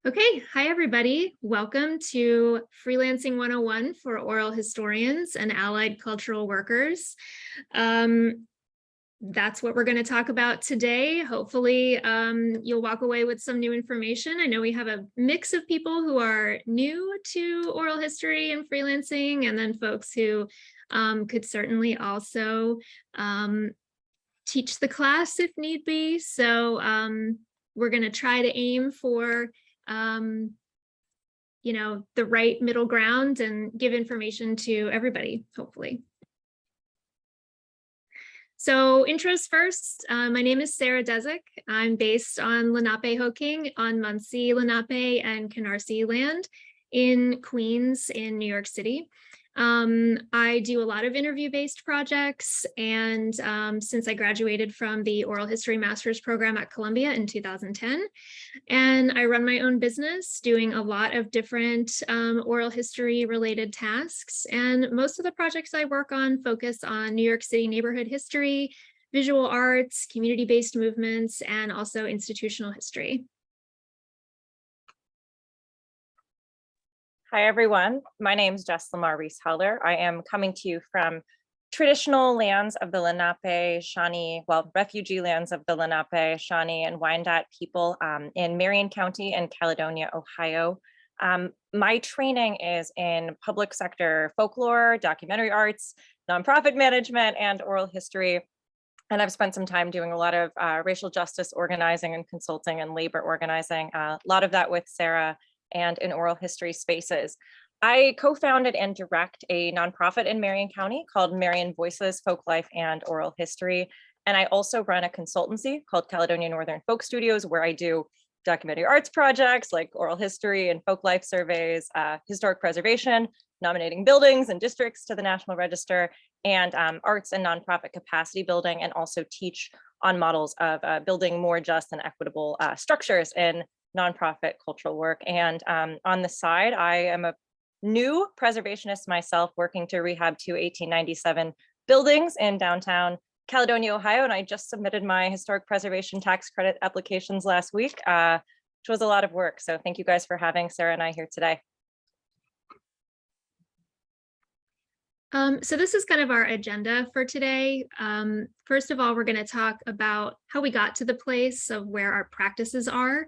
Okay, hi everybody. Welcome to Freelancing 101 for oral historians and allied cultural workers. That's what we're going to talk about today. Hopefully you'll walk away with some new information. I know we have a mix of people who are new to oral history and freelancing, and then folks who could certainly also teach the class if need be. So we're going to try to aim for the right middle ground and give information to everybody, hopefully. So intros first, my name is Sarah Dziedzic. I'm based on Lenape-Hoking on Munsee, Lenape, and Canarsie land in Queens in New York City. I do a lot of interview-based projects, and since I graduated from the Oral History Master's program at Columbia in 2010, and I run my own business doing a lot of different oral history related tasks. And most of the projects I work on focus on New York City neighborhood history, visual arts, community-based movements, and also institutional history. Hi, everyone. My name is Jess, Lamar, Reese, Holler. I am coming to you from traditional lands of the Lenape, Shawnee, refugee lands of the Lenape, Shawnee, and Wyandotte people in Marion County and Caledonia, Ohio. My training is in public sector folklore, documentary arts, nonprofit management, and oral history. And I've spent some time doing a lot of racial justice organizing and consulting and labor organizing, a lot of that with Sarah and in oral history spaces. I co-founded and direct a nonprofit in Marion County called Marion Voices, Folklife and Oral History. And I also run a consultancy called Caledonia Northern Folk Studios, where I do documentary arts projects like oral history and folklife surveys, historic preservation, nominating buildings and districts to the National Register, and arts and nonprofit capacity building, and also teach on models of building more just and equitable structures in nonprofit cultural work. And on the side, I am a new preservationist myself, working to rehab two 1897 buildings in downtown Caledonia, Ohio. And I just submitted my historic preservation tax credit applications last week, which was a lot of work. So thank you guys for having Sarah and I here today. So this is kind of our agenda for today. First of all, we're going to talk about how we got to the place of where our practices are.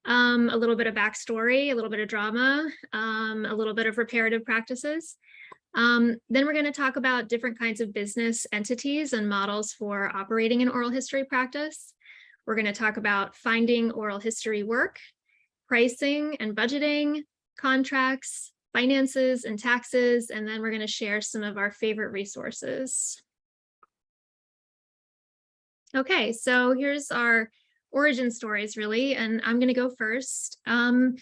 A little bit of backstory, a little bit of drama, a little bit of reparative practices. Then we're going to talk about different kinds of business entities and models for operating an oral history practice. We're going to talk about finding oral history work, pricing and budgeting, contracts, finances and taxes, and then we're going to share some of our favorite resources. Okay, so here's our origin stories, really, and I'm going to go first. My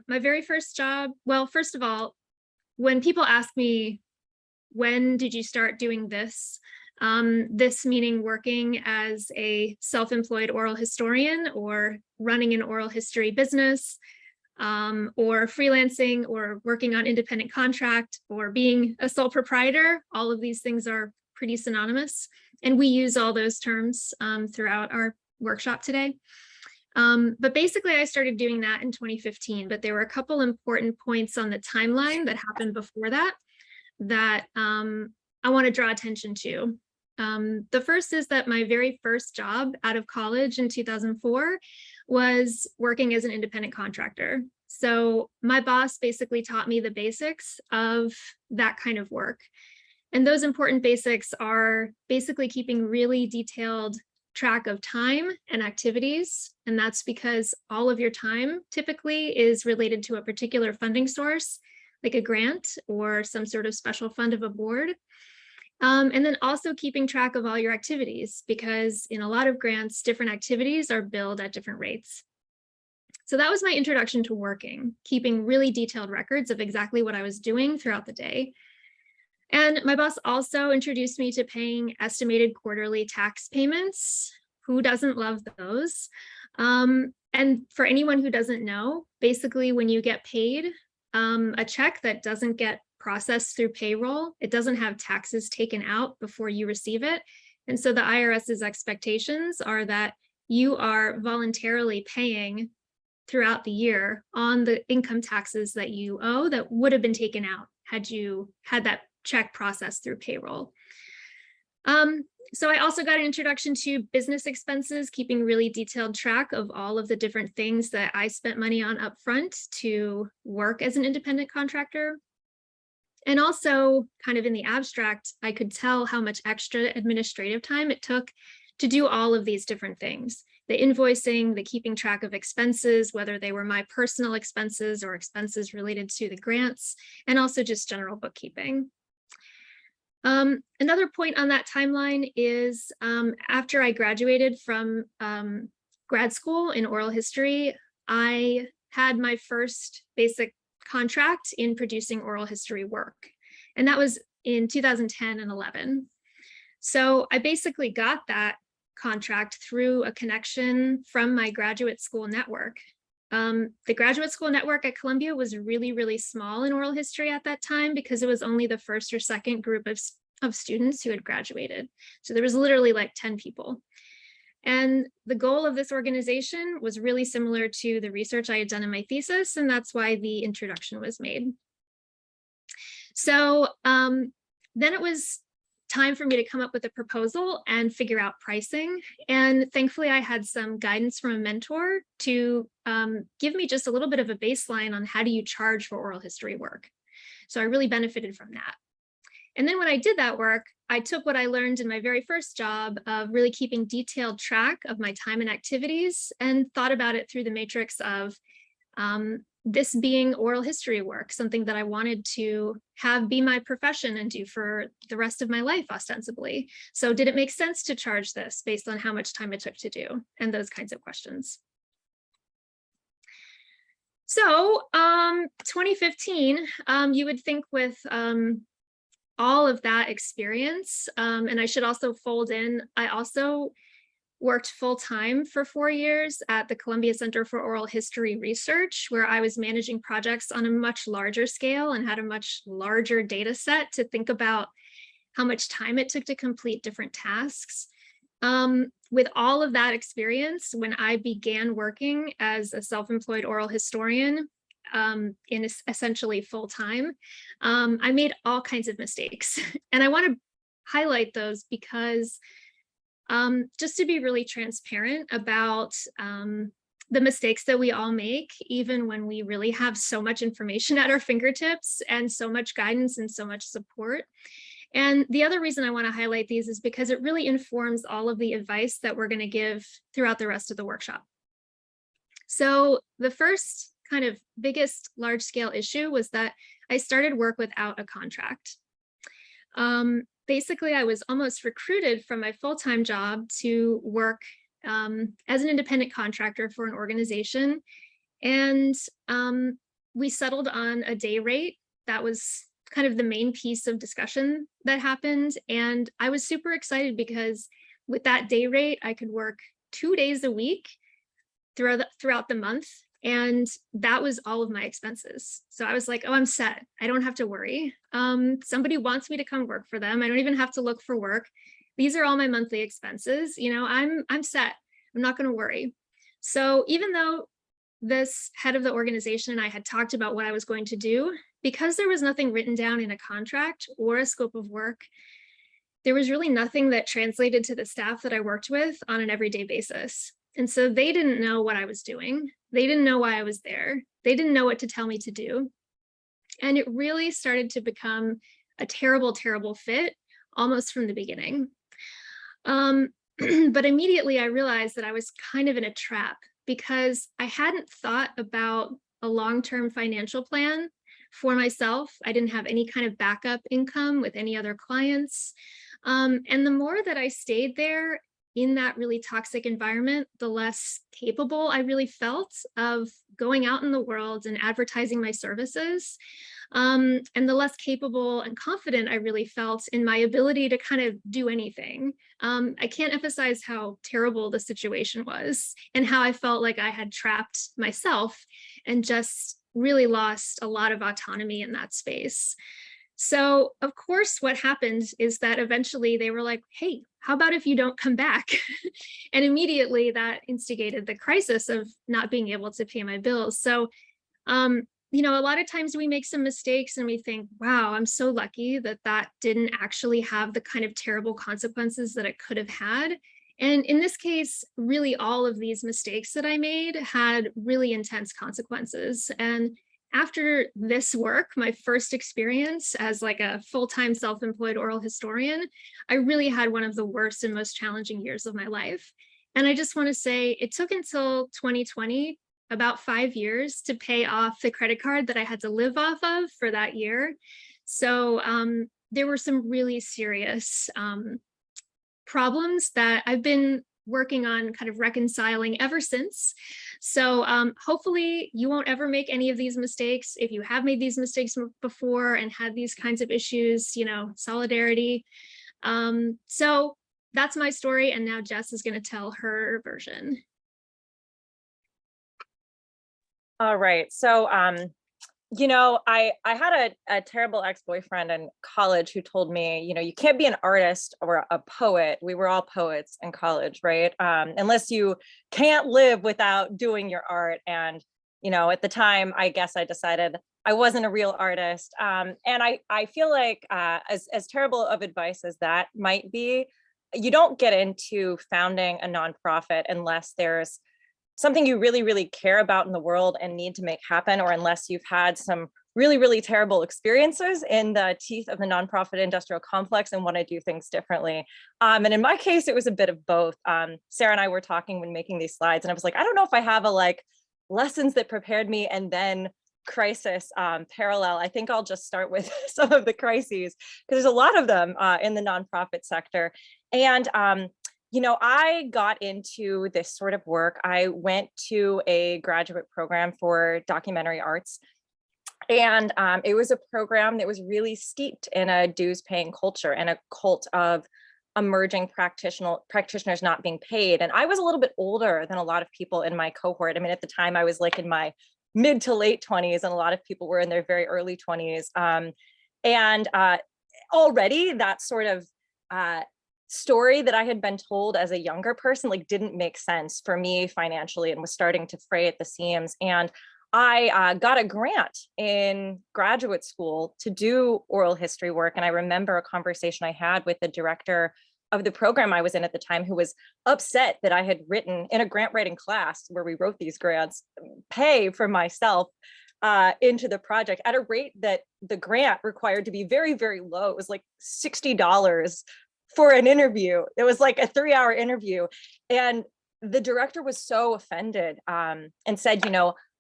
very first job, well, first of all, when people ask me, when did you start doing this? This meaning working as a self-employed oral historian or running an oral history business, or freelancing or working on independent contract or being a sole proprietor. All of these things are pretty synonymous. And we use all those terms throughout our workshop today. But basically, I started doing that in 2015, but there were a couple important points on the timeline that happened before that I want to draw attention to. The first is that my very first job out of college in 2004 was working as an independent contractor. So my boss basically taught me the basics of that kind of work. And those important basics are basically keeping really detailed track of time and activities. And that's because all of your time typically is related to a particular funding source, like a grant or some sort of special fund of a board. And then also keeping track of all your activities, because in a lot of grants, different activities are billed at different rates. So that was my introduction to working, keeping really detailed records of exactly what I was doing throughout the day. And my boss also introduced me to paying estimated quarterly tax payments. Who doesn't love those? And for anyone who doesn't know, basically when you get paid a check that doesn't get processed through payroll, it doesn't have taxes taken out before you receive it. And so the IRS's expectations are that you are voluntarily paying throughout the year on the income taxes that you owe that would have been taken out had you had that check processed through payroll. So I also got an introduction to business expenses, keeping really detailed track of all of the different things that I spent money on upfront to work as an independent contractor. And also, kind of in the abstract, I could tell how much extra administrative time it took to do all of these different things. The invoicing, the keeping track of expenses, whether they were my personal expenses or expenses related to the grants, and also just general bookkeeping. Another point on that timeline is after I graduated from grad school in oral history, I had my first basic contract in producing oral history work. And that was in 2010 and 11. So I basically got that contract through a connection from my graduate school network. The graduate school network at Columbia was really, really small in oral history at that time because it was only the first or second group of students who had graduated. So there was literally like 10 people. And the goal of this organization was really similar to the research I had done in my thesis, and that's why the introduction was made. So then it was time for me to come up with a proposal and figure out pricing. And thankfully, I had some guidance from a mentor to give me just a little bit of a baseline on how do you charge for oral history work. So I really benefited from that. And then when I did that work, I took what I learned in my very first job of really keeping detailed track of my time and activities and thought about it through the matrix of this being oral history work, something that I wanted to have be my profession and do for the rest of my life, ostensibly. So did it make sense to charge this based on how much time it took to do? And those kinds of questions. So 2015, you would think with all of that experience, and I should also fold in, I also worked full-time for 4 years at the Columbia Center for Oral History Research, where I was managing projects on a much larger scale and had a much larger data set to think about how much time it took to complete different tasks. With all of that experience, when I began working as a self-employed oral historian, in essentially full-time, I made all kinds of mistakes. And I want to highlight those because just to be really transparent about the mistakes that we all make, even when we really have so much information at our fingertips and so much guidance and so much support. And the other reason I want to highlight these is because it really informs all of the advice that we're going to give throughout the rest of the workshop. So the first kind of biggest large scale issue was that I started work without a contract. Basically, I was almost recruited from my full-time job to work as an independent contractor for an organization. And we settled on a day rate. That was kind of the main piece of discussion that happened. And I was super excited because with that day rate, I could work 2 days a week throughout the month. And that was all of my expenses. So I was like, oh, I'm set. I don't have to worry. Somebody wants me to come work for them. I don't even have to look for work. These are all my monthly expenses. You know, I'm set. I'm not going to worry. So even though this head of the organization and I had talked about what I was going to do, because there was nothing written down in a contract or a scope of work, there was really nothing that translated to the staff that I worked with on an everyday basis. And so they didn't know what I was doing. They didn't know why I was there. They didn't know what to tell me to do. And it really started to become a terrible, terrible fit almost from the beginning. But immediately I realized that I was kind of in a trap because I hadn't thought about a long-term financial plan for myself. I didn't have any kind of backup income with any other clients. And the more that I stayed there in that really toxic environment, the less capable I really felt of going out in the world and advertising my services. And the less capable and confident I really felt in my ability to kind of do anything. I can't emphasize how terrible the situation was and how I felt like I had trapped myself and just really lost a lot of autonomy in that space. So, of course, what happened is that eventually they were like, hey, how about if you don't come back? And immediately that instigated the crisis of not being able to pay my bills. So, a lot of times we make some mistakes and we think, wow, I'm so lucky that that didn't actually have the kind of terrible consequences that it could have had. And in this case, really all of these mistakes that I made had really intense consequences. And after this work, my first experience as like a full-time self-employed oral historian, I really had one of the worst and most challenging years of my life. And I just want to say it took until 2020, about 5 years, to pay off the credit card that I had to live off of for that year. So there were some really serious problems that I've been working on kind of reconciling ever since. So hopefully you won't ever make any of these mistakes. If you have made these mistakes before and had these kinds of issues, solidarity. So that's my story. And now Jess is going to tell her version. All right. So, I had a terrible ex-boyfriend in college who told me, you can't be an artist or a poet. We were all poets in college, right? Unless you can't live without doing your art. And, at the time, I guess I decided I wasn't a real artist. And I feel like as terrible of advice as that might be, you don't get into founding a nonprofit unless there's something you really, really care about in the world and need to make happen, or unless you've had some really, really terrible experiences in the teeth of the nonprofit industrial complex and want to do things differently. And in my case, it was a bit of both. Sarah and I were talking when making these slides, and I was like, I don't know if I have a lessons that prepared me and crisis parallel. I think I'll just start with some of the crises, because there's a lot of them in the nonprofit sector. And I got into this sort of work. I went to a graduate program for documentary arts, and it was a program that was really steeped in a dues-paying culture and a cult of emerging practitioners not being paid. And I was a little bit older than a lot of people in my cohort. I mean, at the time, I was in my mid to late 20s, and a lot of people were in their very early 20s. And already that sort of story that I had been told as a younger person didn't make sense for me financially and was starting to fray at the seams. And I got a grant in graduate school to do oral history work. And I remember a conversation I had with the director of the program I was in at the time, who was upset that I had written in a grant writing class where we wrote these grants, pay for myself into the project at a rate that the grant required to be very, very low. It was $60 for an interview. It was a 3-hour interview. And the director was so offended and said,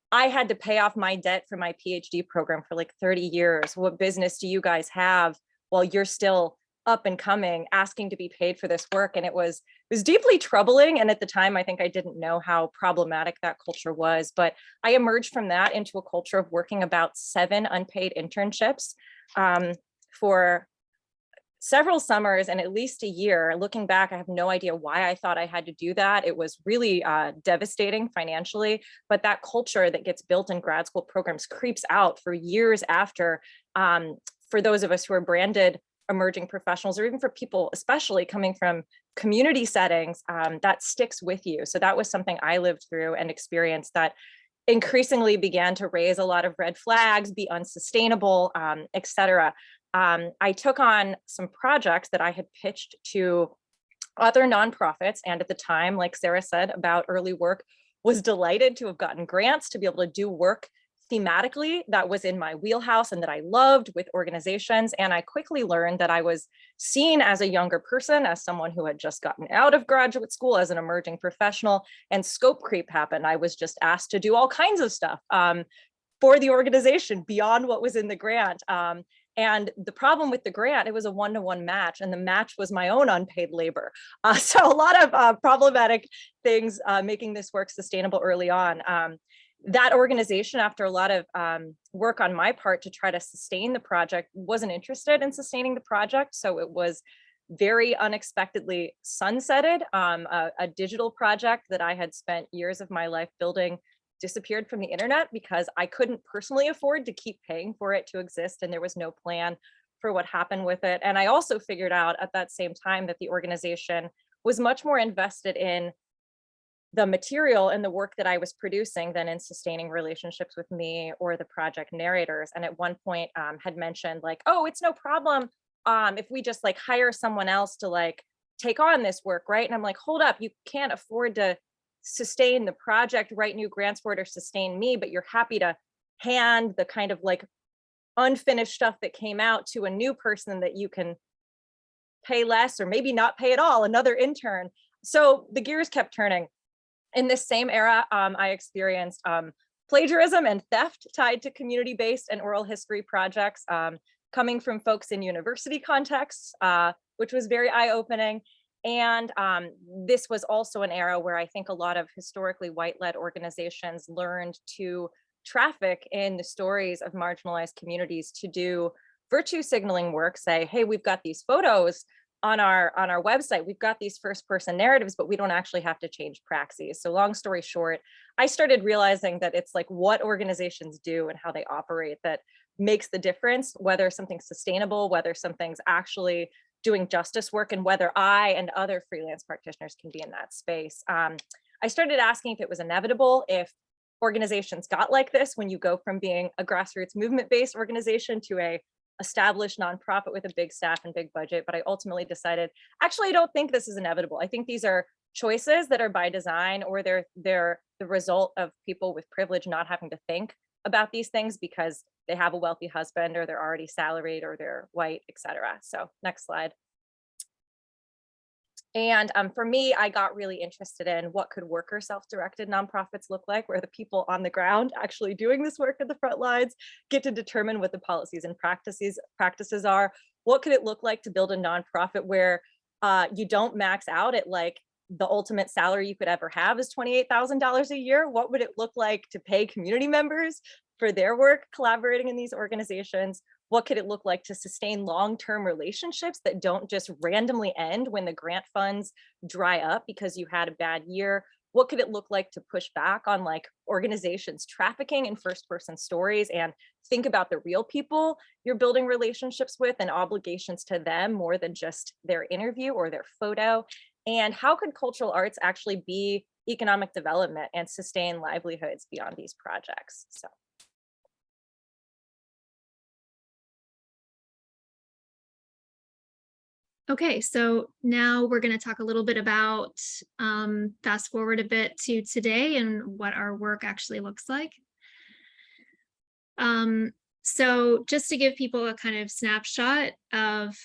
I had to pay off my debt for my PhD program for 30 years. What business do you guys have while you're still up and coming, asking to be paid for this work? And it was deeply troubling. And at the time, I think I didn't know how problematic that culture was. But I emerged from that into a culture of working about 7 unpaid internships for several summers and at least a year. Looking back, I have no idea why I thought I had to do that. It was really devastating financially, but that culture that gets built in grad school programs creeps out for years after, for those of us who are branded emerging professionals, or even for people, especially coming from community settings, that sticks with you. So that was something I lived through and experienced that increasingly began to raise a lot of red flags, be unsustainable, et cetera. I took on some projects that I had pitched to other nonprofits. And at the time, like Sarah said about early work, was delighted to have gotten grants to be able to do work thematically that was in my wheelhouse and that I loved with organizations. And I quickly learned that I was seen as a younger person, as someone who had just gotten out of graduate school, as an emerging professional, and scope creep happened. I was just asked to do all kinds of stuff for the organization beyond what was in the grant. And the problem with the grant, it was a 1-to-1 match, and the match was my own unpaid labor. So a lot of problematic things making this work sustainable early on. That organization, after a lot of work on my part to try to sustain the project, wasn't interested in sustaining the project. So it was very unexpectedly sunsetted. A digital project that I had spent years of my life building disappeared from the internet because I couldn't personally afford to keep paying for it to exist. And there was no plan for what happened with it. And I also figured out at that same time that the organization was much more invested in the material and the work that I was producing than in sustaining relationships with me or the project narrators. And at one point had mentioned like, oh, it's no problem if we just like hire someone else to like take on this work, right? And I'm like, hold up, you can't afford to sustain the project, write new grants for it, or sustain me, but you're happy to hand the kind of like unfinished stuff that came out to a new person that you can pay less or maybe not pay at all, another intern. So the gears kept turning. In this same era, I experienced plagiarism and theft tied to community-based and oral history projects, coming from folks in university contexts, which was very eye-opening. And this was also an era where I think a lot of historically white-led organizations learned to traffic in the stories of marginalized communities to do virtue signaling work, say, hey, we've got these photos on our website, we've got these first person narratives, but we don't actually have to change praxis. So long story short, I started realizing that it's like what organizations do and how they operate that makes the difference, whether something's sustainable, whether something's actually doing justice work, and whether I and other freelance practitioners can be in that space. I started asking if it was inevitable, if organizations got like this when you go from being a grassroots movement-based organization to a established nonprofit with a big staff and big budget. But I ultimately decided, actually, I don't think this is inevitable. I think these are choices that are by design, or they're the result of people with privilege not having to think about these things because they have a wealthy husband, or they're already salaried, or they're white, etc. So next slide. And for me, I got really interested in what could worker self-directed nonprofits look like, where the people on the ground actually doing this work at the front lines get to determine what the policies and practices are. What could it look like to build a nonprofit where you don't max out at like the ultimate salary you could ever have is $28,000 a year? What would it look like to pay community members for their work collaborating in these organizations? What could it look like to sustain long-term relationships that don't just randomly end when the grant funds dry up because you had a bad year? What could it look like to push back on like organizations trafficking in first-person stories and think about the real people you're building relationships with and obligations to them more than just their interview or their photo? And how could cultural arts actually be economic development and sustain livelihoods beyond these projects? So. Okay, so now we're going to talk a little bit about fast forward a bit to today and what our work actually looks like. So just to give people a kind of snapshot of,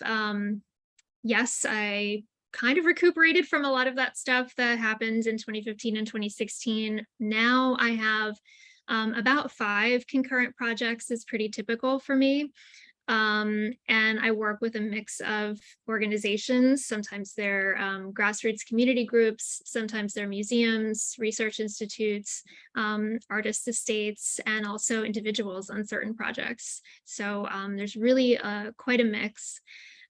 yes, I kind of recuperated from a lot of that stuff that happened in 2015 and 2016. Now I have about 5 concurrent projects is pretty typical for me. And I work with a mix of organizations. Sometimes they're grassroots community groups, sometimes they're museums, research institutes, artist estates, and also individuals on certain projects. So there's really quite a mix.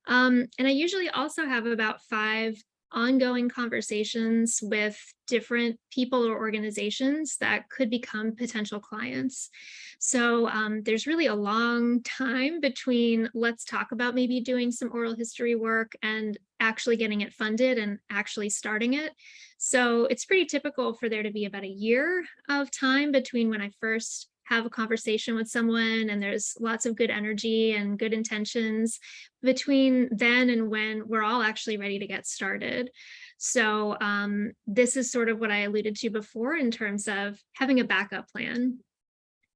And I usually also have about 5 ongoing conversations with different people or organizations that could become potential clients. So there's really a long time between let's talk about maybe doing some oral history work and actually getting it funded and actually starting it. So it's pretty typical for there to be about a year of time between when I first have a conversation with someone and there's lots of good energy and good intentions between then and when we're all actually ready to get started. So this is sort of what I alluded to before in terms of having a backup plan.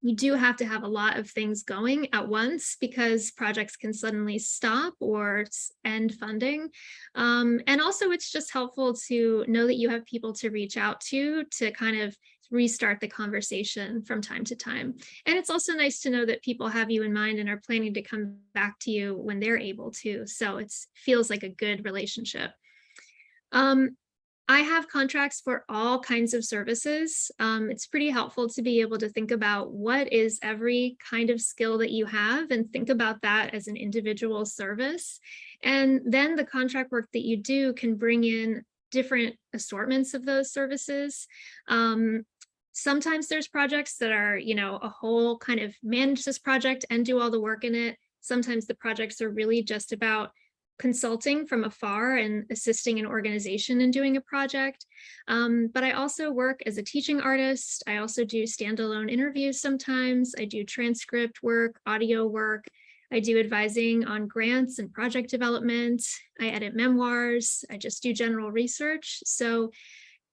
You do have to have a lot of things going at once because projects can suddenly stop or end funding. And also it's just helpful to know that you have people to reach out to kind of restart the conversation from time to time. And it's also nice to know that people have you in mind and are planning to come back to you when they're able to. So it feels like a good relationship. I have contracts for all kinds of services. It's pretty helpful to be able to think about what is every kind of skill that you have and think about that as an individual service. And then the contract work that you do can bring in different assortments of those services. Sometimes there's projects that are, a whole kind of manage this project and do all the work in it. Sometimes the projects are really just about consulting from afar and assisting an organization in doing a project. But I also work as a teaching artist. I also do standalone interviews sometimes. I do transcript work, audio work. I do advising on grants and project development. I edit memoirs. I just do general research. So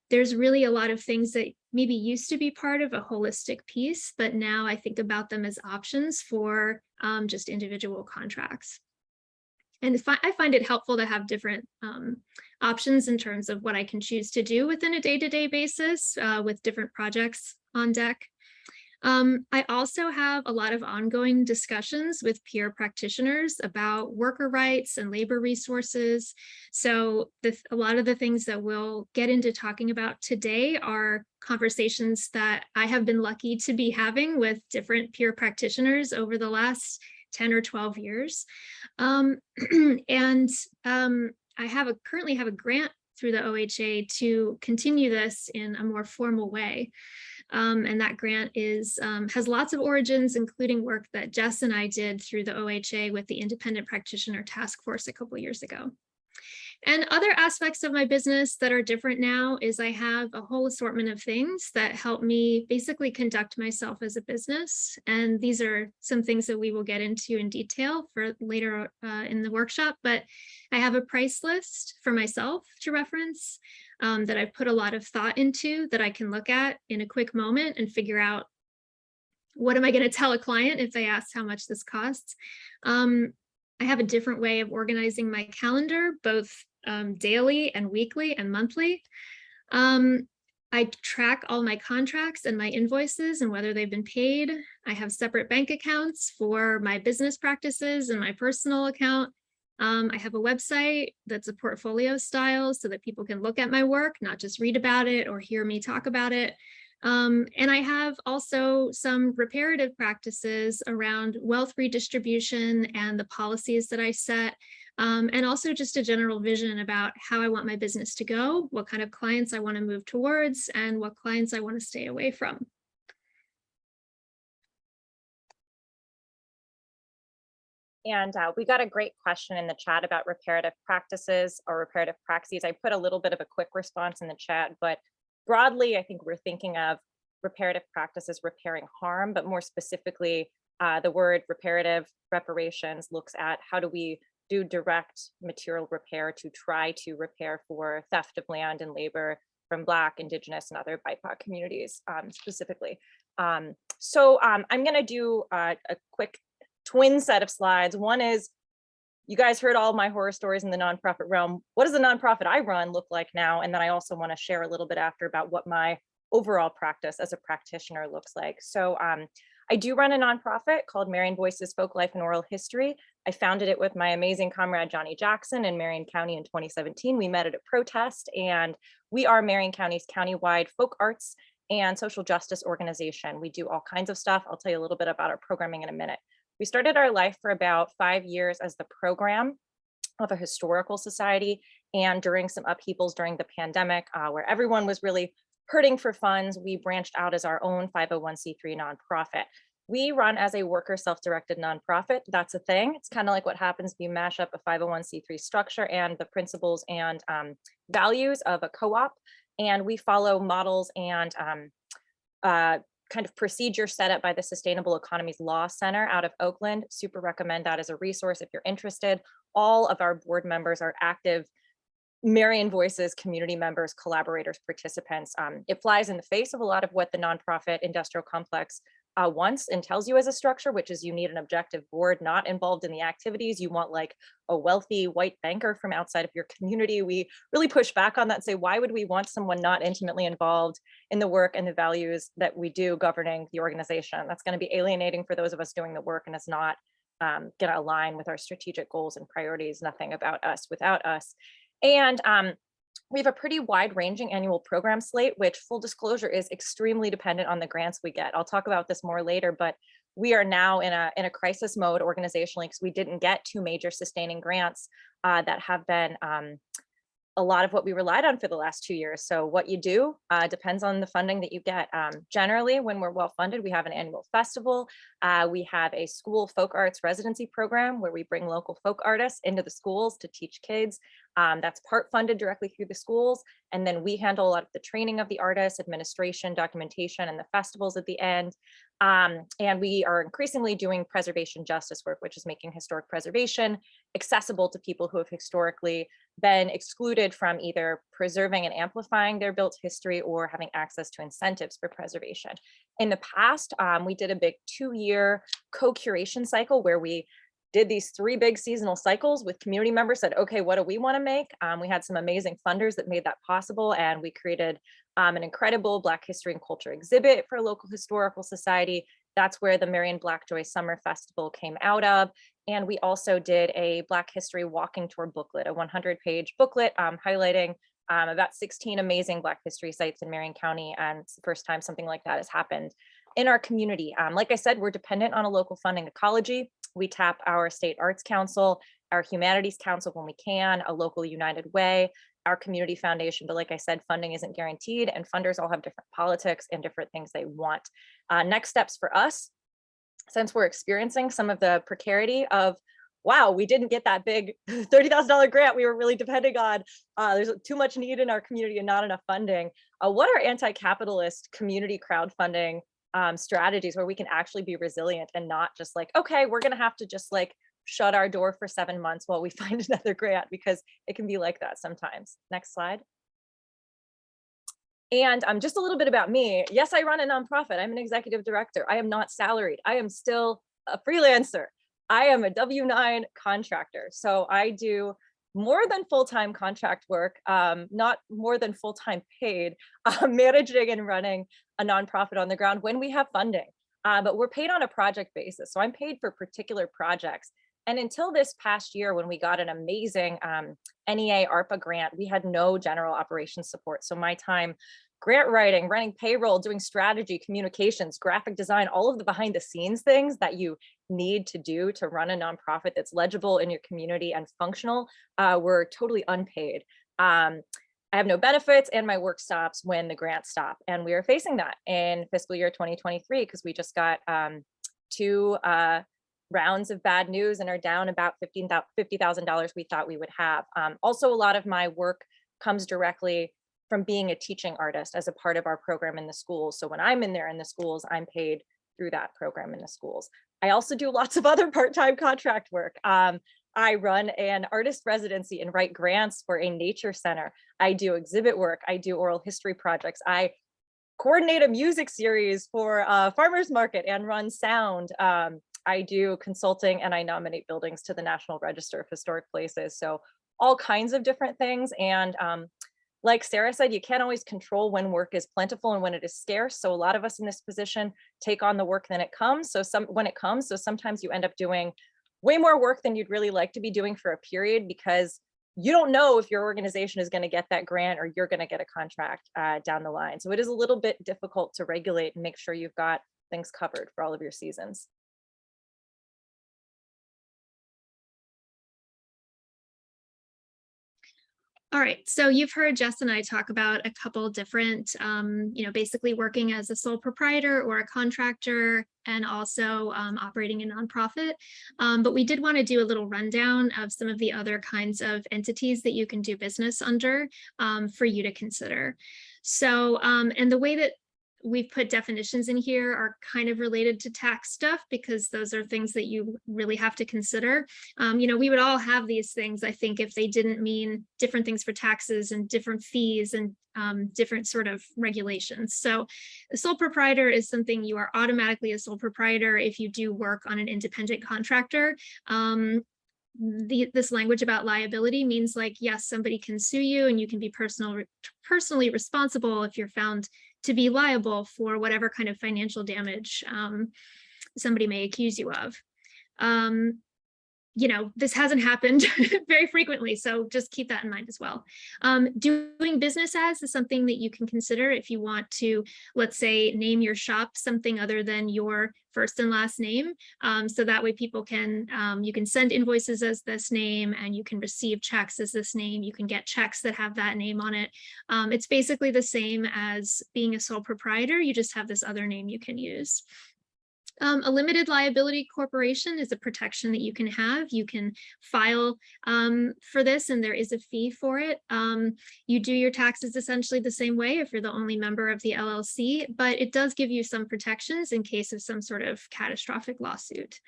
there's really a lot of things that maybe used to be part of a holistic piece, but now I think about them as options for just individual contracts. And I find it helpful to have different options in terms of what I can choose to do within a day-to-day basis with different projects on deck. I also have a lot of ongoing discussions with peer practitioners about worker rights and labor resources. So a lot of the things that we'll get into talking about today are conversations that I have been lucky to be having with different peer practitioners over the last 10 or 12 years. And I currently have a grant through the OHA to continue this in a more formal way. And that grant has lots of origins, including work that Jess and I did through the OHA with the Independent Practitioner Task Force a couple of years ago. And other aspects of my business that are different now is I have a whole assortment of things that help me basically conduct myself as a business. And these are some things that we will get into in detail for later in the workshop. But I have a price list for myself to reference that I put a lot of thought into that I can look at in a quick moment and figure out what am I going to tell a client if they ask how much this costs. I have a different way of organizing my calendar, both daily and weekly and monthly. I track all my contracts and my invoices and whether they've been paid. I have separate bank accounts for my business practices and my personal account. I have a website that's a portfolio style so that people can look at my work, not just read about it or hear me talk about it. And I have also some reparative practices around wealth redistribution and the policies that I set, and also just a general vision about how I want my business to go, what kind of clients I want to move towards, and what clients I want to stay away from. And we got a great question in the chat about reparative practices or reparative praxis. I put a little bit of a quick response in the chat, but broadly, I think we're thinking of reparative practices repairing harm, but more specifically, the word reparative reparations looks at how do we do direct material repair to try to repair for theft of land and labor from Black, Indigenous, and other BIPOC communities specifically. So I'm going to do a quick twin set of slides. One is, you guys heard all my horror stories in the nonprofit realm. What does the nonprofit I run look like now? And then I also want to share a little bit after about what my overall practice as a practitioner looks like. So I do run a nonprofit called Marion Voices, Folk Life and Oral History. I founded it with my amazing comrade, Johnny Jackson, in Marion County in 2017. We met at a protest, and we are Marion County's countywide folk arts and social justice organization. We do all kinds of stuff. I'll tell you a little bit about our programming in a minute. We started our life for about 5 years as the program of a historical society, and during some upheavals during the pandemic, where everyone was really hurting for funds, we branched out as our own 501c3 nonprofit. We run as a worker self-directed nonprofit. That's a thing. It's kind of like what happens if you mash up a 501c3 structure and the principles and values of a co-op. And we follow models and kind of procedure set up by the Sustainable Economies Law Center out of Oakland. Super recommend that as a resource if you're interested. All of our board members are active Marion Voices community members, collaborators, participants. It flies in the face of a lot of what the nonprofit industrial complex wants and tells you as a structure, which is you need an objective board not involved in the activities. You want like a wealthy white banker from outside of your community. We really push back on that and say, why would we want someone not intimately involved in the work and the values that we do governing the organization? That's going to be alienating for those of us doing the work, and it's not going to align with our strategic goals and priorities. Nothing about us without us. And we have a pretty wide-ranging annual program slate, which, full disclosure, is extremely dependent on the grants we get. I'll talk about this more later, but we are now in a crisis mode organizationally because we didn't get 2 major sustaining grants that have been a lot of what we relied on for the last 2 years. So what you do depends on the funding that you get. Generally, when we're well funded, we have an annual festival. We have a school folk arts residency program where we bring local folk artists into the schools to teach kids. That's part funded directly through the schools. And then we handle a lot of the training of the artists, administration, documentation, and the festivals at the end. And we are increasingly doing preservation justice work, which is making historic preservation accessible to people who have historically been excluded from either preserving and amplifying their built history or having access to incentives for preservation. In the past, we did a big 2-year co-curation cycle where we did these 3 big seasonal cycles with community members, said, okay, what do we want to make? We had some amazing funders that made that possible. And we created an incredible Black history and culture exhibit for a local historical society. That's where the Marion Blackjoy Summer Festival came out of. And we also did a Black history walking tour booklet, a 100-page booklet highlighting about 16 amazing Black history sites in Marion County. And it's the first time something like that has happened in our community. Like I said, we're dependent on a local funding ecology. We tap our state arts council, our humanities council when we can, a local United Way, our community foundation. But like I said, funding isn't guaranteed and funders all have different politics and different things they want. Next steps for us, since we're experiencing some of the precarity of, wow, we didn't get that big $30,000 grant we were really depending on. There's too much need in our community and not enough funding. What are anti-capitalist community crowdfunding strategies where we can actually be resilient and not just like, okay, we're gonna have to just like shut our door for 7 months while we find another grant, because it can be like that sometimes. Next slide. And just a little bit about me. Yes, I run a nonprofit. I'm an executive director. I am not salaried. I am still a freelancer. I am a W-9 contractor. So I do more than full-time contract work, not more than full-time paid, managing and running a nonprofit on the ground when we have funding. But we're paid on a project basis. So I'm paid for particular projects. And until this past year, when we got an amazing NEA ARPA grant, we had no general operations support. So my time grant writing, running payroll, doing strategy, communications, graphic design, all of the behind the scenes things that you need to do to run a nonprofit that's legible in your community and functional were totally unpaid. I have no benefits and my work stops when the grants stop. And we are facing that in fiscal year 2023 because we just got 2 rounds of bad news and are down about $50,000 we thought we would have. Also, a lot of my work comes directly from being a teaching artist as a part of our program in the schools. So when I'm in there in the schools, I'm paid through that program in the schools. I also do lots of other part-time contract work. I run an artist residency and write grants for a nature center. I do exhibit work. I do oral history projects. I coordinate a music series for a farmer's market and run sound. I do consulting and I nominate buildings to the National Register of Historic Places. So all kinds of different things. And like Sarah said, you can't always control when work is plentiful and when it is scarce. So a lot of us in this position take on the work when it comes. So sometimes you end up doing way more work than you'd really like to be doing for a period because you don't know if your organization is going to get that grant or you're going to get a contract down the line. So it is a little bit difficult to regulate and make sure you've got things covered for all of your seasons. All right, so you've heard Jess and I talk about a couple different, basically working as a sole proprietor or a contractor and also operating a nonprofit. But we did want to do a little rundown of some of the other kinds of entities that you can do business under for you to consider. So, and the way that we've put definitions in here are kind of related to tax stuff because those are things that you really have to consider. We would all have these things, I think, if they didn't mean different things for taxes and different fees and different sort of regulations. So a sole proprietor is something you are automatically a sole proprietor if you do work on an independent contractor. This language about liability means like, yes, somebody can sue you and you can be personally responsible if you're found to be liable for whatever kind of financial damage somebody may accuse you of. This hasn't happened very frequently, so just keep that in mind as well. Doing business as is something that you can consider if you want to, let's say, name your shop something other than your first and last name. So that way people can, you can send invoices as this name, and you can receive checks as this name. You can get checks that have that name on it. It's basically the same as being a sole proprietor. You just have this other name you can use. A limited liability corporation is a protection that you can have. You can file for this, and there is a fee for it. You do your taxes essentially the same way if you're the only member of the LLC, but it does give you some protections in case of some sort of catastrophic lawsuit.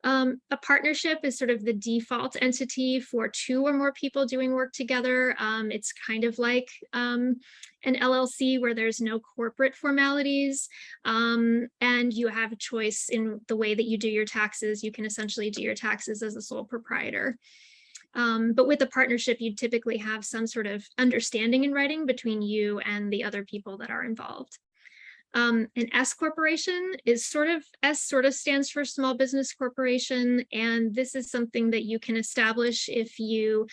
A partnership is sort of the default entity for 2 or more people doing work together. It's kind of like an LLC where there's no corporate formalities, and you have a choice in the way that you do your taxes. You can essentially do your taxes as a sole proprietor. But with a partnership, you typically have some sort of understanding in writing between you and the other people that are involved. An S corporation is S sort of stands for small business corporation. And this is something that you can establish if you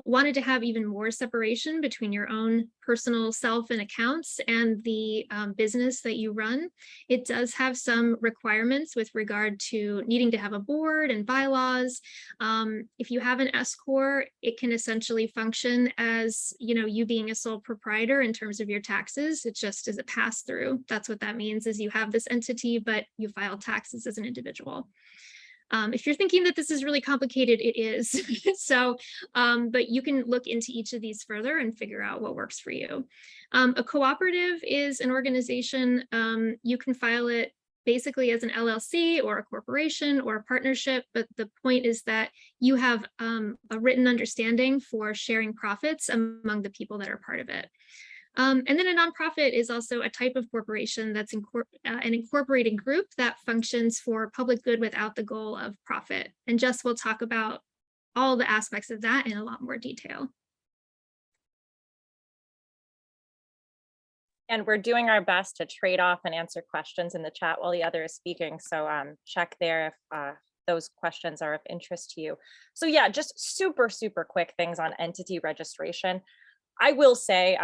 wanted to have even more separation between your own personal self and accounts and the business that you run. It does have some requirements with regard to needing to have a board and bylaws. If you have an S corp, it can essentially function as, you being a sole proprietor in terms of your taxes. It just is a pass through. That's what that means, is you have this entity, but you file taxes as an individual. If you're thinking that this is really complicated, it is. So, but you can look into each of these further and figure out what works for you. A cooperative is an organization. You can file it basically as an LLC or a corporation or a partnership, but the point is that you have a written understanding for sharing profits among the people that are part of it. And then a nonprofit is also a type of corporation that's an incorporated group that functions for public good without the goal of profit. And Jess will talk about all the aspects of that in a lot more detail. And we're doing our best to trade off and answer questions in the chat while the other is speaking. So check there if those questions are of interest to you. So yeah, just super quick things on entity registration. I will say,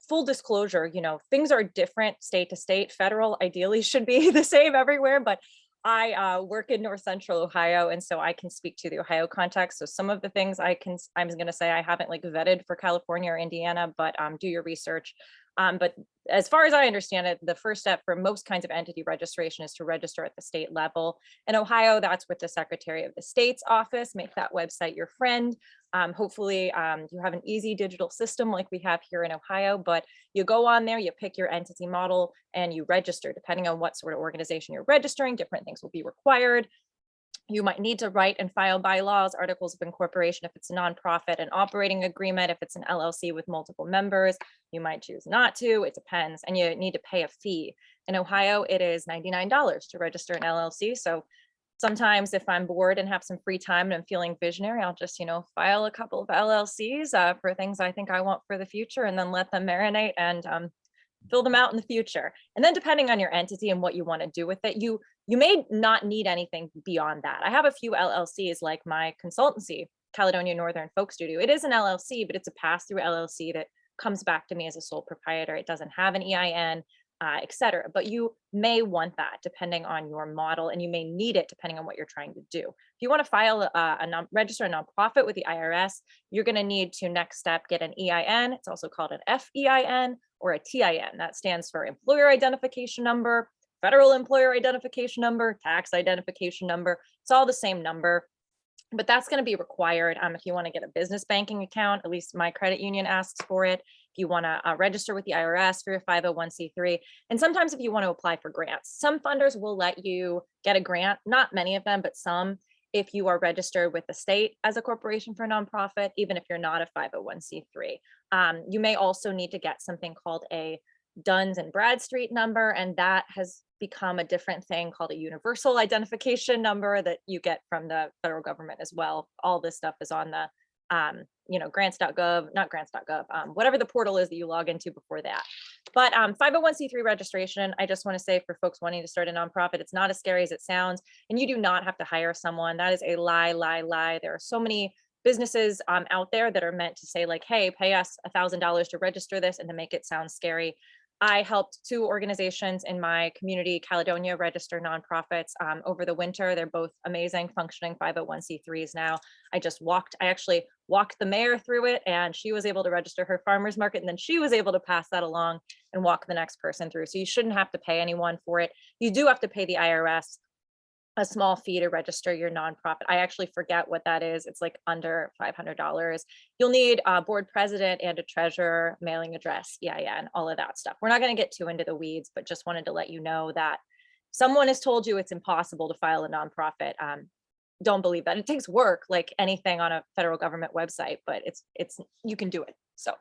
full disclosure, things are different state to state. Federal ideally should be the same everywhere, but I work in North Central Ohio, and so I can speak to the Ohio context. So some of the things I'm going to say I haven't vetted for California or Indiana, but do your research. But as far as I understand it, the first step for most kinds of entity registration is to register at the state level. In Ohio, that's with the Secretary of the State's office. Make that website your friend. Hopefully you have an easy digital system like we have here in Ohio, but you go on there, you pick your entity model, and you register. Depending on what sort of organization you're registering, different things will be required. You might need to write and file bylaws, articles of incorporation if it's a nonprofit, an operating agreement if it's an LLC with multiple members. You might choose not to, it depends, and you need to pay a fee. In Ohio, it is $99 to register an LLC. So sometimes if I'm bored and have some free time and I'm feeling visionary, I'll just, file a couple of LLCs for things I think I want for the future, and then let them marinate and fill them out in the future. And then depending on your entity and what you want to do with it, you may not need anything beyond that. I have a few LLCs, like my consultancy, Caledonia Northern Folk Studio. It is an LLC, but it's a pass-through LLC that comes back to me as a sole proprietor. It doesn't have an EIN, et cetera. But you may want that depending on your model, and you may need it depending on what you're trying to do. If you want to file register a nonprofit with the IRS, you're going to need to next step get an EIN. It's also called an FEIN or a TIN. That stands for Employer Identification Number, Federal Employer Identification Number, Tax Identification Number. It's all the same number, but that's going to be required if you want to get a business banking account. At least my credit union asks for it. If you want to register with the IRS for your 501c3, and sometimes if you want to apply for grants, some funders will let you get a grant, not many of them, but some, if you are registered with the state as a corporation for a nonprofit, even if you're not a 501c3. You may also need to get something called a Duns and Bradstreet number, and that has become a different thing called a universal identification number that you get from the federal government as well. All this stuff is on the grants.gov, not grants.gov, whatever the portal is that you log into before that. But 501c3 registration, I just want to say for folks wanting to start a nonprofit, it's not as scary as it sounds, and you do not have to hire someone. That is a lie. There are so many businesses out there that are meant to say hey, pay us $1,000 to register this, and to make it sound scary. I helped 2 organizations in my community, Caledonia, register nonprofits over the winter. They're both amazing, functioning 501c3s now. I actually walked the mayor through it, and she was able to register her farmer's market, and then she was able to pass that along and walk the next person through. So you shouldn't have to pay anyone for it. You do have to pay the IRS a small fee to register your nonprofit. I actually forget what that is. It's like under $500. You'll need a board president and a treasurer, mailing address, yeah, and all of that stuff. We're not going to get too into the weeds, but just wanted to let you know that someone has told you it's impossible to file a nonprofit. Don't believe that. It takes work like anything on a federal government website, but it's you can do it. So.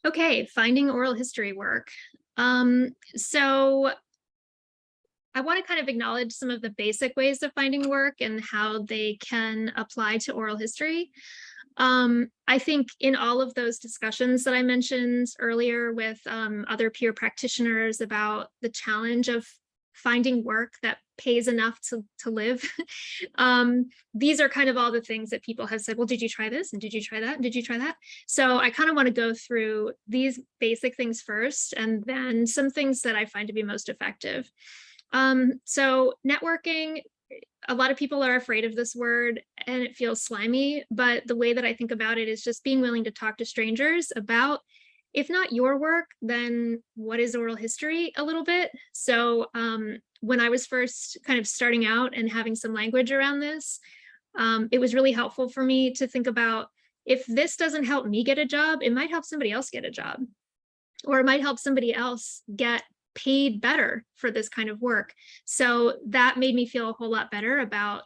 Okay, finding oral history work. So I want to kind of acknowledge some of the basic ways of finding work and how they can apply to oral history. I think in all of those discussions that I mentioned earlier with other peer practitioners about the challenge of finding work that pays enough to live, these are kind of all the things that people have said, well, did you try this? And did you try that? And did you try that? So I kind of want to go through these basic things first, and then some things that I find to be most effective. So networking, a lot of people are afraid of this word and it feels slimy, but the way that I think about it is just being willing to talk to strangers about, if not your work, then what is oral history a little bit. So when I was first kind of starting out and having some language around this, it was really helpful for me to think about, if this doesn't help me get a job, it might help somebody else get a job, or it might help somebody else get paid better for this kind of work. So that made me feel a whole lot better about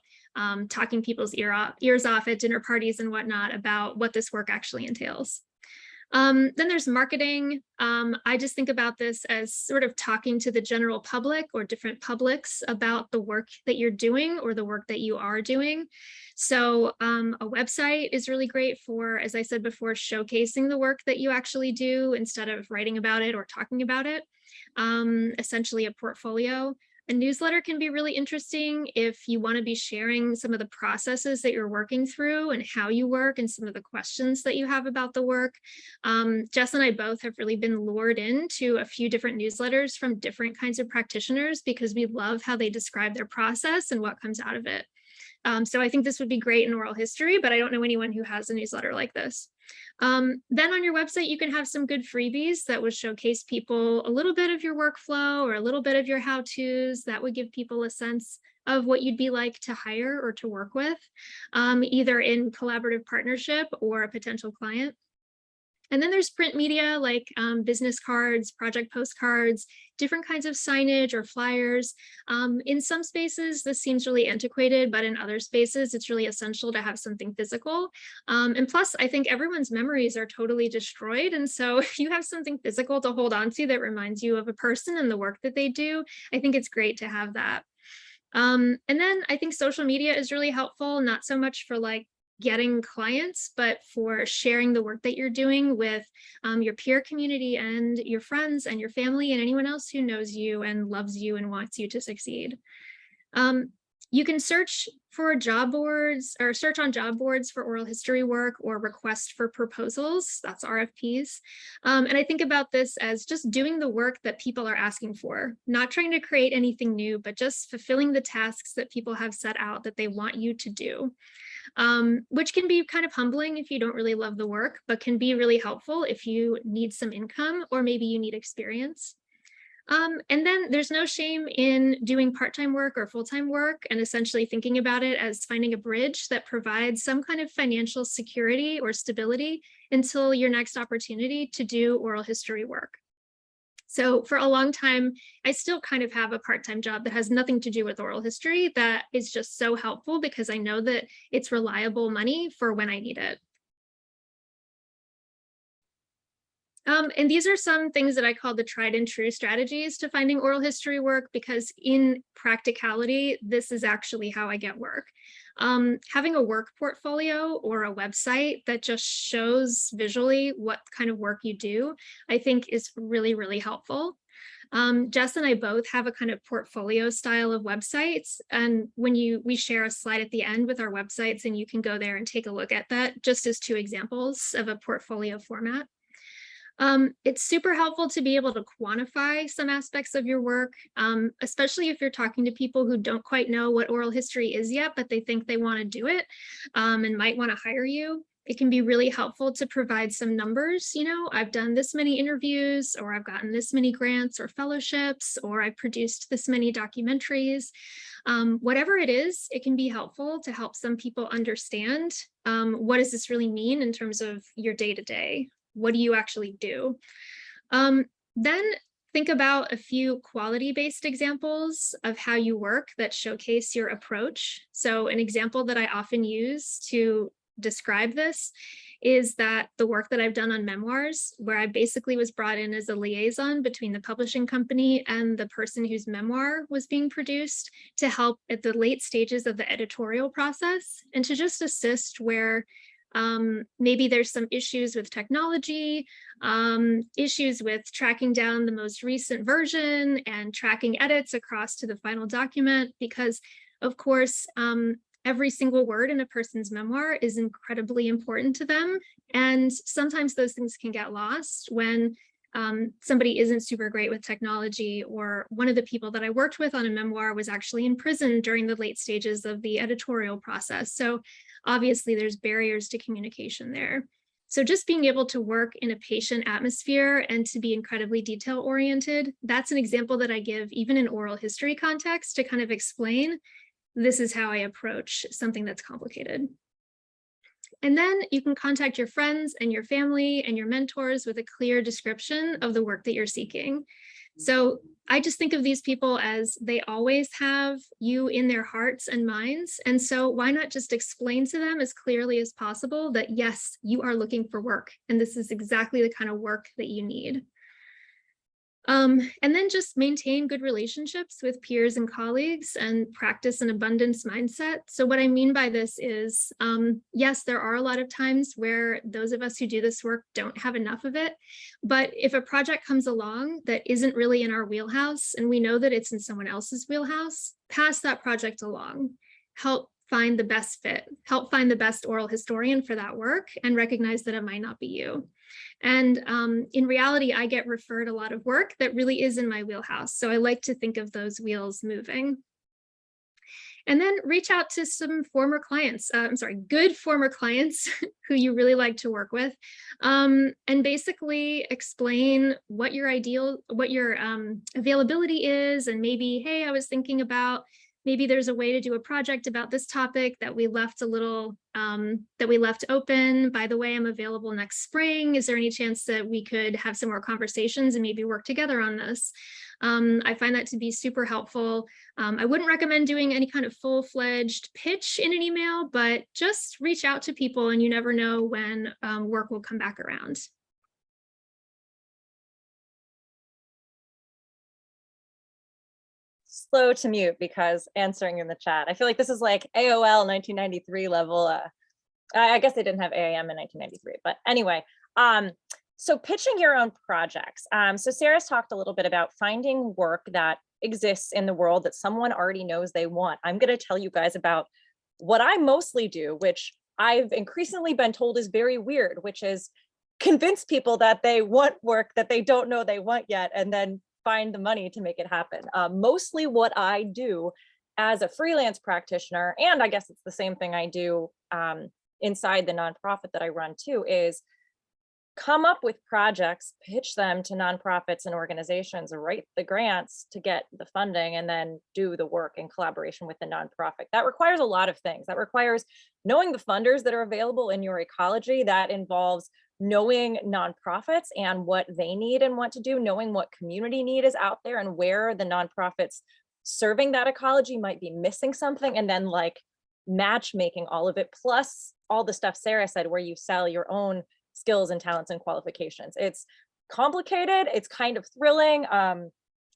talking people's ears off at dinner parties and whatnot about what this work actually entails. Then there's marketing. I just think about this as sort of talking to the general public or different publics about the work that you're doing or the work that you are doing. So a website is really great for, as I said before, showcasing the work that you actually do instead of writing about it or talking about it. Essentially a portfolio. A newsletter can be really interesting if you want to be sharing some of the processes that you're working through and how you work and some of the questions that you have about the work. Jess and I both have really been lured into a few different newsletters from different kinds of practitioners because we love how they describe their process and what comes out of it. So I think this would be great in oral history, but I don't know anyone who has a newsletter like this. Then on your website, you can have some good freebies that would showcase people a little bit of your workflow or a little bit of your how-tos that would give people a sense of what you'd be like to hire or to work with, either in collaborative partnership or a potential client. And then there's print media like business cards, project postcards, different kinds of signage or flyers. In some spaces, this seems really antiquated, but in other spaces, it's really essential to have something physical. And plus, I think everyone's memories are totally destroyed. And so if you have something physical to hold on to that reminds you of a person and the work that they do, I think it's great to have that. And then I think social media is really helpful, not so much for like getting clients, but for sharing the work that you're doing with your peer community and your friends and your family and anyone else who knows you and loves you and wants you to succeed. You can search for job boards or search on job boards for oral history work or request for proposals. That's RFPs. And I think about this as just doing the work that people are asking for, not trying to create anything new, but just fulfilling the tasks that people have set out that they want you to do. Which can be kind of humbling if you don't really love the work, but can be really helpful if you need some income or maybe you need experience. And then there's no shame in doing part-time work or full-time work and essentially thinking about it as finding a bridge that provides some kind of financial security or stability until your next opportunity to do oral history work. So for a long time, I still kind of have a part-time job that has nothing to do with oral history that is just so helpful because I know that it's reliable money for when I need it. And these are some things that I call the tried and true strategies to finding oral history work, because in practicality, this is actually how I get work. Having a work portfolio or a website that just shows visually what kind of work you do, I think is really, really helpful. Jess and I both have a kind of portfolio style of websites. And when we share a slide at the end with our websites, and you can go there and take a look at that just as two examples of a portfolio format. It's super helpful to be able to quantify some aspects of your work, especially if you're talking to people who don't quite know what oral history is yet, but they think they want to do it and might want to hire you. It can be really helpful to provide some numbers. You know, I've done this many interviews, or I've gotten this many grants or fellowships, or I've produced this many documentaries. Whatever it is, it can be helpful to help some people understand what does this really mean in terms of your day-to-day. What do you actually do? Then think about a few quality-based examples of how you work that showcase your approach. So an example that I often use to describe this is that the work that I've done on memoirs, where I basically was brought in as a liaison between the publishing company and the person whose memoir was being produced to help at the late stages of the editorial process and to just assist where maybe there's some issues with technology, issues with tracking down the most recent version and tracking edits across to the final document, because of course, every single word in a person's memoir is incredibly important to them. And sometimes those things can get lost when somebody isn't super great with technology, or one of the people that I worked with on a memoir was actually in prison during the late stages of the editorial process. So obviously there's barriers to communication there. So just being able to work in a patient atmosphere and to be incredibly detail oriented, that's an example that I give even in oral history context to kind of explain, this is how I approach something that's complicated. And then you can contact your friends and your family and your mentors with a clear description of the work that you're seeking. So I just think of these people as they always have you in their hearts and minds. And so why not just explain to them as clearly as possible that, yes, you are looking for work, and this is exactly the kind of work that you need. And then just maintain good relationships with peers and colleagues and practice an abundance mindset. So what I mean by this is, yes, there are a lot of times where those of us who do this work don't have enough of it. But if a project comes along that isn't really in our wheelhouse, and we know that it's in someone else's wheelhouse, pass that project along. Help find the best fit, help find the best oral historian for that work, and recognize that it might not be you. And in reality, I get referred a lot of work that really is in my wheelhouse. So I like to think of those wheels moving. And then reach out to some former clients, good former clients who you really like to work with, and basically explain what your availability is, and maybe, hey, I was thinking about, maybe there's a way to do a project about this topic that we left open. By the way, I'm available next spring. Is there any chance that we could have some more conversations and maybe work together on this? I find that to be super helpful. I wouldn't recommend doing any kind of full-fledged pitch in an email, but just reach out to people, and you never know when work will come back around. Slow to mute because answering in the chat. I feel like this is like AOL 1993 level. I guess they didn't have AIM in 1993, but anyway. So pitching your own projects. So Sarah's talked a little bit about finding work that exists in the world that someone already knows they want. I'm going to tell you guys about what I mostly do, which I've increasingly been told is very weird, which is convince people that they want work that they don't know they want yet, and then find the money to make it happen. Mostly what I do as a freelance practitioner, and I guess it's the same thing I do inside the nonprofit that I run too, is come up with projects, pitch them to nonprofits and organizations, write the grants to get the funding, and then do the work in collaboration with the nonprofit. That requires a lot of things. That requires knowing the funders that are available in your ecology. That involves knowing nonprofits and what they need and want to do, knowing what community need is out there and where the nonprofits serving that ecology might be missing something, and then like matchmaking all of it, plus all the stuff Sarah said, where you sell your own skills and talents and qualifications. It's complicated, it's kind of thrilling.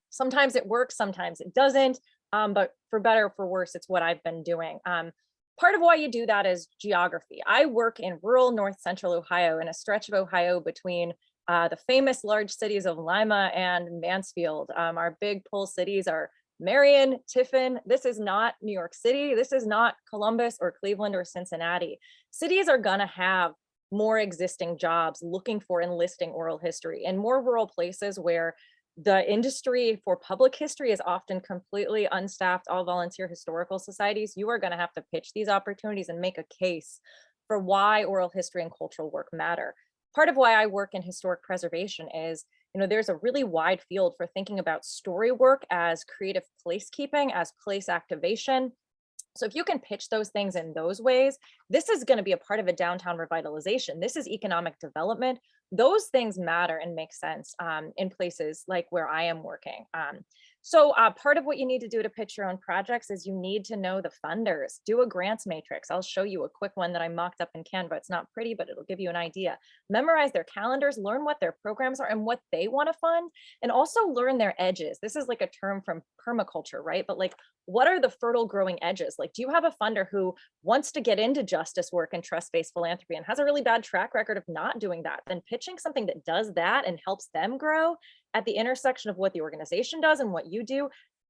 Sometimes it works, sometimes it doesn't, but for better or for worse, it's what I've been doing. Part of why you do that is geography. I work in rural north central Ohio, in a stretch of Ohio between The famous large cities of Lima and Mansfield. Our big pull cities are Marion, Tiffin. This is not New York City. This is not Columbus or Cleveland or Cincinnati. Cities are gonna have more existing jobs looking for enlisting oral history, and more rural places where the industry for public history is often completely unstaffed, all volunteer historical societies. You are going to have to pitch these opportunities and make a case for why oral history and cultural work matter. Part of why I work in historic preservation is, there's a really wide field for thinking about story work as creative placekeeping, as place activation. So if you can pitch those things in those ways, this is going to be a part of a downtown revitalization. This is economic development. Those things matter and make sense in places like where I am working. So part of what you need to do to pitch your own projects is you need to know the funders. Do a grants matrix. I'll show you a quick one that I mocked up in Canva. It's not pretty, but it'll give you an idea. Memorize their calendars, learn what their programs are and what they want to fund, and also learn their edges. This is like a term from permaculture, right? But like, what are the fertile growing edges? Like, do you have a funder who wants to get into justice work and trust-based philanthropy and has a really bad track record of not doing that? Then pitching something that does that and helps them grow at the intersection of what the organization does and what you do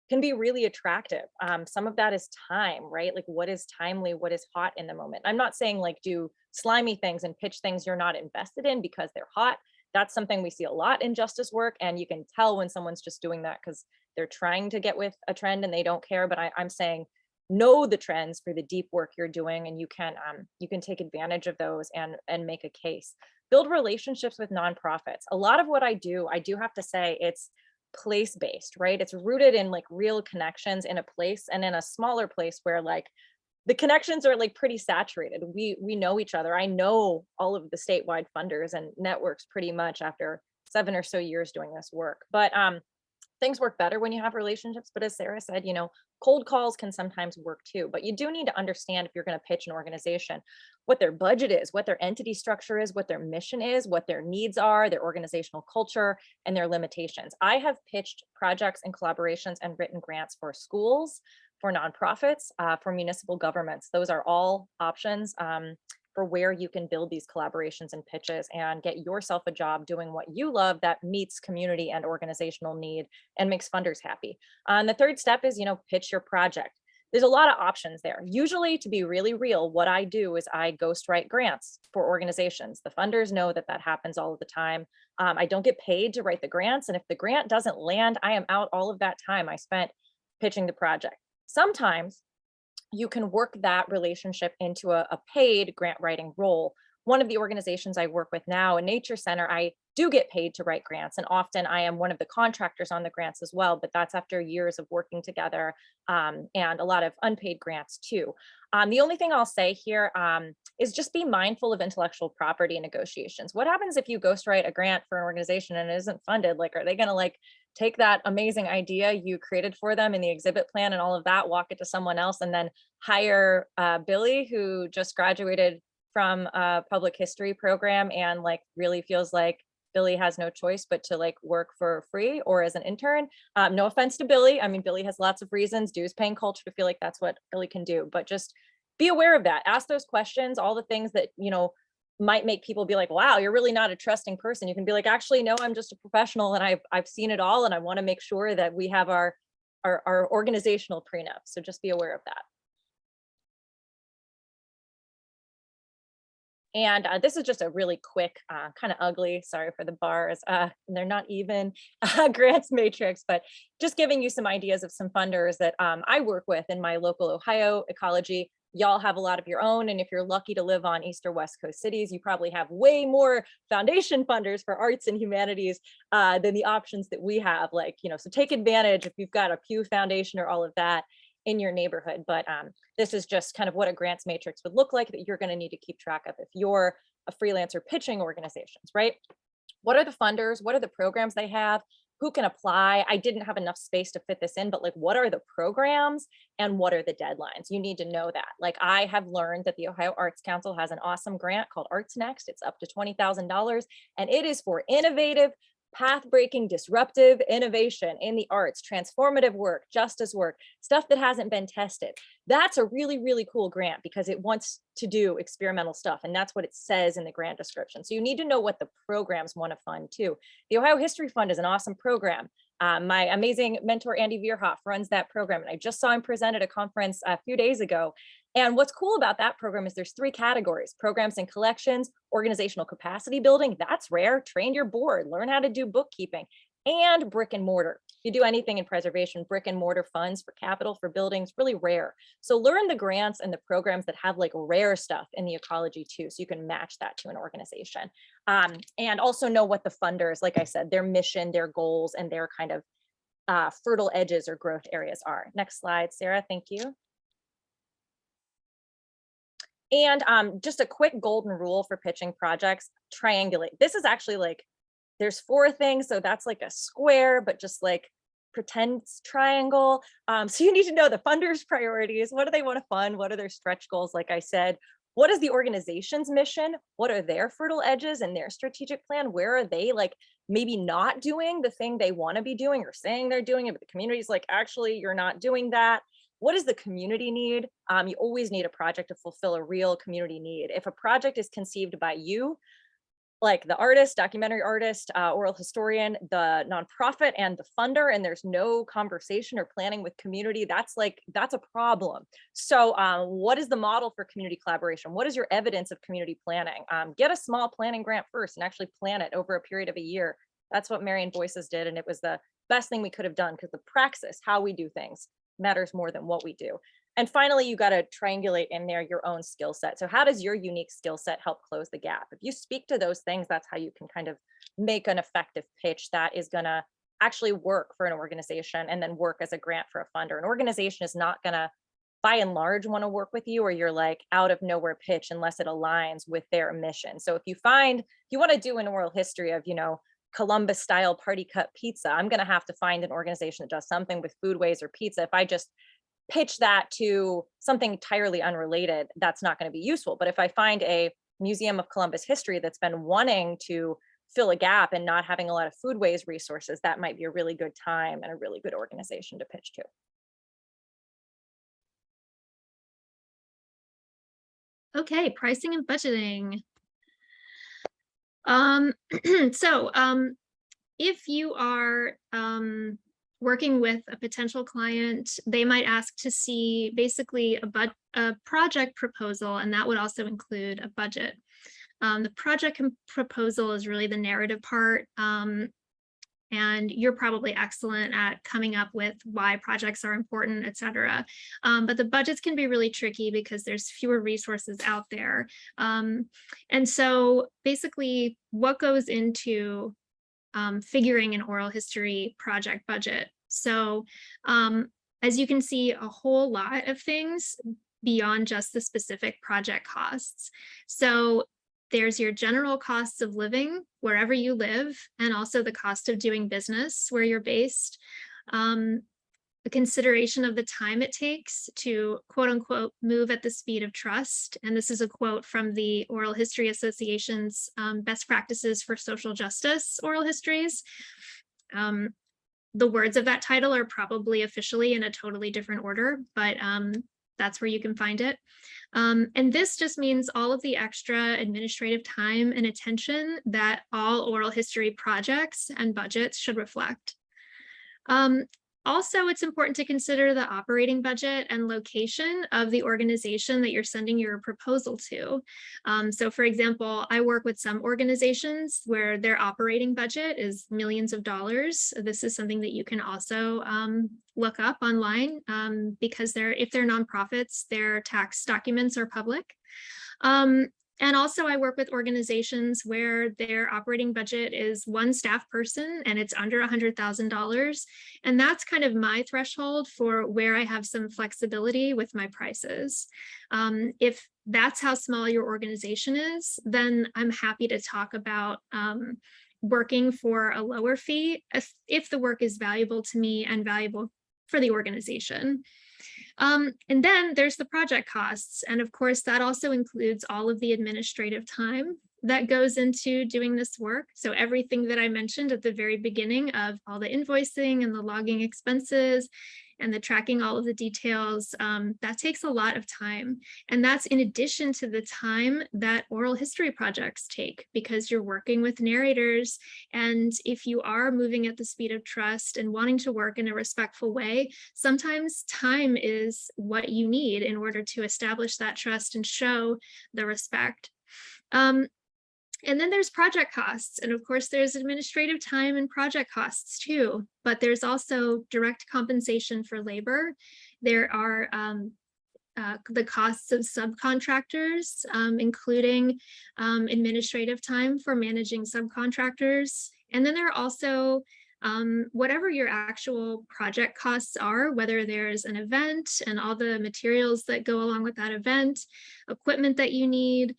can be really attractive. Some of that is time, right? Like, what is timely, what is hot in the moment? I'm not saying like do slimy things and pitch things you're not invested in because they're hot. That's something we see a lot in justice work, and you can tell when someone's just doing that because they're trying to get with a trend and they don't care. But I'm saying know the trends for the deep work you're doing, and you can take advantage of those and make a case. Build relationships with nonprofits. A lot of what I do have to say, it's place-based, right? It's rooted in like real connections in a place and in a smaller place where like the connections are like pretty saturated. We know each other. I know all of the statewide funders and networks pretty much after 7 or so years doing this work. But things work better when you have relationships. But as Sarah said, cold calls can sometimes work too. But you do need to understand, if you're going to pitch an organization, what their budget is, what their entity structure is, what their mission is, what their needs are, their organizational culture, and their limitations. I have pitched projects and collaborations and written grants for schools, for nonprofits, for municipal governments. Those are all options for where you can build these collaborations and pitches and get yourself a job doing what you love that meets community and organizational need and makes funders happy. And the third step is, pitch your project. There's a lot of options there. Usually, to be really real, what I do is I ghostwrite grants for organizations. The funders know that that happens all of the time. I don't get paid to write the grants. And if the grant doesn't land, I am out all of that time I spent pitching the project. Sometimes you can work that relationship into a paid grant writing role. One of the organizations I work with now, a nature center, I do get paid to write grants, and often I am one of the contractors on the grants as well, but that's after years of working together, and a lot of unpaid grants too. The only thing I'll say here is just be mindful of intellectual property negotiations. What happens if you ghostwrite a grant for an organization and it isn't funded? Like, are they going to like take that amazing idea you created for them in the exhibit plan and all of that, walk it to someone else, and then hire Billy, who just graduated from a public history program and like really feels like Billy has no choice but to like work for free or as an intern? No offense to Billy. I mean, Billy has lots of reasons, dues paying culture, to feel like that's what Billy can do, but just be aware of that. Ask those questions, all the things that, might make people be like, wow, you're really not a trusting person. You can be like, actually, no, I'm just a professional and I've seen it all. And I want to make sure that we have our organizational prenup. So just be aware of that. And this is just a really quick, kind of ugly, sorry for the bars, they're not even grants matrix, but just giving you some ideas of some funders that I work with in my local Ohio ecology. Y'all have a lot of your own. And if you're lucky to live on East or West Coast cities, you probably have way more foundation funders for arts and humanities than the options that we have. Like, so take advantage if you've got a Pew Foundation or all of that in your neighborhood. But this is just kind of what a grants matrix would look like that you're going to need to keep track of if you're a freelancer pitching organizations, right? What are the funders? What are the programs they have? Who can apply? I didn't have enough space to fit this in, but like, what are the programs and what are the deadlines? You need to know that. Like, I have learned that the Ohio Arts Council has an awesome grant called Arts Next. It's up to $20,000 and it is for innovative path-breaking, disruptive innovation in the arts, transformative work, justice work, stuff that hasn't been tested. That's a really, really cool grant because it wants to do experimental stuff. And that's what it says in the grant description. So you need to know what the programs want to fund too. The Ohio History Fund is an awesome program. My amazing mentor, Andy Vierhoff, runs that program. And I just saw him present at a conference a few days ago. And what's cool about that program is there's 3 categories: programs and collections, organizational capacity building, that's rare, train your board, learn how to do bookkeeping, and brick and mortar. If you do anything in preservation, brick and mortar funds for capital, for buildings, really rare. So learn the grants and the programs that have like rare stuff in the ecology too, so you can match that to an organization. And also know what the funders, like I said, their mission, their goals, and their kind of fertile edges or growth areas are. Next slide, Sarah, thank you. And just a quick golden rule for pitching projects: triangulate. This is actually like, there's 4 things, so that's like a square, but just like pretend it's triangle. So you need to know the funders' priorities. What do they want to fund? What are their stretch goals? Like I said, what is the organization's mission? What are their fertile edges and their strategic plan? Where are they like maybe not doing the thing they want to be doing or saying they're doing it, but the community's like, actually, you're not doing that. What does the community need? You always need a project to fulfill a real community need. If a project is conceived by you, like the artist, documentary artist, oral historian, the nonprofit, and the funder, and there's no conversation or planning with community, that's a problem. So what is the model for community collaboration? What is your evidence of community planning? Get a small planning grant first and actually plan it over a period of a year. That's what Marion Boyce's did, and it was the best thing we could have done, because the praxis, how we do things, matters more than what we do. And finally, you got to triangulate in there your own skill set. So how does your unique skill set help close the gap? If you speak to those things, that's how you can kind of make an effective pitch that is going to actually work for an organization and then work as a grant for a funder. An organization is not going to, by and large, want to work with you, or you're like out of nowhere pitch, unless it aligns with their mission. So if you want to do an oral history of, Columbus style party cut pizza, I'm going to have to find an organization that does something with foodways or pizza. If I just pitch that to something entirely unrelated, that's not going to be useful. But if I find a Museum of Columbus history that's been wanting to fill a gap and not having a lot of foodways resources, that might be a really good time and a really good organization to pitch to. Okay, pricing and budgeting. So if you are working with a potential client, they might ask to see basically a project proposal, and that would also include a budget. The project proposal is really the narrative part, and you're probably excellent at coming up with why projects are important, et cetera. But the budgets can be really tricky because there's fewer resources out there. And so basically what goes into figuring an oral history project budget? So as you can see, a whole lot of things beyond just the specific project costs. So there's your general costs of living wherever you live, and also the cost of doing business where you're based. The consideration of the time it takes to quote unquote move at the speed of trust. And this is a quote from the Oral History Association's best practices for social justice oral histories. The words of that title are probably officially in a totally different order, but that's where you can find it. And this just means all of the extra administrative time and attention that all oral history projects and budgets should reflect. Also, it's important to consider the operating budget and location of the organization that you're sending your proposal to. So for example, I work with some organizations where their operating budget is millions of dollars. This is something that you can also look up online because if they're nonprofits, their tax documents are public. And also I work with organizations where their operating budget is one staff person and it's under $100,000. And that's kind of my threshold for where I have some flexibility with my prices. If that's how small your organization is, then I'm happy to talk about working for a lower fee if the work is valuable to me and valuable for the organization. And then there's the project costs. And of course, that also includes all of the administrative time that goes into doing this work. So everything that I mentioned at the very beginning of all the invoicing and the logging expenses and the tracking all of the details, that takes a lot of time. And that's in addition to the time that oral history projects take, because you're working with narrators. And if you are moving at the speed of trust and wanting to work in a respectful way, sometimes time is what you need in order to establish that trust and show the respect. And then there's project costs. And of course, there's administrative time and project costs too, but there's also direct compensation for labor. There are the costs of subcontractors, including administrative time for managing subcontractors. And then there are also whatever your actual project costs are, whether there's an event and all the materials that go along with that event, equipment that you need,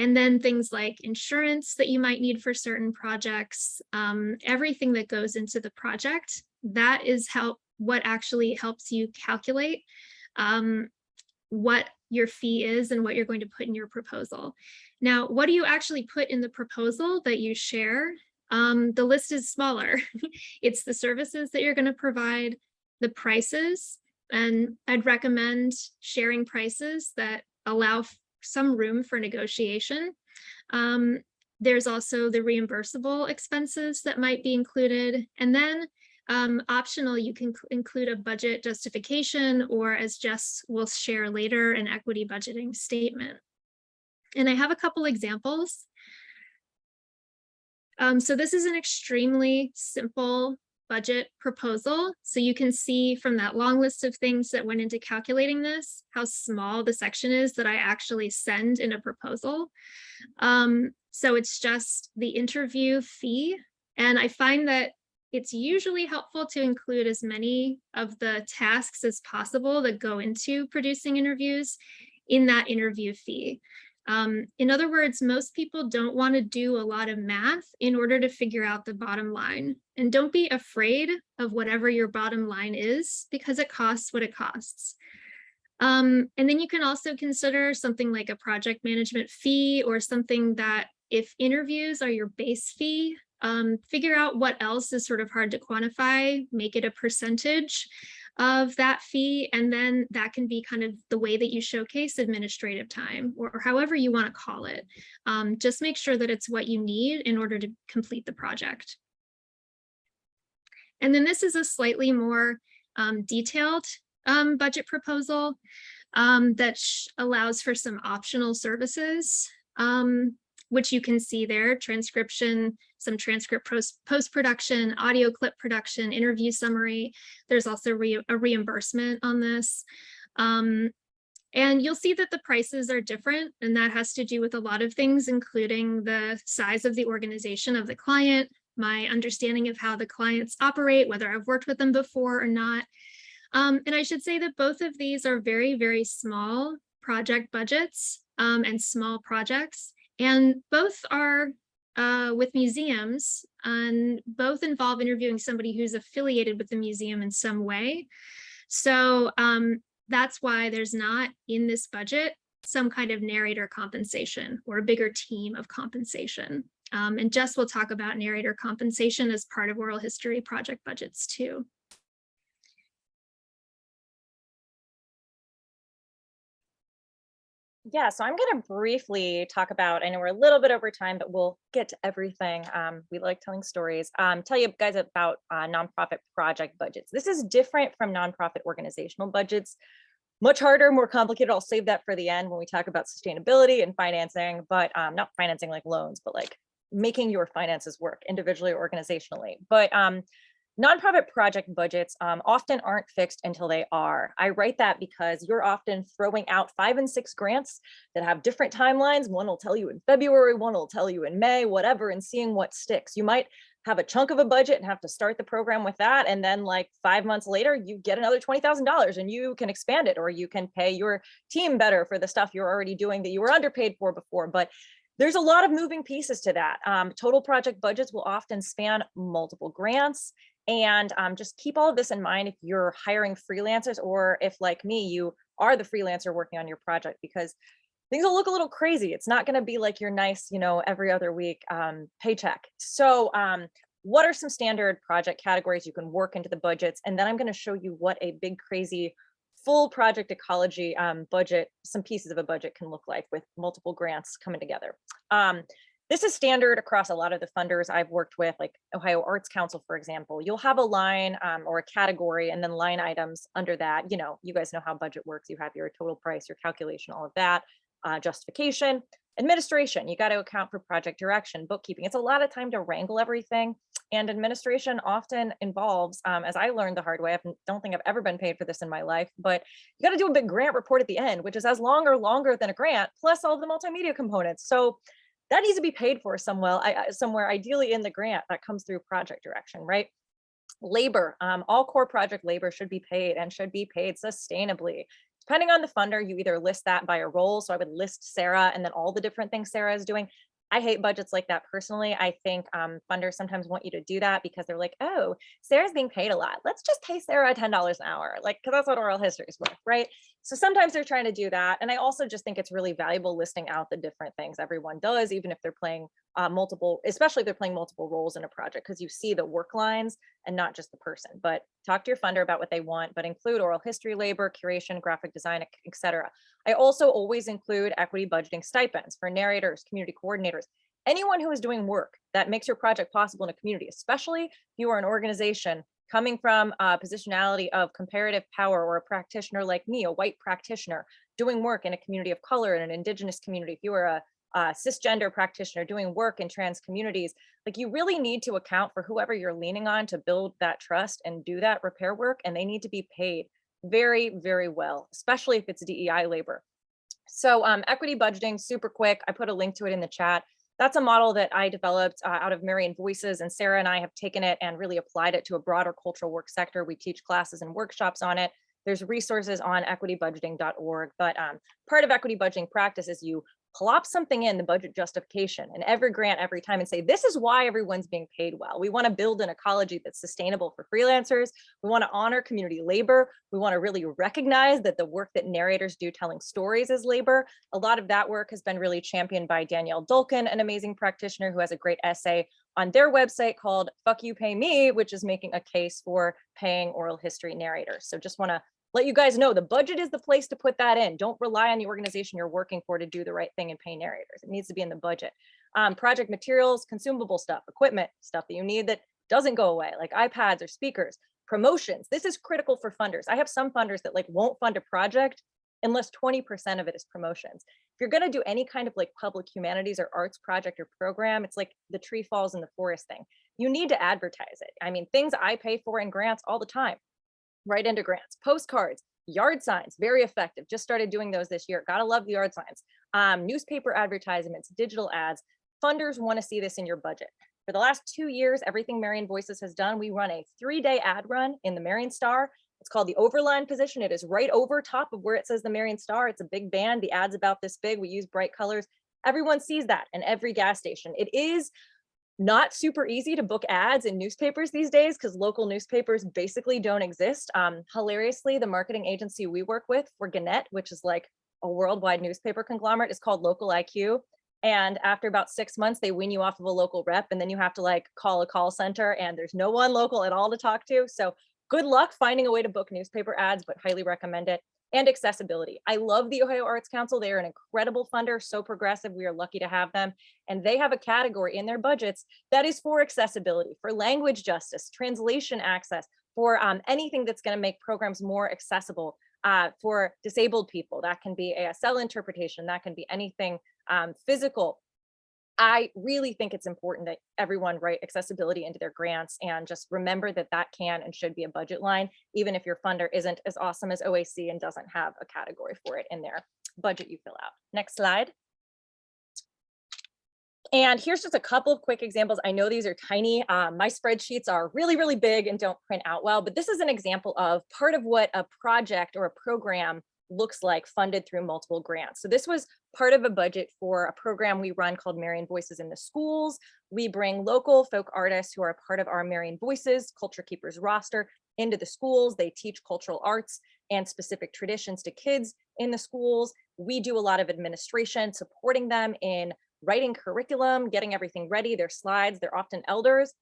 and then things like insurance that you might need for certain projects, everything that goes into the project, that is what actually helps you calculate what your fee is and what you're going to put in your proposal. Now, what do you actually put in the proposal that you share? The list is smaller. It's the services that you're going to provide, the prices, and I'd recommend sharing prices that allow some room for negotiation. There's also the reimbursable expenses that might be included. And then optional, you can include a budget justification, or as Jess will share later, an equity budgeting statement. And I have a couple examples. So this is an extremely simple budget proposal. So you can see from that long list of things that went into calculating this, how small the section is that I actually send in a proposal. So it's just the interview fee. And I find that it's usually helpful to include as many of the tasks as possible that go into producing interviews in that interview fee. In other words, most people don't want to do a lot of math in order to figure out the bottom line. And don't be afraid of whatever your bottom line is, because it costs what it costs. And then you can also consider something like a project management fee, or something that, if interviews are your base fee, figure out what else is sort of hard to quantify, make it a percentage of that fee, and then that can be kind of the way that you showcase administrative time, or however you want to call it. Just make sure that it's what you need in order to complete the project. And then this is a slightly more detailed budget proposal that allows for some optional services, which you can see there: transcription, some transcript post-production, audio clip production, interview summary. There's also a reimbursement on this. And you'll see that the prices are different, and that has to do with a lot of things, including the size of the organization of the client, my understanding of how the clients operate, whether I've worked with them before or not. And I should say that both of these are very, very small project budgets and small projects. And both are with museums, and both involve interviewing somebody who's affiliated with the museum in some way. So that's why there's not in this budget some kind of narrator compensation or a bigger team of compensation. And Jess will talk about narrator compensation as part of oral history project budgets too. Yeah, so I'm going to briefly talk about, I know we're a little bit over time, but we'll get to everything. We like telling stories. Tell you guys about nonprofit project budgets. This is different from nonprofit organizational budgets. Much harder, more complicated. I'll save that for the end when we talk about sustainability and financing, but not financing like loans, but like making your finances work individually or organizationally. But nonprofit project budgets often aren't fixed until they are. I write that because you're often throwing out 5 and 6 grants that have different timelines. One will tell you in February, one will tell you in May, whatever, and seeing what sticks. You might have a chunk of a budget and have to start the program with that. And then like 5 months later, you get another $20,000 and you can expand it, or you can pay your team better for the stuff you're already doing that you were underpaid for before. But there's a lot of moving pieces to that. Total project budgets will often span multiple grants. And just keep all of this in mind if you're hiring freelancers, or if, like me, you are the freelancer working on your project, because things will look a little crazy. It's not going to be like your nice, every other week paycheck. So what are some standard project categories you can work into the budgets? And then I'm going to show you what a big, crazy, full project ecology budget, some pieces of a budget can look like with multiple grants coming together. This is standard across a lot of the funders I've worked with, like Ohio Arts Council, for example. You'll have a line or a category and then line items under that. You guys know how budget works. You have your total price, your calculation, all of that, justification, administration. You got to account for project direction, bookkeeping. It's a lot of time to wrangle everything. And administration often involves, as I learned the hard way, I don't think I've ever been paid for this in my life, but you got to do a big grant report at the end, which is as long or longer than a grant, plus all of the multimedia components. So that needs to be paid for somewhere, ideally in the grant that comes through project direction, right? Labor, all core project labor should be paid and should be paid sustainably. Depending on the funder, you either list that by a role. So I would list Sarah and then all the different things Sarah is doing. I hate budgets like that personally. I think funders sometimes want you to do that because they're like, oh, Sarah's being paid a lot. Let's just pay Sarah $10 an hour, because that's what oral history is worth, right? So sometimes they're trying to do that. And I also just think it's really valuable listing out the different things everyone does, even if they're playing multiple, especially if they're playing multiple roles in a project, because you see the work lines and not just the person. But talk to your funder about what they want, but include oral history labor, curation, graphic design, etc. I also always include equity budgeting stipends for narrators, community coordinators, anyone who is doing work that makes your project possible in a community, especially if you are an organization coming from a positionality of comparative power, or a practitioner like me, a white practitioner doing work in a community of color, in an indigenous community. If you are a cisgender practitioner doing work in trans communities, you really need to account for whoever you're leaning on to build that trust and do that repair work, and they need to be paid very, very well, especially if it's DEI labor. So equity budgeting, super quick. I put a link to it in the chat. That's a model that I developed out of Marian Voices, and Sarah and I have taken it and really applied it to a broader cultural work sector. We teach classes and workshops on it. There's resources on equitybudgeting.org, but part of equity budgeting practice is you plop something in the budget justification and every grant every time and say, this is why everyone's being paid well. We want to build an ecology that's sustainable for freelancers. We want to honor community labor. We want to really recognize that the work that narrators do telling stories is labor. A lot of that work has been really championed by Danielle Dulkin, an amazing practitioner who has a great essay on their website called Fuck You Pay Me, which is making a case for paying oral history narrators. So just want to let you guys know the budget is the place to put that in. Don't rely on the organization you're working for to do the right thing and pay narrators. It needs to be in the budget. Project materials, consumable stuff, equipment, stuff that you need that doesn't go away, like iPads or speakers. Promotions, this is critical for funders. I have some funders that won't fund a project unless 20% of it is promotions. If you're gonna do any kind of public humanities or arts project or program, it's like the tree falls in the forest thing. You need to advertise it. I mean, things I pay for in grants all the time, right into grants, postcards, yard signs, very effective. Just started doing those this year. Gotta love the yard signs. Newspaper advertisements, digital ads. Funders want to see this in your budget. For the last 2 years, everything Marian Voices has done, we run a 3-day ad run in the Marian Star. It's called the Overline position. It is right over top of where it says the Marian Star. It's a big band. The ad's about this big. We use bright colors. Everyone sees that in every gas station. It is not super easy to book ads in newspapers these days because local newspapers basically don't exist. Hilariously, the marketing agency we work with for Gannett, which is a worldwide newspaper conglomerate, is called Local IQ. And after about 6 months, they wean you off of a local rep, and then you have to call a call center, and there's no one local at all to talk to. So good luck finding a way to book newspaper ads, but highly recommend it. And accessibility. I love the Ohio Arts Council. They are an incredible funder, so progressive. We are lucky to have them. And they have a category in their budgets that is for accessibility, for language justice, translation access, for anything that's going to make programs more accessible for disabled people. That can be ASL interpretation. That can be anything physical. I really think it's important that everyone write accessibility into their grants, and just remember that that can and should be a budget line, even if your funder isn't as awesome as OAC and doesn't have a category for it in their budget you fill out. Next slide. And here's just a couple of quick examples. I know these are tiny. My spreadsheets are really, really big and don't print out well, but this is an example of part of what a project or a program looks like funded through multiple grants. So this was part of a budget for a program we run called Marian Voices in the Schools. We bring local folk artists who are a part of our Marian Voices Culture Keepers roster into the schools. They teach cultural arts and specific traditions to kids in the schools. We do a lot of administration, supporting them in writing curriculum, getting everything ready, their slides. They're often elders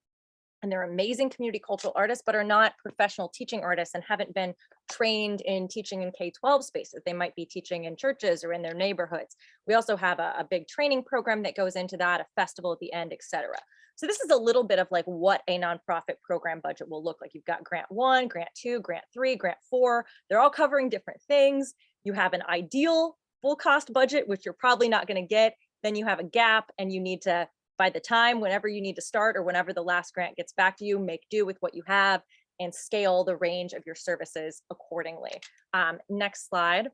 and they're amazing community cultural artists, but are not professional teaching artists and haven't been trained in teaching in K-12 spaces. They might be teaching in churches or in their neighborhoods. We also have a big training program that goes into that, a festival at the end, et cetera. So this is a little bit of like what a nonprofit program budget will look like. You've got grant 1, grant 2, grant 3, grant 4. They're all covering different things. You have an ideal full cost budget, which you're probably not going to get. Then you have a gap and you need to, by the time, whenever you need to start or whenever the last grant gets back to you, make do with what you have and scale the range of your services accordingly. Next slide.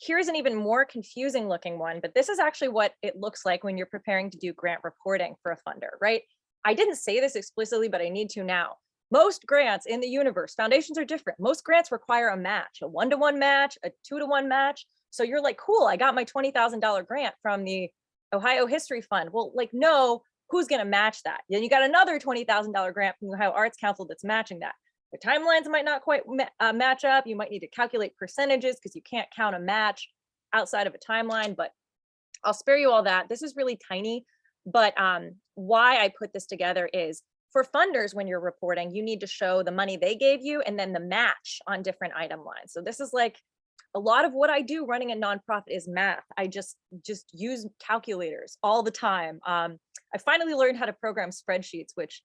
Here's an even more confusing looking one, but this is actually what it looks like when you're preparing to do grant reporting for a funder, right? I didn't say this explicitly, but I need to now. Most grants in the universe, foundations are different. Most grants require a match, a 1-to-1 match, a 2-to-1 match. So you're like, cool, I got my $20,000 grant from the Ohio History Fund. Well, like, no, who's going to match that? Then you got another $20,000 grant from the Ohio Arts Council that's matching that. The timelines might not quite match up. You might need to calculate percentages because you can't count a match outside of a timeline, but I'll spare you all that. This is really tiny, but why I put this together is for funders, when you're reporting, you need to show the money they gave you and then the match on different item lines. So this is like a lot of what I do running a nonprofit is math. I just use calculators all the time. I finally learned how to program spreadsheets, which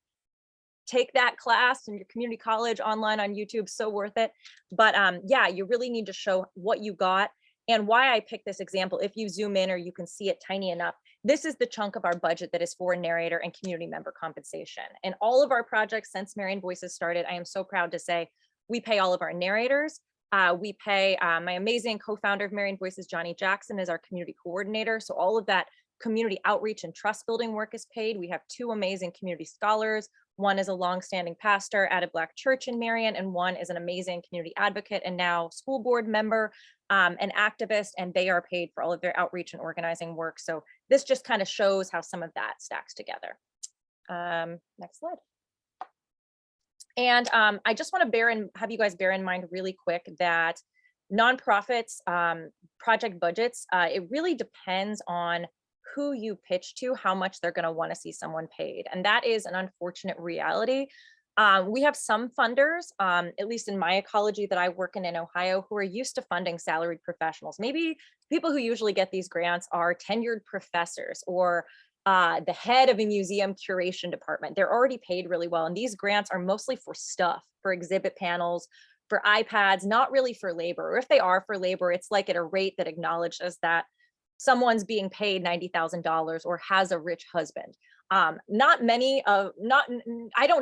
take that class in your community college online on YouTube, so worth it. But yeah, you really need to show what you got and why I picked this example. If you zoom in or you can see it tiny enough, this is the chunk of our budget that is for narrator and community member compensation. And all of our projects since Marian Voices started, I am so proud to say, we pay all of our narrators. We pay my amazing co-founder of Marian Voices, Johnny Jackson, is our community coordinator. So all of that community outreach and trust building work is paid. We have 2 amazing community scholars. One is a longstanding pastor at a Black church in Marion, and one is an amazing community advocate and now school board member, an activist, and they are paid for all of their outreach and organizing work. So this just kind of shows how some of that stacks together. Next slide. And I just want to have you guys bear in mind really quick that nonprofits, project budgets, it really depends on who you pitch to, how much they're going to want to see someone paid. And that is an unfortunate reality. We have some funders, at least in my ecology that I work in Ohio, who are used to funding salaried professionals. Maybe people who usually get these grants are tenured professors or the head of a museum curation department. They're already paid really well. And these grants are mostly for stuff, for exhibit panels, for iPads, not really for labor. Or if they are for labor, it's like at a rate that acknowledges that someone's being paid $90,000 or has a rich husband. I don't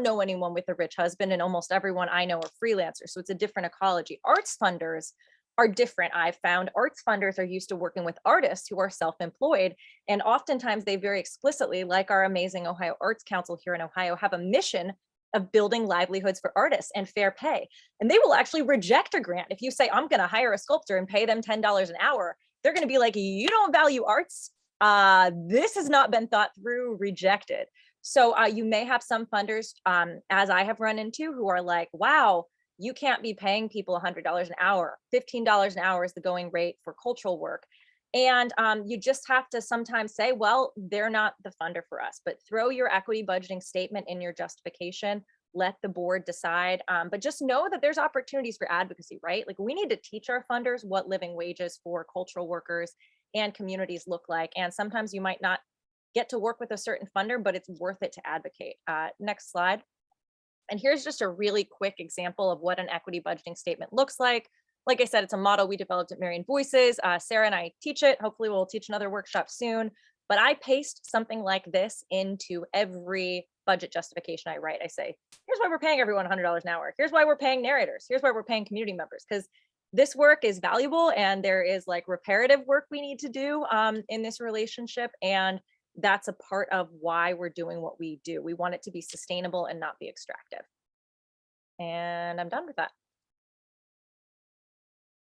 know anyone with a rich husband, and almost everyone I know are freelancers. So it's a different ecology. Arts funders are different. I've found arts funders are used to working with artists who are self-employed. And oftentimes they very explicitly, like our amazing Ohio Arts Council here in Ohio, have a mission of building livelihoods for artists and fair pay. And they will actually reject a grant. If you say, I'm going to hire a sculptor and pay them $10 an hour, they're going to be like, you don't value arts. This has not been thought through, rejected. So you may have some funders, as I have run into, who are like, wow, you can't be paying people $100 an hour. $15 an hour is the going rate for cultural work. And you just have to sometimes say, well, they're not the funder for us, but throw your equity budgeting statement in your justification, let the board decide. But just know that there's opportunities for advocacy, right? Like we need to teach our funders what living wages for cultural workers and communities look like. And sometimes you might not get to work with a certain funder, but it's worth it to advocate. Next slide. And here's just a really quick example of what an equity budgeting statement looks like. Like I said, it's a model we developed at Marian Voices. Sarah and I teach it. Hopefully we'll teach another workshop soon. But I paste something like this into every budget justification I write. I say, here's why we're paying everyone $100 an hour. Here's why we're paying narrators. Here's why we're paying community members. Because this work is valuable and there is like reparative work we need to do in this relationship. And that's a part of why we're doing what we do. We want it to be sustainable and not be extractive. And I'm done with that.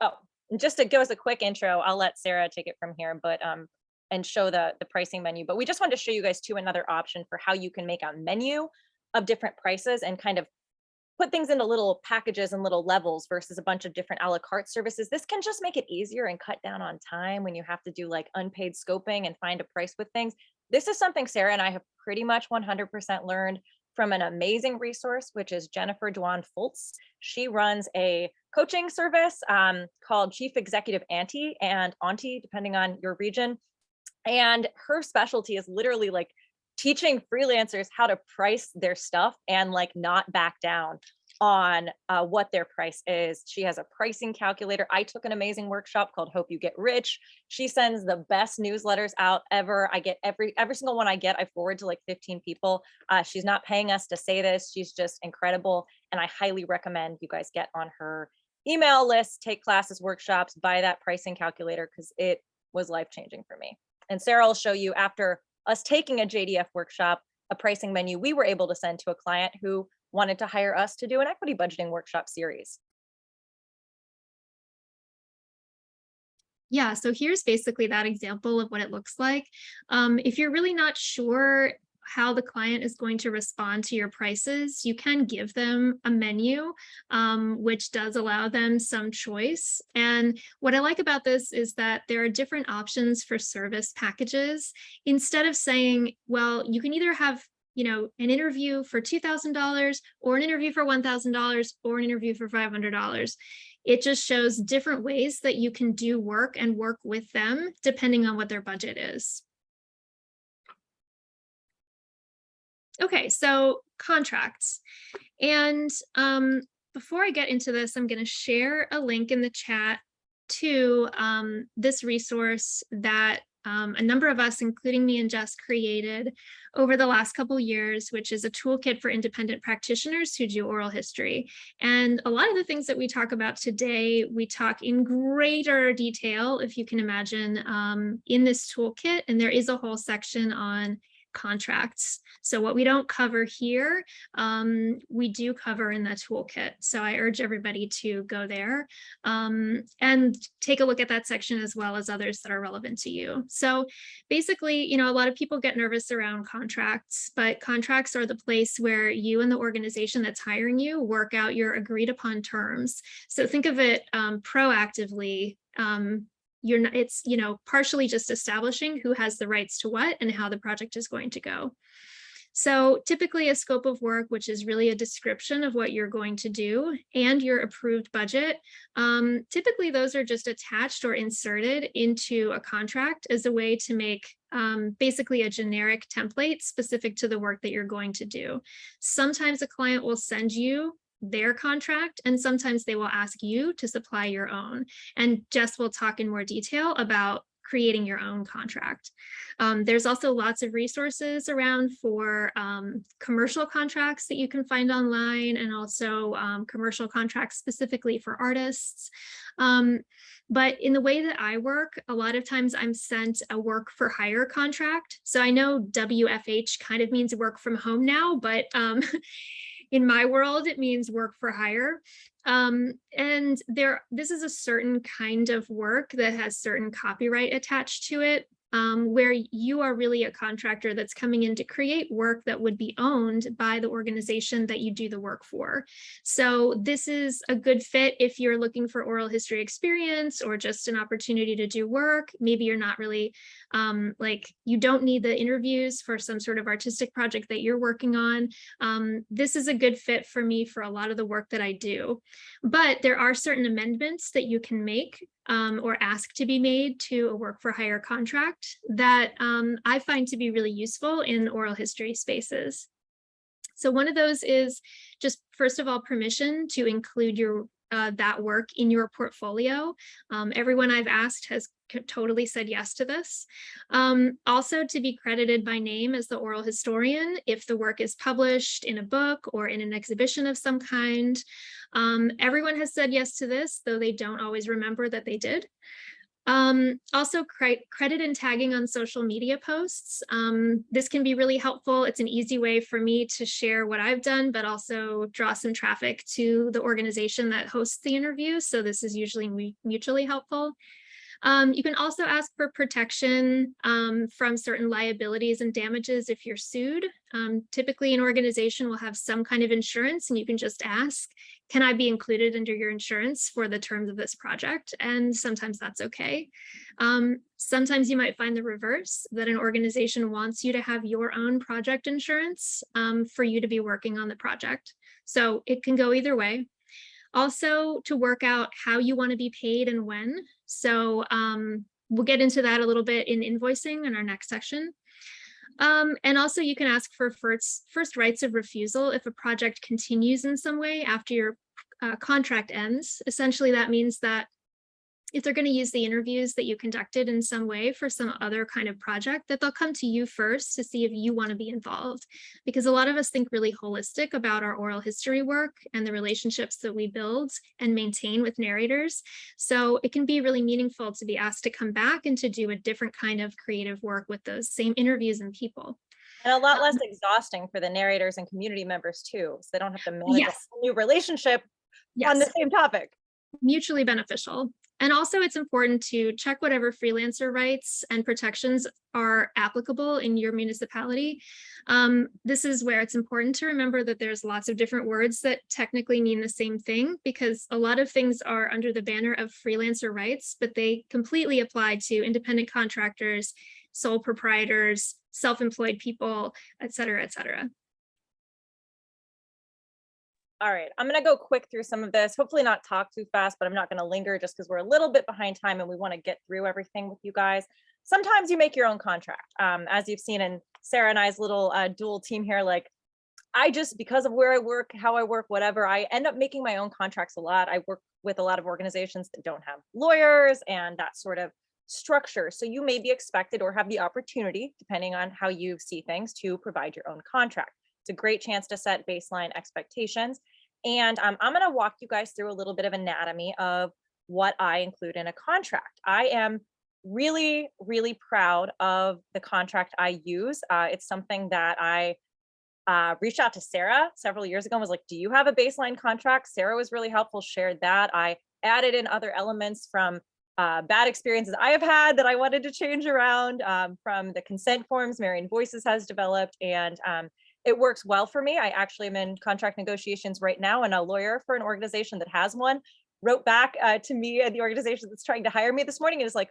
Oh, just to give us a quick intro, I'll let Sarah take it from here, but and show the pricing menu. But we just wanted to show you guys too another option for how you can make a menu of different prices and kind of put things into little packages and little levels versus a bunch of different a la carte services. This can just make it easier and cut down on time when you have to do like unpaid scoping and find a price with things. This is something Sarah and I have pretty much 100% learned from an amazing resource, which is Jennifer Dwan Fultz. She runs a coaching service called Chief Executive Auntie, depending on your region. And her specialty is literally like teaching freelancers how to price their stuff and like not back down on what their price is. She has a pricing calculator. I took an amazing workshop called Hope You Get Rich. She sends the best newsletters out ever. I get every single one I get, I forward to like 15 people. She's not paying us to say this. She's just incredible. And I highly recommend you guys get on her email list, take classes, workshops, buy that pricing calculator because it was life-changing for me. And Sarah will show you after us taking a JDF workshop, a pricing menu we were able to send to a client who wanted to hire us to do an equity budgeting workshop series. Yeah, so here's basically that example of what it looks like. If you're really not sure how the client is going to respond to your prices, you can give them a menu, which does allow them some choice. And what I like about this is that there are different options for service packages. Instead of saying, well, you can either have an interview for $2,000 or an interview for $1,000 or an interview for $500. It just shows different ways that you can do work and work with them depending on what their budget is. Okay, so contracts. And before I get into this, I'm going to share a link in the chat to this resource that a number of us, including me and Jess, created over the last couple years, which is a toolkit for independent practitioners who do oral history. And a lot of the things that we talk about today, we talk in greater detail, if you can imagine, in this toolkit. And there is a whole section on contracts. So what we don't cover here, we do cover in the toolkit. So I urge everybody to go there and take a look at that section as well as others that are relevant to you. So basically, a lot of people get nervous around contracts, but contracts are the place where you and the organization that's hiring you work out your agreed upon terms. So think of it proactively. It's partially just establishing who has the rights to what and how the project is going to go. So typically a scope of work, which is really a description of what you're going to do, and your approved budget, typically those are just attached or inserted into a contract as a way to make basically a generic template specific to the work that you're going to do. Sometimes a client will send you their contract, and sometimes they will ask you to supply your own. And Jess will talk in more detail about creating your own contract. There's also lots of resources around for commercial contracts that you can find online, and also commercial contracts specifically for artists. But in the way that I work, a lot of times I'm sent a work for hire contract. So I know WFH kind of means work from home now, but in my world, it means work for hire. And this is a certain kind of work that has certain copyright attached to it, where you are really a contractor that's coming in to create work that would be owned by the organization that you do the work for. So this is a good fit if you're looking for oral history experience or just an opportunity to do work. Maybe you're not really you don't need the interviews for some sort of artistic project that you're working on. This is a good fit for me for a lot of the work that I do. But there are certain amendments that you can make or ask to be made to a work for hire contract that I find to be really useful in oral history spaces. So one of those is just, first of all, permission to include that work in your portfolio. Everyone I've asked has totally said yes to this. Also to be credited by name as the oral historian if the work is published in a book or in an exhibition of some kind. Everyone has said yes to this, though they don't always remember that they did. Also credit and tagging on social media posts. This can be really helpful. It's an easy way for me to share what I've done, but also draw some traffic to the organization that hosts the interview. So this is usually mutually helpful. You can also ask for protection from certain liabilities and damages if you're sued. Typically, an organization will have some kind of insurance, and you can just ask, can I be included under your insurance for the terms of this project? And sometimes that's okay. Sometimes you might find the reverse, that an organization wants you to have your own project insurance for you to be working on the project. So it can go either way. Also, to work out how you want to be paid and when. So we'll get into that a little bit in invoicing in our next section. And also you can ask for first rights of refusal if a project continues in some way after your contract ends. Essentially, that means that if they're going to use the interviews that you conducted in some way for some other kind of project, that they'll come to you first to see if you want to be involved. Because a lot of us think really holistic about our oral history work and the relationships that we build and maintain with narrators. So it can be really meaningful to be asked to come back and to do a different kind of creative work with those same interviews and people. And a lot less exhausting for the narrators and community members too, so they don't have to manage a whole new relationship on the same topic. Mutually beneficial. And also it's important to check whatever freelancer rights and protections are applicable in your municipality. This is where it's important to remember that there's lots of different words that technically mean the same thing, because a lot of things are under the banner of freelancer rights, but they completely apply to independent contractors, sole proprietors, self-employed people, et cetera, et cetera. All right, I'm going to go quick through some of this, hopefully not talk too fast, but I'm not going to linger just because we're a little bit behind time and we want to get through everything with you guys. Sometimes you make your own contract. As you've seen in Sarah and I's little dual team here, like I just, because of where I work, how I work, whatever, I end up making my own contracts a lot. I work with a lot of organizations that don't have lawyers and that sort of structure. So you may be expected or have the opportunity, depending on how you see things, to provide your own contract. It's a great chance to set baseline expectations. And I'm going to walk you guys through a little bit of anatomy of what I include in a contract. I am really, really proud of the contract I use. It's something that I reached out to Sarah several years ago and was like, do you have a baseline contract? Sarah was really helpful, shared that. I added in other elements from bad experiences I have had that I wanted to change around, from the consent forms Marion Voices has developed, and it works well for me. I actually am in contract negotiations right now, and a lawyer for an organization that has one wrote back to me and the organization that's trying to hire me this morning and is like,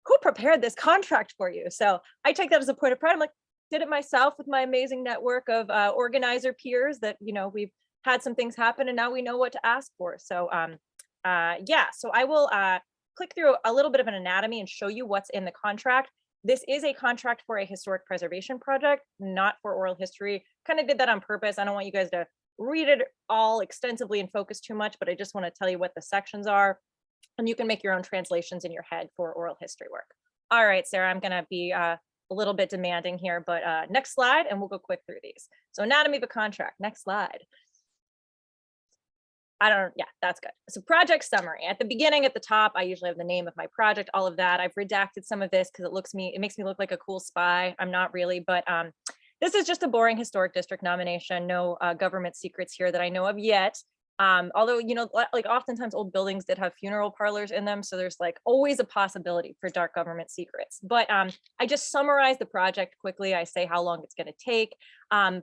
who prepared this contract for you? So I take that as a point of pride. I'm like, did it myself with my amazing network of organizer peers that, you know, we've had some things happen and now we know what to ask for. So yeah, so I will click through a little bit of an anatomy and show you what's in the contract. This is a contract for a historic preservation project, not for oral history. Kind of did that on purpose. I don't want you guys to read it all extensively and focus too much, but I just want to tell you what the sections are, and you can make your own translations in your head for oral history work. All right, Sarah, I'm going to be a little bit demanding here, but next slide, and we'll go quick through these. So anatomy of a contract, next slide. Yeah, that's good. So project summary. At the beginning, at the top, I usually have the name of my project, all of that. I've redacted some of this because it makes me look like a cool spy. I'm not really, but this is just a boring historic district nomination. No government secrets here that I know of yet. Although, you know, like oftentimes old buildings did have funeral parlors in them. So there's like always a possibility for dark government secrets. But I just summarize the project quickly. I say how long it's going to take.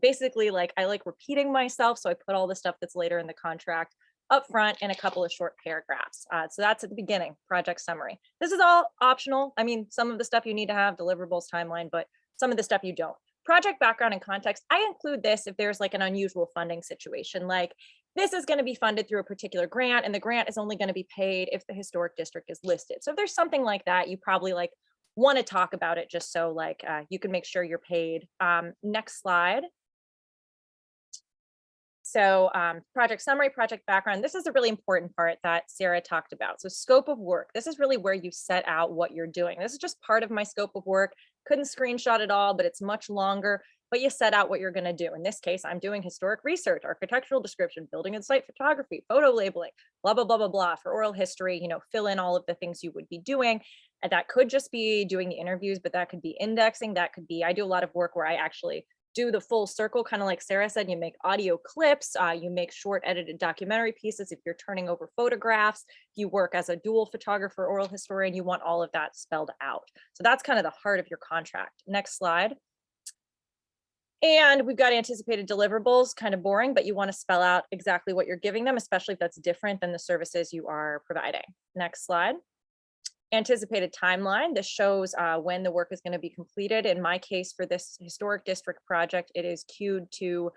Basically, like I like repeating myself. So I put all the stuff that's later in the contract up front in a couple of short paragraphs. So that's at the beginning, project summary. This is all optional. I mean, some of the stuff you need to have, deliverables, timeline, but some of the stuff you don't. Project background and context, I include this if there's like an unusual funding situation, like this is going to be funded through a particular grant and the grant is only going to be paid if the historic district is listed. So if there's something like that, you probably like want to talk about it just so like you can make sure you're paid. Next slide. So project summary, project background. This is a really important part that Sarah talked about. So scope of work. This is really where you set out what you're doing. This is just part of my scope of work. Couldn't screenshot it all, but it's much longer, but you set out what you're going to do. In this case, I'm doing historic research, architectural description, building and site photography, photo labeling, blah, blah, blah, blah, blah. For oral history, you know, fill in all of the things you would be doing. And that could just be doing the interviews, but that could be indexing. That could be, I do a lot of work where I actually do the full circle, kind of like Sarah said, you make audio clips, you make short edited documentary pieces. If you're turning over photographs, if you work as a dual photographer, oral historian, you want all of that spelled out. So that's kind of the heart of your contract. Next slide. And we've got anticipated deliverables, kind of boring, but you want to spell out exactly what you're giving them, especially if that's different than the services you are providing. Next slide. Anticipated timeline. This shows when the work is going to be completed. In my case, for this historic district project, it is queued to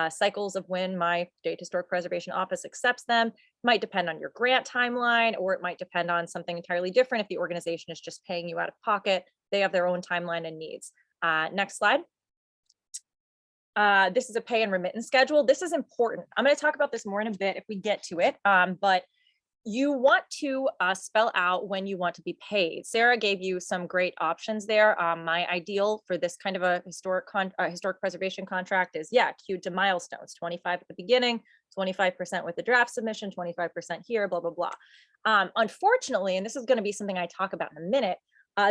cycles of when my State Historic Preservation Office accepts them. Might depend on your grant timeline, or it might depend on something entirely different if the organization is just paying you out of pocket. They have their own timeline and needs. Next slide. This is a pay and remittance schedule. This is important. I'm going to talk about this more in a bit if we get to it, but you want to spell out when you want to be paid. Sarah gave you some great options there. My ideal for this kind of a historic preservation contract is, queued to milestones, 25 at the beginning, 25% with the draft submission, 25% here, blah, blah, blah. Unfortunately, and this is going to be something I talk about in a minute,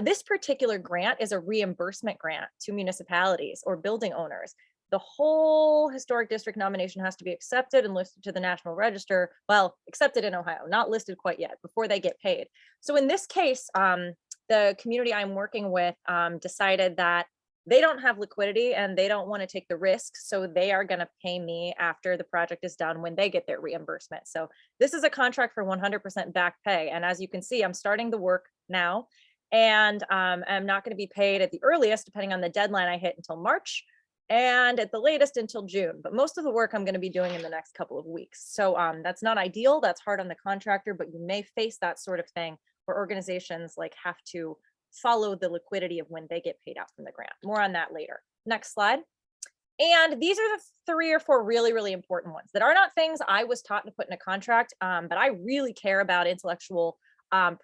this particular grant is a reimbursement grant to municipalities or building owners. The whole historic district nomination has to be accepted and listed to the National Register. Well, accepted in Ohio, not listed quite yet, before they get paid. So in this case, the community I'm working with decided that they don't have liquidity and they don't want to take the risk. So they are going to pay me after the project is done when they get their reimbursement. So this is a contract for 100% back pay. And as you can see, I'm starting the work now, and I'm not going to be paid at the earliest, depending on the deadline I hit, until March, and at the latest until June. But most of the work I'm going to be doing in the next couple of weeks. So that's not ideal. That's hard on the contractor, but you may face that sort of thing where organizations have to follow the liquidity of when they get paid out from the grant. More on that later. Next slide. And these are the 3 or 4 really, really important ones that are not things I was taught to put in a contract, but I really care about intellectual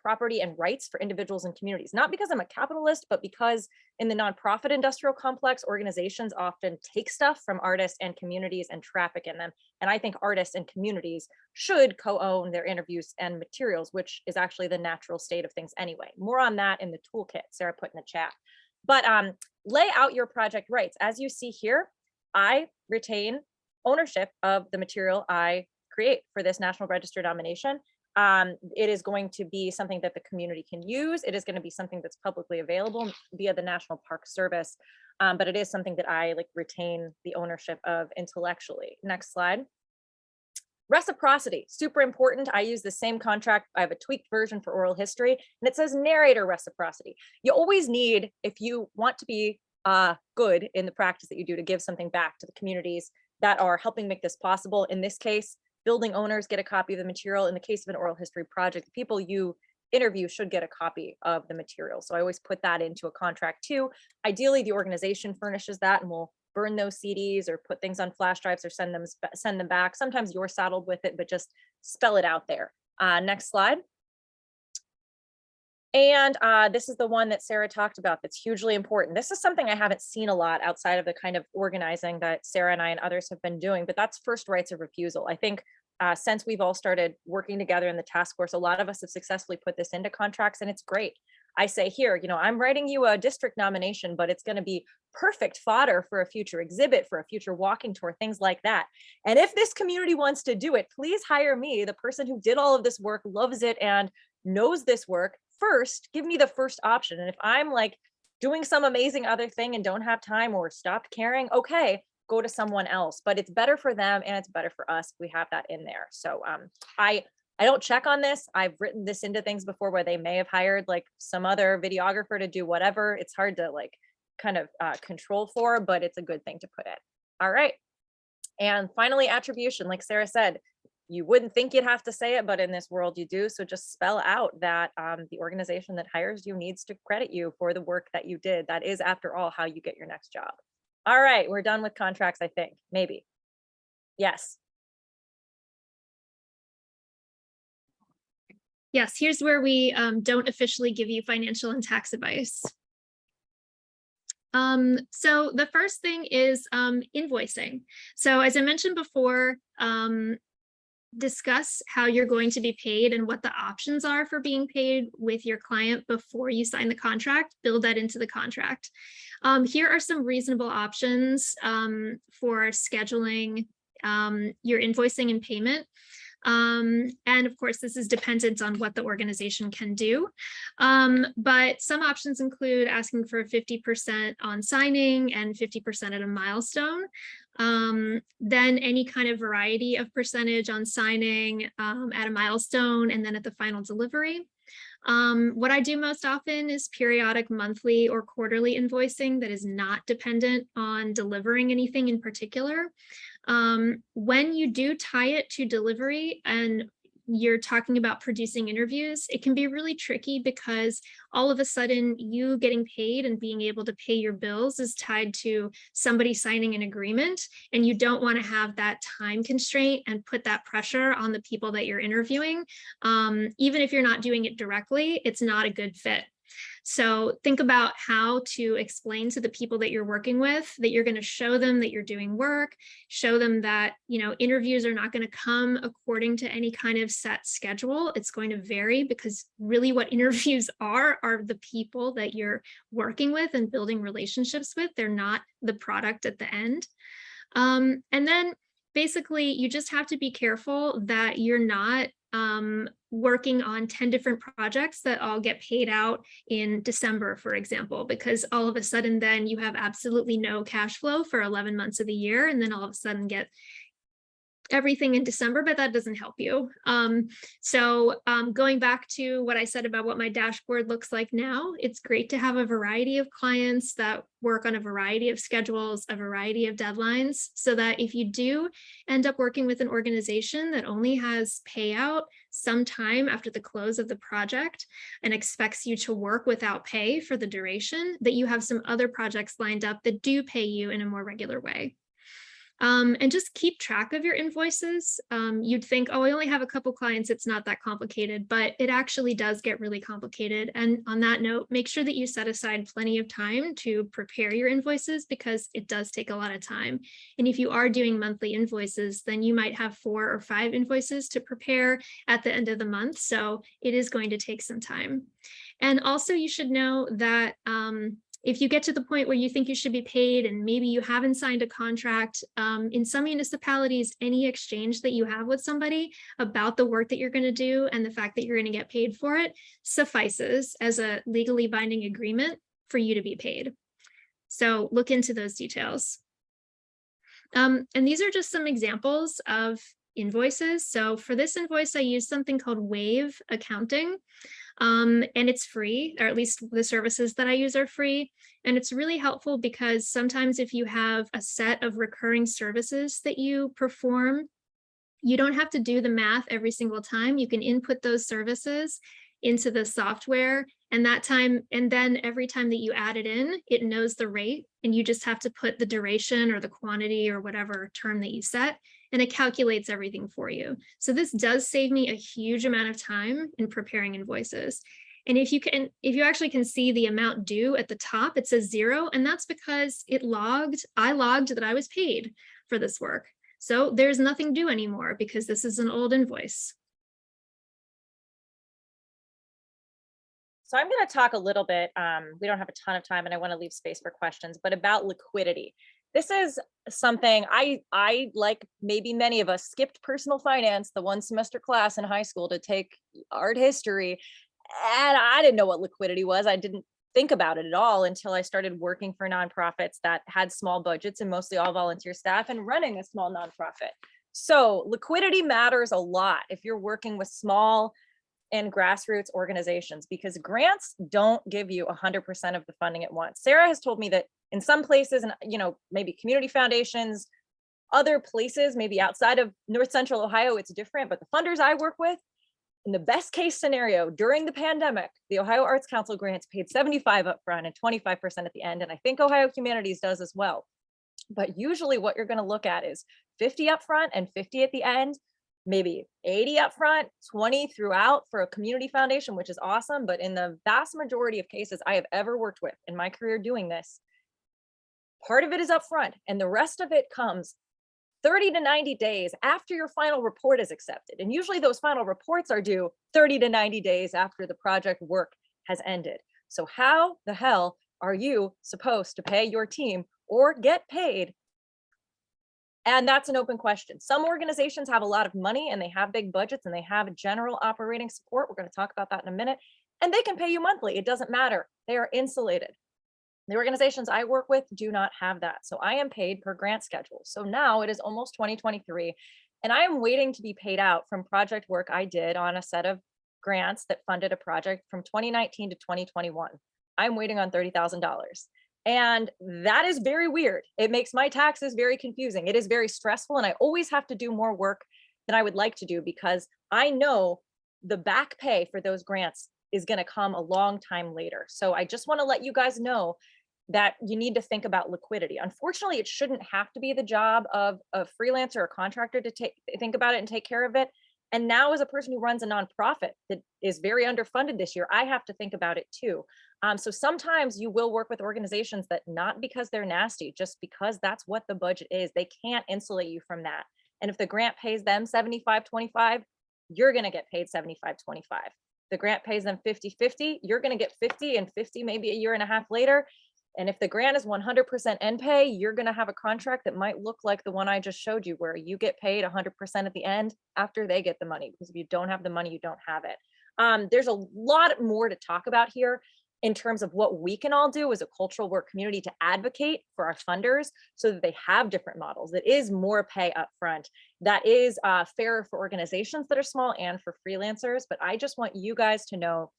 property and rights for individuals and communities, not because I'm a capitalist, but because in the nonprofit industrial complex, organizations often take stuff from artists and communities and traffic in them. And I think artists and communities should co-own their interviews and materials, which is actually the natural state of things anyway. More on that in the toolkit Sarah put in the chat. But lay out your project rights. As you see here, I retain ownership of the material I create for this National Register nomination. It is going to be something that the community can use. It is going to be something that's publicly available via the National Park Service, but it is something that I retain the ownership of intellectually. Next slide. Reciprocity, super important. I use the same contract. I have a tweaked version for oral history, and it says narrator reciprocity. You always need, if you want to be good in the practice that you do, to give something back to the communities that are helping make this possible. In this case, building owners get a copy of the material. In the case of an oral history project, the people you interview should get a copy of the material. So I always put that into a contract too. Ideally, the organization furnishes that and will burn those CDs or put things on flash drives or send them back. Sometimes you're saddled with it, but just spell it out there. Next slide. And this is the one that Sarah talked about that's hugely important. This is something I haven't seen a lot outside of the kind of organizing that Sarah and I and others have been doing, but that's first rights of refusal. I think since we've all started working together in the task force, a lot of us have successfully put this into contracts, and it's great. I say here, I'm writing you a district nomination, but it's going to be perfect fodder for a future exhibit, for a future walking tour, things like that. And if this community wants to do it, please hire me, the person who did all of this work, loves it, and knows this work. First, give me the first option. And if I'm doing some amazing other thing and don't have time or stopped caring, okay, go to someone else. But it's better for them and it's better for us if we have that in there. So I don't check on this. I've written this into things before where they may have hired some other videographer to do whatever. It's hard to kind of control for, but it's a good thing to put in. All right. And finally, attribution, like Sarah said, you wouldn't think you'd have to say it, but in this world you do. So just spell out that the organization that hires you needs to credit you for the work that you did. That is, after all, how you get your next job. All right, we're done with contracts, I think, maybe. Yes. Yes, here's where we don't officially give you financial and tax advice. So the first thing is invoicing. So as I mentioned before, discuss how you're going to be paid and what the options are for being paid with your client before you sign the contract. Build that into the contract. Here are some reasonable options for scheduling your invoicing and payment. And of course, this is dependent on what the organization can do. But some options include asking for 50% on signing and 50% at a milestone. Then any kind of variety of percentage on signing at a milestone and then at the final delivery. What I do most often is periodic monthly or quarterly invoicing that is not dependent on delivering anything in particular. When you do tie it to delivery and you're talking about producing interviews, it can be really tricky because all of a sudden you getting paid and being able to pay your bills is tied to somebody signing an agreement, and you don't want to have that time constraint and put that pressure on the people that you're interviewing. Even if you're not doing it directly, it's not a good fit. So think about how to explain to the people that you're working with that you're going to show them that you're doing work, show them that, interviews are not going to come according to any kind of set schedule. It's going to vary because really what interviews are the people that you're working with and building relationships with. They're not the product at the end. And then basically you just have to be careful that you're not working on 10 different projects that all get paid out in December, for example, because all of a sudden then you have absolutely no cash flow for 11 months of the year, and then all of a sudden get everything in December, but that doesn't help you. So going back to what I said about what my dashboard looks like now, it's great to have a variety of clients that work on a variety of schedules, a variety of deadlines, so that if you do end up working with an organization that only has payout sometime after the close of the project and expects you to work without pay for the duration, that you have some other projects lined up that do pay you in a more regular way. And just keep track of your invoices. You'd think, oh, I only have a couple clients, it's not that complicated, but it actually does get really complicated. And on that note, make sure that you set aside plenty of time to prepare your invoices because it does take a lot of time. And if you are doing monthly invoices, then you might have 4 or 5 invoices to prepare at the end of the month. So it is going to take some time. And also you should know that if you get to the point where you think you should be paid and maybe you haven't signed a contract, in some municipalities, any exchange that you have with somebody about the work that you're going to do and the fact that you're going to get paid for it suffices as a legally binding agreement for you to be paid. So look into those details. And these are just some examples of invoices. So for this invoice, I use something called Wave Accounting. And it's free, or at least the services that I use are free. And it's really helpful because sometimes if you have a set of recurring services that you perform, you don't have to do the math every single time. You can input those services into the software, and then every time that you add it in, it knows the rate, and you just have to put the duration or the quantity or whatever term that you set, and it calculates everything for you. So this does save me a huge amount of time in preparing invoices. And if you actually can see the amount due at the top, it says 0, and that's because I logged that I was paid for this work. So there's nothing due anymore because this is an old invoice. So I'm going to talk a little bit, we don't have a ton of time and I want to leave space for questions, but about liquidity. This is something I like maybe many of us, skipped personal finance, the 1 semester class in high school to take art history. And I didn't know what liquidity was. I didn't think about it at all until I started working for nonprofits that had small budgets and mostly all volunteer staff and running a small nonprofit. So liquidity matters a lot if you're working with small and grassroots organizations, because grants don't give you 100% of the funding at once. Sarah has told me that in some places, and maybe community foundations, other places, maybe outside of North Central Ohio, it's different, but the funders I work with, in the best case scenario during the pandemic, the Ohio Arts Council grants paid 75 up front and 25% at the end. And I think Ohio Humanities does as well. But usually what you're going to look at is 50 up front and 50 at the end, maybe 80 up front, 20 throughout for a community foundation, which is awesome. But in the vast majority of cases I have ever worked with in my career doing this, part of it is up front and the rest of it comes 30 to 90 days after your final report is accepted. And usually those final reports are due 30 to 90 days after the project work has ended. So how the hell are you supposed to pay your team or get paid? And that's an open question. Some organizations have a lot of money and they have big budgets and they have general operating support. We're going to talk about that in a minute. And they can pay you monthly. It doesn't matter. They are insulated. The organizations I work with do not have that. So I am paid per grant schedule. So now it is almost 2023, and I am waiting to be paid out from project work I did on a set of grants that funded a project from 2019 to 2021. I'm waiting on $30,000. And that is very weird. It makes my taxes very confusing. It is very stressful, and I always have to do more work than I would like to do because I know the back pay for those grants is going to come a long time later. So I just want to let you guys know that you need to think about liquidity. Unfortunately, it shouldn't have to be the job of a freelancer or contractor to think about it and take care of it. And now, as a person who runs a nonprofit that is very underfunded this year, I have to think about it too. So sometimes you will work with organizations that, not because they're nasty, just because that's what the budget is. They can't insulate you from that. And if the grant pays them 75-25, you're going to get paid 75-25. The grant pays them 50-50, you're going to get 50 and 50 maybe a year and a half later. And if the grant is 100% NPay, you're going to have a contract that might look like the one I just showed you, where you get paid 100% at the end after they get the money. Because if you don't have the money, you don't have it. There's a lot more to talk about here in terms of what we can all do as a cultural work community to advocate for our funders so that they have different models. That is more pay up front. That is fairer for organizations that are small and for freelancers. But I just want you guys to know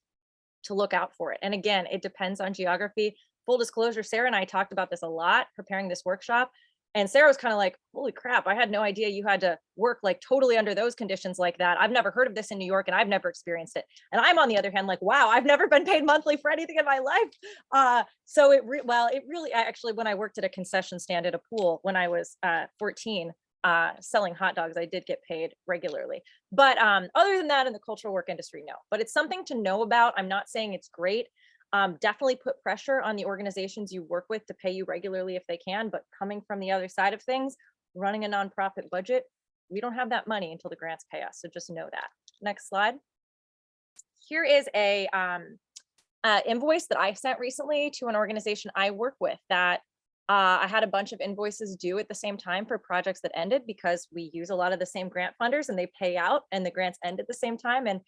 to look out for it. And again, it depends on geography. Full disclosure, Sarah and I talked about this a lot preparing this workshop. And Sarah was kind of like, holy crap, I had no idea you had to work like totally under those conditions like that. I've never heard of this in New York and I've never experienced it. And I'm on the other hand, like, wow, I've never been paid monthly for anything in my life. So it really, actually, when I worked at a concession stand at a pool when I was 14, selling hot dogs, I did get paid regularly. But other than that, in the cultural work industry, no. But it's something to know about. I'm not saying it's great. Definitely put pressure on the organizations you work with to pay you regularly if they can, but coming from the other side of things, running a nonprofit budget, we don't have that money until the grants pay us. So just know that. Next slide. Here is a invoice that I sent recently to an organization I work with that I had a bunch of invoices due at the same time for projects that ended because we use a lot of the same grant funders and they pay out and the grants end at the same time. And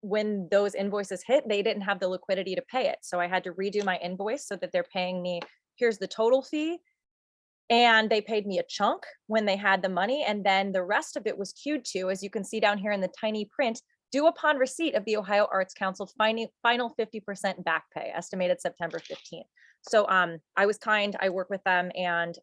when those invoices hit, they didn't have the liquidity to pay it. So I had to redo my invoice so that they're paying me, here's the total fee. And they paid me a chunk when they had the money. And then the rest of it was queued to, as you can see down here in the tiny print, due upon receipt of the Ohio Arts Council final 50% back pay, estimated September 15th. So I was kind, I worked with them and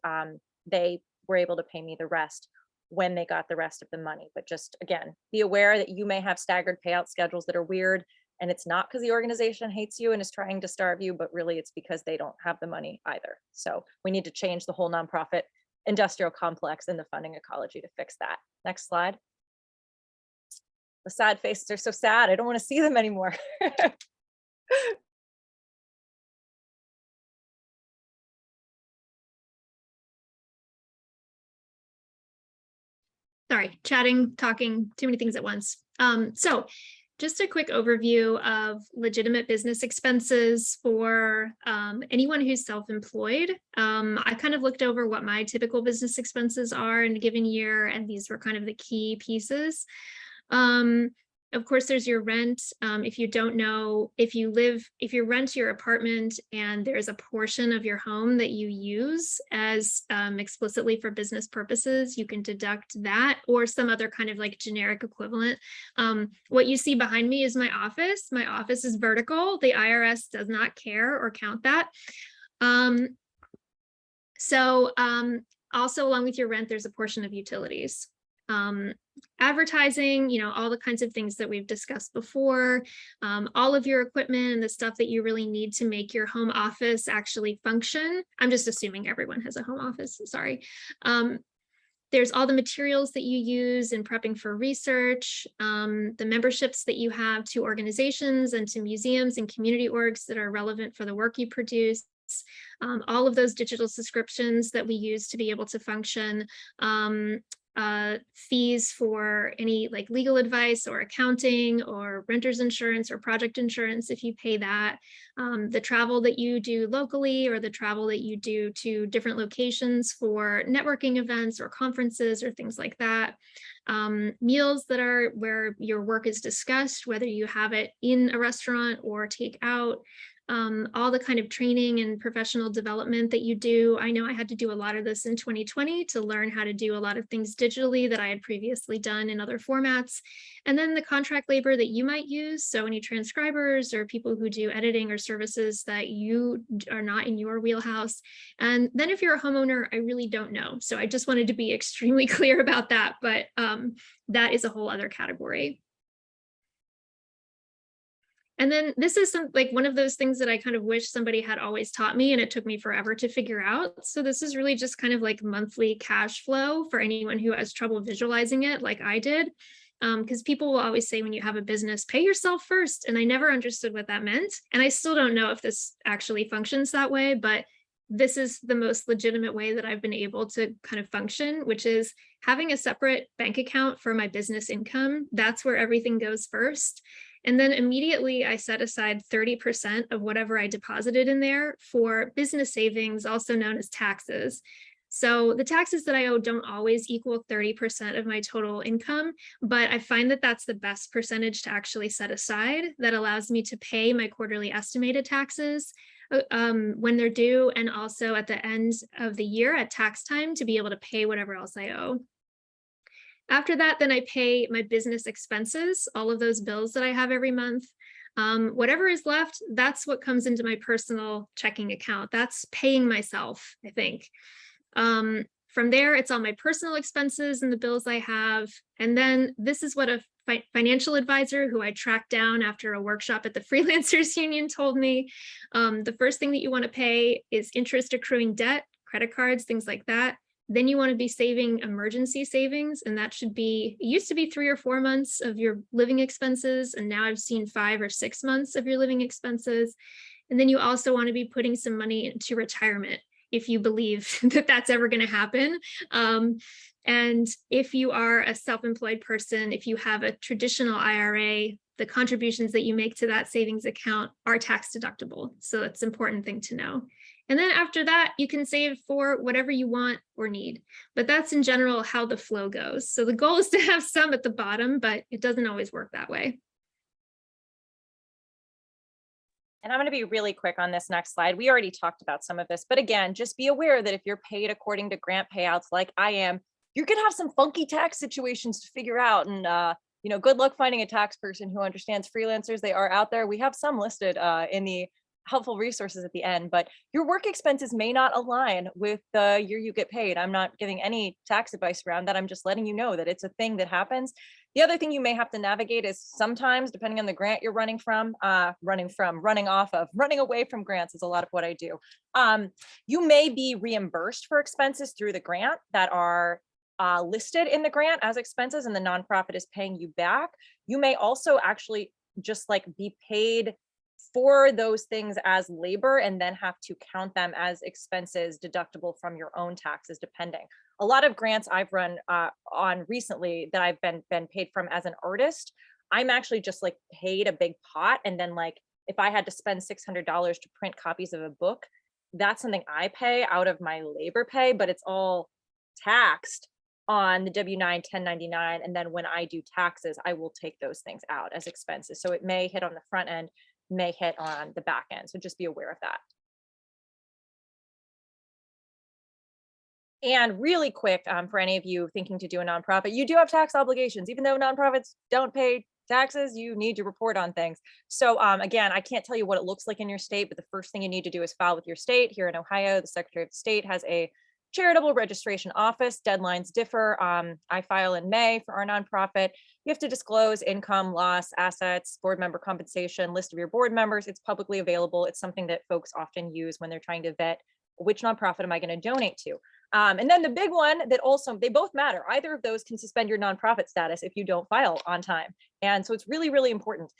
they were able to pay me the rest when they got the rest of the money. But just again, be aware that you may have staggered payout schedules that are weird, and it's not because the organization hates you and is trying to starve you, but really it's because they don't have the money either. So we need to change the whole nonprofit industrial complex and the funding ecology to fix that. Next slide. The sad faces are so sad. I don't want to see them anymore. Sorry, chatting, talking, too many things at once. So just a quick overview of legitimate business expenses for anyone who's self-employed. I kind of looked over what my typical business expenses are in a given year, and these were kind of the key pieces. Of course, there's your rent. If you don't know, if you rent your apartment and there's a portion of your home that you use as explicitly for business purposes, you can deduct that or some other kind of like generic equivalent. What you see behind me is my office. My office is vertical. The IRS does not care or count that. Also along with your rent, there's a portion of utilities. Advertising, all the kinds of things that we've discussed before, all of your equipment and the stuff that you really need to make your home office actually function. I'm just assuming everyone has a home office, sorry. There's all the materials that you use in prepping for research, the memberships that you have to organizations and to museums and community orgs that are relevant for the work you produce. all of those digital subscriptions that we use to be able to function, fees for any like legal advice or accounting or renter's insurance or project insurance if you pay that, the travel that you do locally or the travel that you do to different locations for networking events or conferences or things like that, meals that are where your work is discussed, whether you have it in a restaurant or take out, all the kind of training and professional development that you do. I know I had to do a lot of this in 2020 to learn how to do a lot of things digitally that I had previously done in other formats. And then the contract labor that you might use. So any transcribers or people who do editing or services that you are not in your wheelhouse. And then if you're a homeowner, I really don't know. So I just wanted to be extremely clear about that, but that is a whole other category. And then this is like one of those things that I kind of wish somebody had always taught me, and it took me forever to figure out. So this is really just kind of like monthly cash flow for anyone who has trouble visualizing it like I did. Because people will always say when you have a business, pay yourself first. And I never understood what that meant. And I still don't know if this actually functions that way, but this is the most legitimate way that I've been able to kind of function, which is having a separate bank account for my business income. That's where everything goes first. And then immediately I set aside 30% of whatever I deposited in there for business savings, also known as taxes. So the taxes that I owe don't always equal 30% of my total income, but I find that that's the best percentage to actually set aside that allows me to pay my quarterly estimated taxes when they're due, and also at the end of the year at tax time to be able to pay whatever else I owe. After that, then I pay my business expenses, all of those bills that I have every month. Whatever is left, that's what comes into my personal checking account. That's paying myself, I think. From there, it's all my personal expenses and the bills I have. And then this is what a financial advisor who I tracked down after a workshop at the Freelancers Union told me. The first thing that you want to pay is interest accruing debt, credit cards, things like that. Then you want to be saving emergency savings, and that should be, it used to be 3 or 4 months of your living expenses, and now I've seen 5 or 6 months of your living expenses. And then you also want to be putting some money into retirement if you believe that that's ever going to happen. And if you are a self-employed person, if you have a traditional IRA, the contributions that you make to that savings account are tax deductible. So that's an important thing to know. And then after that, you can save for whatever you want or need. But that's in general how the flow goes. So the goal is to have some at the bottom, but it doesn't always work that way. And I'm going to be really quick on this next slide. We already talked about some of this, but again, just be aware that if you're paid according to grant payouts like I am, you're going to have some funky tax situations to figure out. And, good luck finding a tax person who understands freelancers. They are out there. We have some listed in the helpful resources at the end, but your work expenses may not align with the year you get paid. I'm not giving any tax advice around that. I'm just letting you know that it's a thing that happens. The other thing you may have to navigate is sometimes, depending on the grant you're running away from grants is a lot of what I do. You may be reimbursed for expenses through the grant that are listed in the grant as expenses, and the nonprofit is paying you back. You may also actually just like be paid for those things as labor and then have to count them as expenses deductible from your own taxes, depending. A lot of grants I've run on recently that I've been paid from as an artist, I'm actually just like paid a big pot. And then like, if I had to spend $600 to print copies of a book, that's something I pay out of my labor pay, but it's all taxed on the W-9, 1099. And then when I do taxes, I will take those things out as expenses. So it may hit on the front end, may hit on the back end. So just be aware of that. And really quick, for any of you thinking to do a nonprofit, you do have tax obligations. Even though nonprofits don't pay taxes, you need to report on things. So again, I can't tell you what it looks like in your state, but the first thing you need to do is file with your state. Here in Ohio, the Secretary of State has a charitable registration office. Deadlines differ. I file in May for our nonprofit. You have to disclose income, loss, assets, board member compensation, list of your board members. It's publicly available. It's something that folks often use when they're trying to vet which nonprofit am I going to donate to. And then the big one that also, they both matter. Either of those can suspend your nonprofit status if you don't file on time. And so it's really, really important.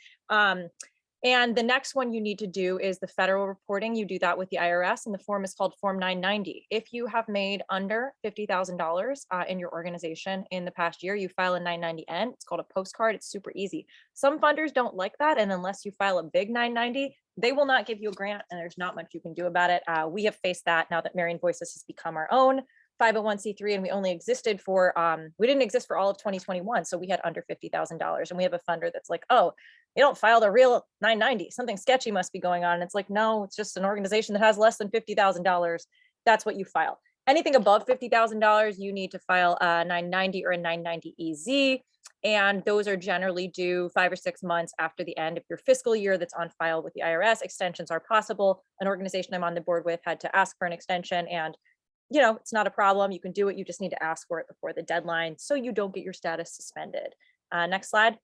And the next one you need to do is the federal reporting. You do that with the IRS, and the form is called Form 990. If you have made under $50,000 in your organization in the past year, you file a 990N. It's called a postcard. It's super easy. Some funders don't like that, and unless you file a big 990, they will not give you a grant, and there's not much you can do about it. We have faced that now that Marian Voices has become our own 501c3, and we only existed for, we didn't exist for all of 2021. So we had under $50,000, and we have a funder that's like, oh, you don't file the real 990. Something sketchy must be going on. And it's like, no, it's just an organization that has less than $50,000. That's what you file. Anything above $50,000, you need to file a 990 or a 990EZ. And those are generally due 5 or 6 months after the end of your fiscal year that's on file with the IRS. Extensions are possible. An organization I'm on the board with had to ask for an extension, and it's not a problem. You can do it. You just need to ask for it before the deadline so you don't get your status suspended. Next slide.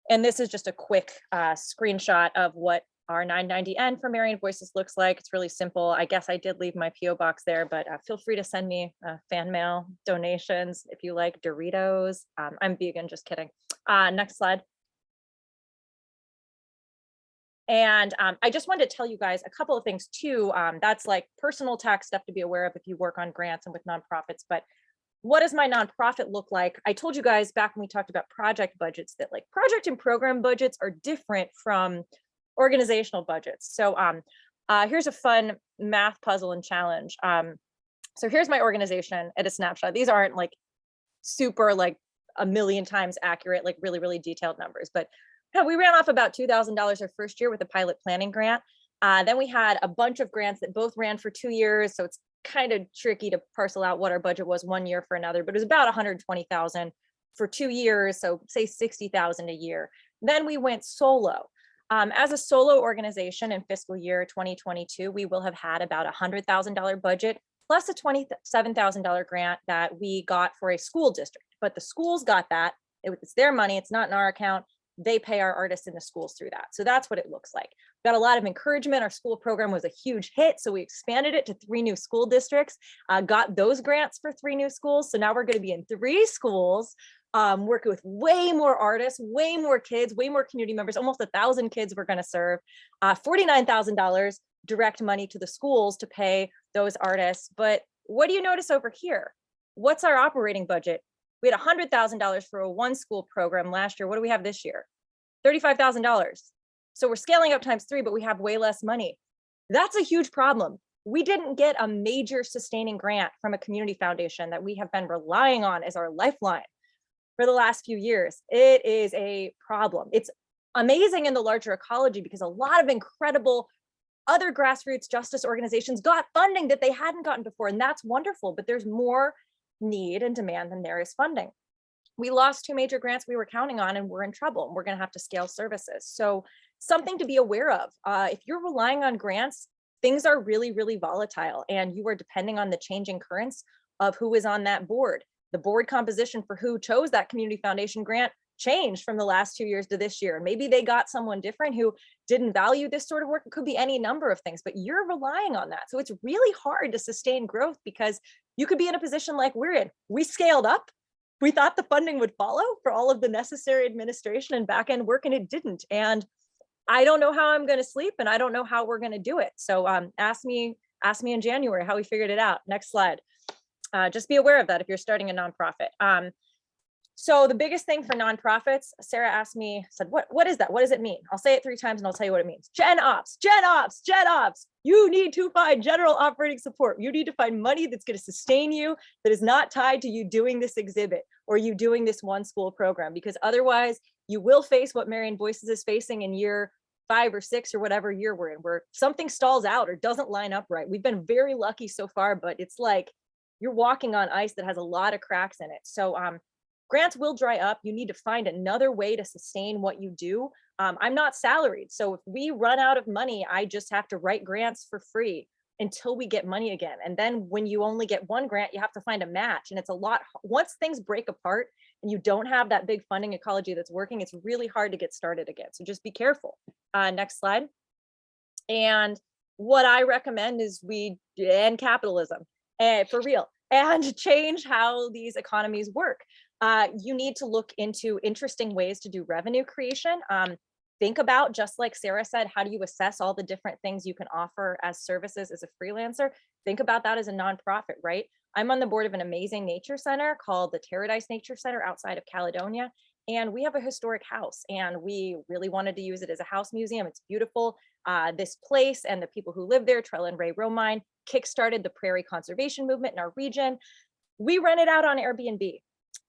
And this is just a quick screenshot of what our 990N for Marian Voices looks like. It's really simple. I guess I did leave my PO box there, but feel free to send me fan mail donations if you like Doritos. I'm vegan, just kidding. Next slide. And I just wanted to tell you guys a couple of things too. That's like personal tax stuff to be aware of if you work on grants and with nonprofits. But what does my nonprofit look like? I told you guys back when we talked about project budgets that like project and program budgets are different from organizational budgets. So here's a fun math puzzle and challenge. So here's my organization at a snapshot. These aren't like super like a million times accurate, like really, really detailed numbers, but we ran off about $2,000 our first year with a pilot planning grant. Then we had a bunch of grants that both ran for 2 years. So it's kind of tricky to parcel out what our budget was one year for another, but it was about 120,000 for 2 years. So say 60,000 a year. Then we went solo. As a solo organization in fiscal year 2022, we will have had about $100,000 budget plus a $27,000 grant that we got for a school district, but the schools got that. It's their money. It's not in our account. They pay our artists in the schools through that. So that's what it looks like. Got a lot of encouragement. Our school program was a huge hit. So we expanded it to 3 new school districts, got those grants for 3 new schools. So now we're going to be in 3 schools, working with way more artists, way more kids, way more community members, almost 1,000 kids we're going to serve, $49,000 direct money to the schools to pay those artists. But what do you notice over here? What's our operating budget? We had $100,000 for a 1 school program last year. What do we have this year? $35,000. So we're scaling up times 3, but we have way less money. That's a huge problem. We didn't get a major sustaining grant from a community foundation that we have been relying on as our lifeline for the last few years. It is a problem. It's amazing in the larger ecology because a lot of incredible other grassroots justice organizations got funding that they hadn't gotten before, and that's wonderful, but there's more need and demand than there is funding. We lost 2 major grants we were counting on, and we're in trouble. We're going to have to scale services. So something to be aware of. If you're relying on grants, things are really, really volatile, and you are depending on the changing currents of who is on that board. The board composition for who chose that community foundation grant changed from the last 2 years to this year. Maybe they got someone different who didn't value this sort of work. It could be any number of things, but you're relying on that. So it's really hard to sustain growth because you could be in a position like we're in. We scaled up. We thought the funding would follow for all of the necessary administration and back end work, and it didn't. And I don't know how I'm going to sleep, and I don't know how we're going to do it. So ask me in January how we figured it out. Next slide. Just be aware of that if you're starting a nonprofit. So the biggest thing for nonprofits, Sarah asked me, said, what is that? What does it mean? I'll say it 3 times and I'll tell you what it means. Gen ops, gen ops, gen ops. You need to find general operating support. You need to find money that's going to sustain you, that is not tied to you doing this exhibit or you doing this 1 school program, because otherwise you will face what Marian Voices is facing in year 5 or 6 or whatever year we're in, where something stalls out or doesn't line up right. We've been very lucky so far, but it's like you're walking on ice that has a lot of cracks in it. So grants will dry up. You need to find another way to sustain what you do. I'm not salaried. So if we run out of money, I just have to write grants for free until we get money again. And then when you only get 1 grant, you have to find a match. And it's a lot, once things break apart and you don't have that big funding ecology that's working, it's really hard to get started again. So just be careful. Next slide. And what I recommend is we end capitalism for real and change how these economies work. You need to look into interesting ways to do revenue creation. think about, just like Sarah said, how do you assess all the different things you can offer as services as a freelancer? Think about that as a nonprofit, right? I'm on the board of an amazing nature center called the Paradise Nature Center outside of Caledonia. And we have a historic house, and we really wanted to use it as a house museum. It's beautiful. This place and the people who live there, Trella and Ray Romine, kickstarted the prairie conservation movement in our region. We rent it out on Airbnb,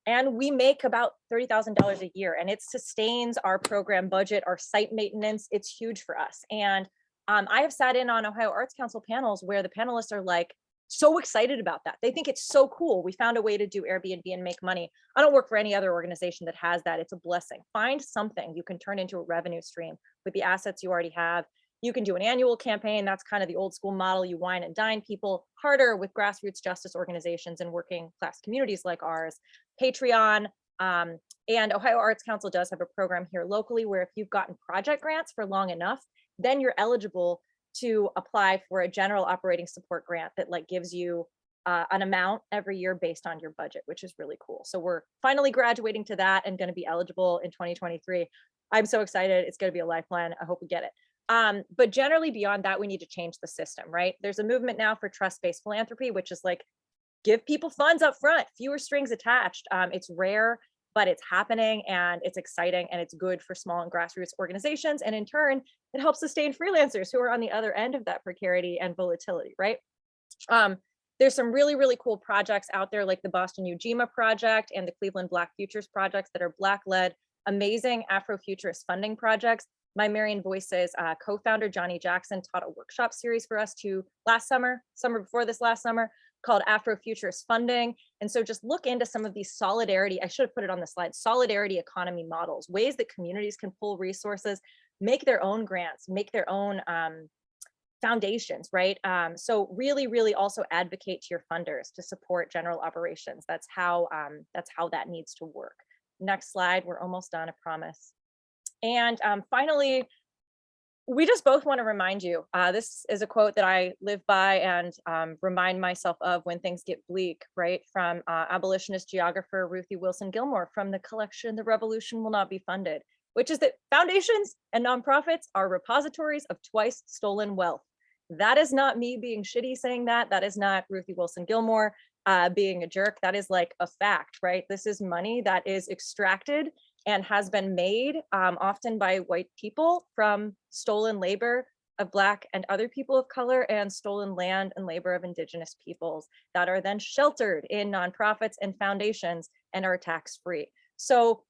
and we make about $30,000 a year, and it sustains our program budget, our site maintenance. It's huge for us. And I have sat in on Ohio Arts Council panels where the panelists are like so excited about that. They think it's so cool. We found a way to do Airbnb and make money. I don't work for any other organization that has that. It's a blessing. Find something you can turn into a revenue stream with the assets you already have. You can do an annual campaign. That's kind of the old school model. You wine and dine people. Harder with grassroots justice organizations and working class communities like ours. Patreon, and Ohio Arts Council does have a program here locally where if you've gotten project grants for long enough, then you're eligible to apply for a general operating support grant that like gives you an amount every year based on your budget, which is really cool. So we're finally graduating to that and going to be eligible in 2023. I'm so excited. It's going to be a lifeline. I hope we get it. But generally beyond that, we need to change the system, right? There's a movement now for trust-based philanthropy, which is like, give people funds up front, fewer strings attached. It's rare, but it's happening, and it's exciting, and it's good for small and grassroots organizations. And in turn, it helps sustain freelancers who are on the other end of that precarity and volatility, right? There's some really, really cool projects out there like the Boston Ujima Project and the Cleveland Black Futures projects that are Black-led, amazing Afrofuturist funding projects. My Marion Voices co-founder, Johnny Jackson, taught a workshop series for us last summer before this last summer, called Afrofuturist funding. And so just look into some of these solidarity, I should have put it on the slide, solidarity economy models, ways that communities can pull resources, make their own grants, make their own foundations, right? So really, really also advocate to your funders to support general operations. That's how that needs to work. Next slide, we're almost done, I promise. And finally, we just both want to remind you, this is a quote that I live by and remind myself of when things get bleak, right? From abolitionist geographer Ruthie Wilson Gilmore from the collection, The Revolution Will Not Be Funded, which is that foundations and nonprofits are repositories of twice stolen wealth. That is not me being shitty saying that. That is not Ruthie Wilson Gilmore being a jerk. That is like a fact, right? This is money that is extracted and has been made often by white people from stolen labor of Black and other people of color, and stolen land and labor of Indigenous peoples that are then sheltered in nonprofits and foundations and are tax-free. So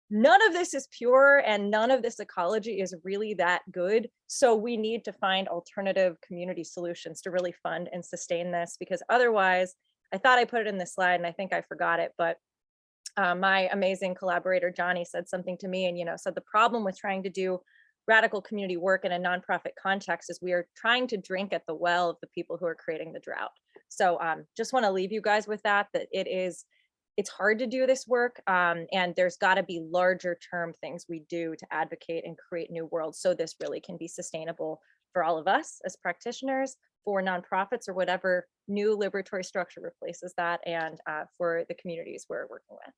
none of this is pure, and none of this ecology is really that good. So we need to find alternative community solutions to really fund and sustain this, because otherwise, I thought I put it in this slide and I think I forgot it, but my amazing collaborator, Johnny, said something to me and, said the problem with trying to do radical community work in a nonprofit context is we are trying to drink at the well of the people who are creating the drought. So just want to leave you guys with that it's hard to do this work, and there's got to be larger term things we do to advocate and create new worlds so this really can be sustainable for all of us as practitioners, for nonprofits, or whatever new liberatory structure replaces that, and for the communities we're working with.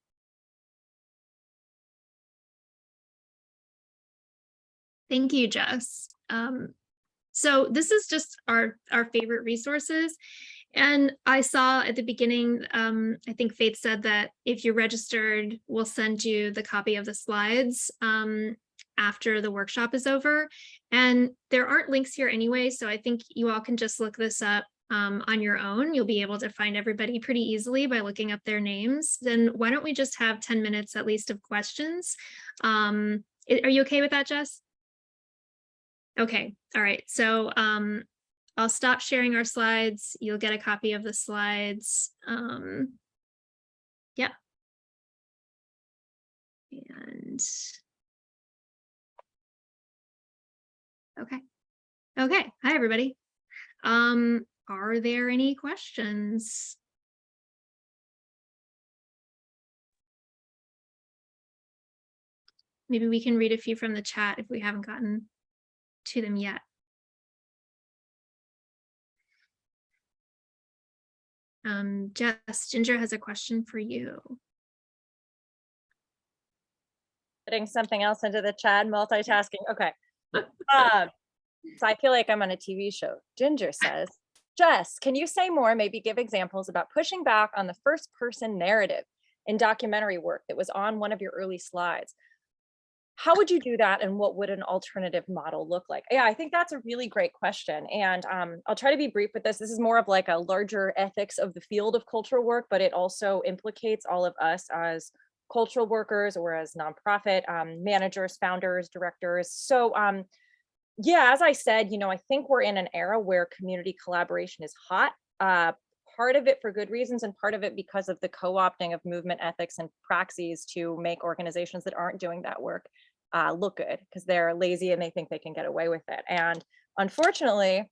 Thank you, Jess. So this is just our favorite resources. And I saw at the beginning, I think Faith said that if you're registered, we'll send you the copy of the slides after the workshop is over. And there aren't links here anyway, so I think you all can just look this up on your own. You'll be able to find everybody pretty easily by looking up their names. Then why don't we just have 10 minutes at least of questions? Are you okay with that, Jess? Okay, all right. So I'll stop sharing our slides. You'll get a copy of the slides. Yeah. And okay. Okay. Hi, everybody. Are there any questions? Maybe we can read a few from the chat if we haven't gotten to them yet. Jess, Ginger has a question for you. putting something else into the chat, multitasking. Okay. Um, so I feel like I'm on a TV show. Ginger says, Jess, can you say more, maybe give examples about pushing back on the first person narrative in documentary work that was on one of your early slides? How would you do that, and what would an alternative model look like? Yeah, I think that's a really great question. And I'll try to be brief with this. This is more of like a larger ethics of the field of cultural work, but it also implicates all of us as cultural workers or as nonprofit managers, founders, directors. So yeah, as I said, I think we're in an era where community collaboration is hot. Part of it for good reasons, and part of it because of the co-opting of movement ethics and praxis to make organizations that aren't doing that work look good because they're lazy and they think they can get away with it. And unfortunately,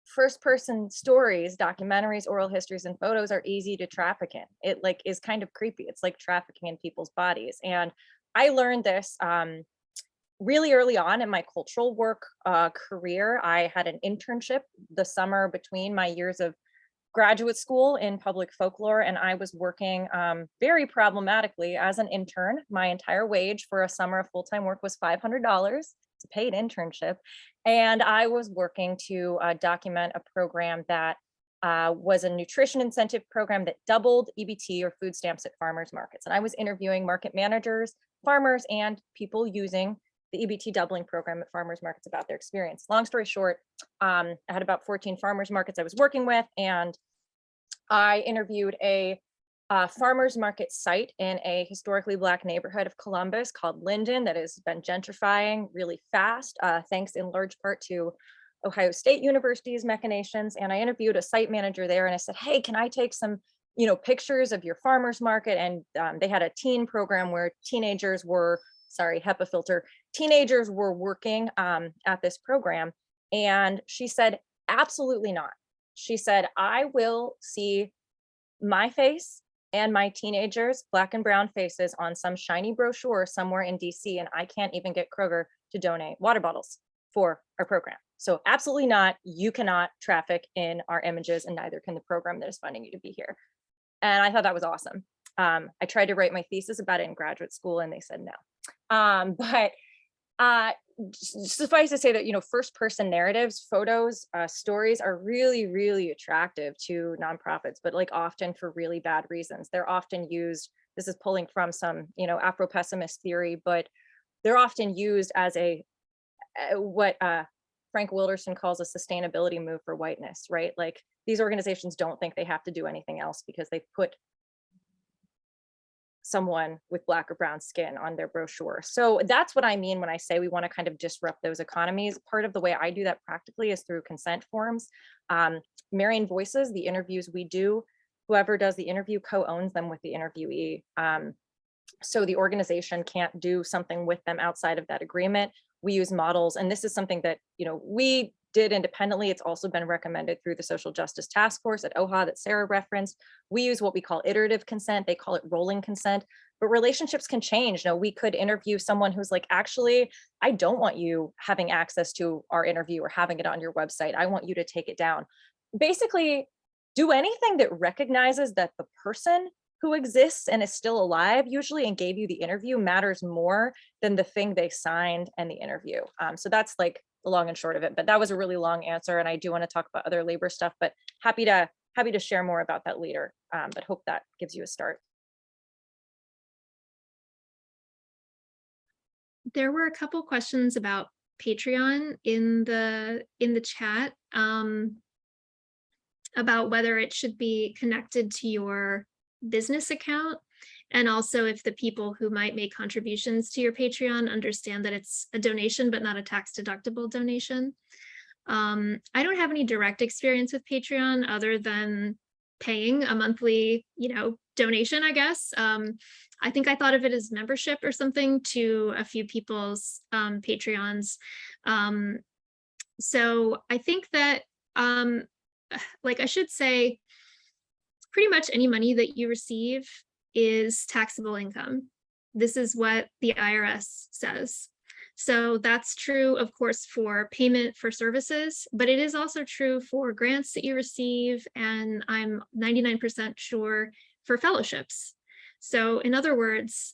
first person stories, documentaries, oral histories, and photos are easy to traffic in. It like is kind of creepy. It's like trafficking in people's bodies. And I learned this really early on in my cultural work career. I had an internship the summer between my years of graduate school in public folklore, and I was working very problematically as an intern. My entire wage for a summer of full-time work was $500. It's a paid internship. And I was working to document a program that was a nutrition incentive program that doubled EBT or food stamps at farmers markets. And I was interviewing market managers, farmers, and people using the EBT doubling program at farmers markets about their experience. Long story short, I had about 14 farmers markets I was working with, and I interviewed a farmers market site in a historically Black neighborhood of Columbus called Linden that has been gentrifying really fast, thanks in large part to Ohio State University's machinations. And I interviewed a site manager there, and I said, hey, can I take some pictures of your farmers market? And they had a teen program where teenagers were, sorry, HEPA filter, teenagers were working at this program. And she said, absolutely not. She said, I will see my face and my teenagers, Black and brown faces, on some shiny brochure somewhere in DC, and I can't even get Kroger to donate water bottles for our program. So absolutely not. You cannot traffic in our images, and neither can the program that is funding you to be here. And I thought that was awesome. I tried to write my thesis about it in graduate school, and they said no. But suffice to say that first person narratives, photos, stories are really, really attractive to nonprofits, but like often for really bad reasons. They're often used, this is pulling from some Afro pessimist theory, but they're often used as a what Frank Wilderson calls a sustainability move for whiteness, right? Like these organizations don't think they have to do anything else because they put someone with Black or brown skin on their brochure. So that's what I mean when I say we want to kind of disrupt those economies. Part of the way I do that practically is through consent forms. Marrying voices, the interviews we do, whoever does the interview co-owns them with the interviewee. So the organization can't do something with them outside of that agreement. We use models, and this is something that we did independently. It's also been recommended through the Social Justice Task Force at OHA that Sarah referenced. We use what we call iterative consent. They call it rolling consent, but relationships can change. We could interview someone who's like, actually, I don't want you having access to our interview or having it on your website. I want you to take it down. Basically, do anything that recognizes that the person who exists and is still alive usually and gave you the interview matters more than the thing they signed and the interview. So that's like the long and short of it, but that was a really long answer, and I do want to talk about other labor stuff, but happy to share more about that later, but hope that gives you a start. There were a couple questions about Patreon in the chat, about whether it should be connected to your business account, and also if the people who might make contributions to your Patreon understand that it's a donation but not a tax deductible donation. I don't have any direct experience with Patreon other than paying a monthly donation, I guess. I think I thought of it as membership or something to a few people's Patreons. So I think that like I should say, pretty much any money that you receive is taxable income. This is what the IRS says. So that's true, of course, for payment for services, but it is also true for grants that you receive, and I'm 99% sure for fellowships. So in other words,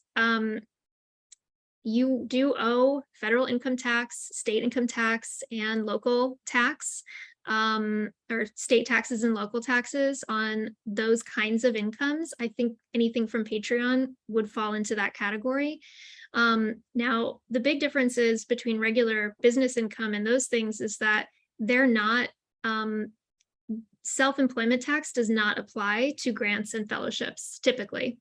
you do owe federal income tax, state income tax, and local tax, or state taxes and local taxes on those kinds of incomes. I think anything from Patreon would fall into that category. Now, the big differences between regular business income and those things is that they're not, self-employment tax does not apply to grants and fellowships typically.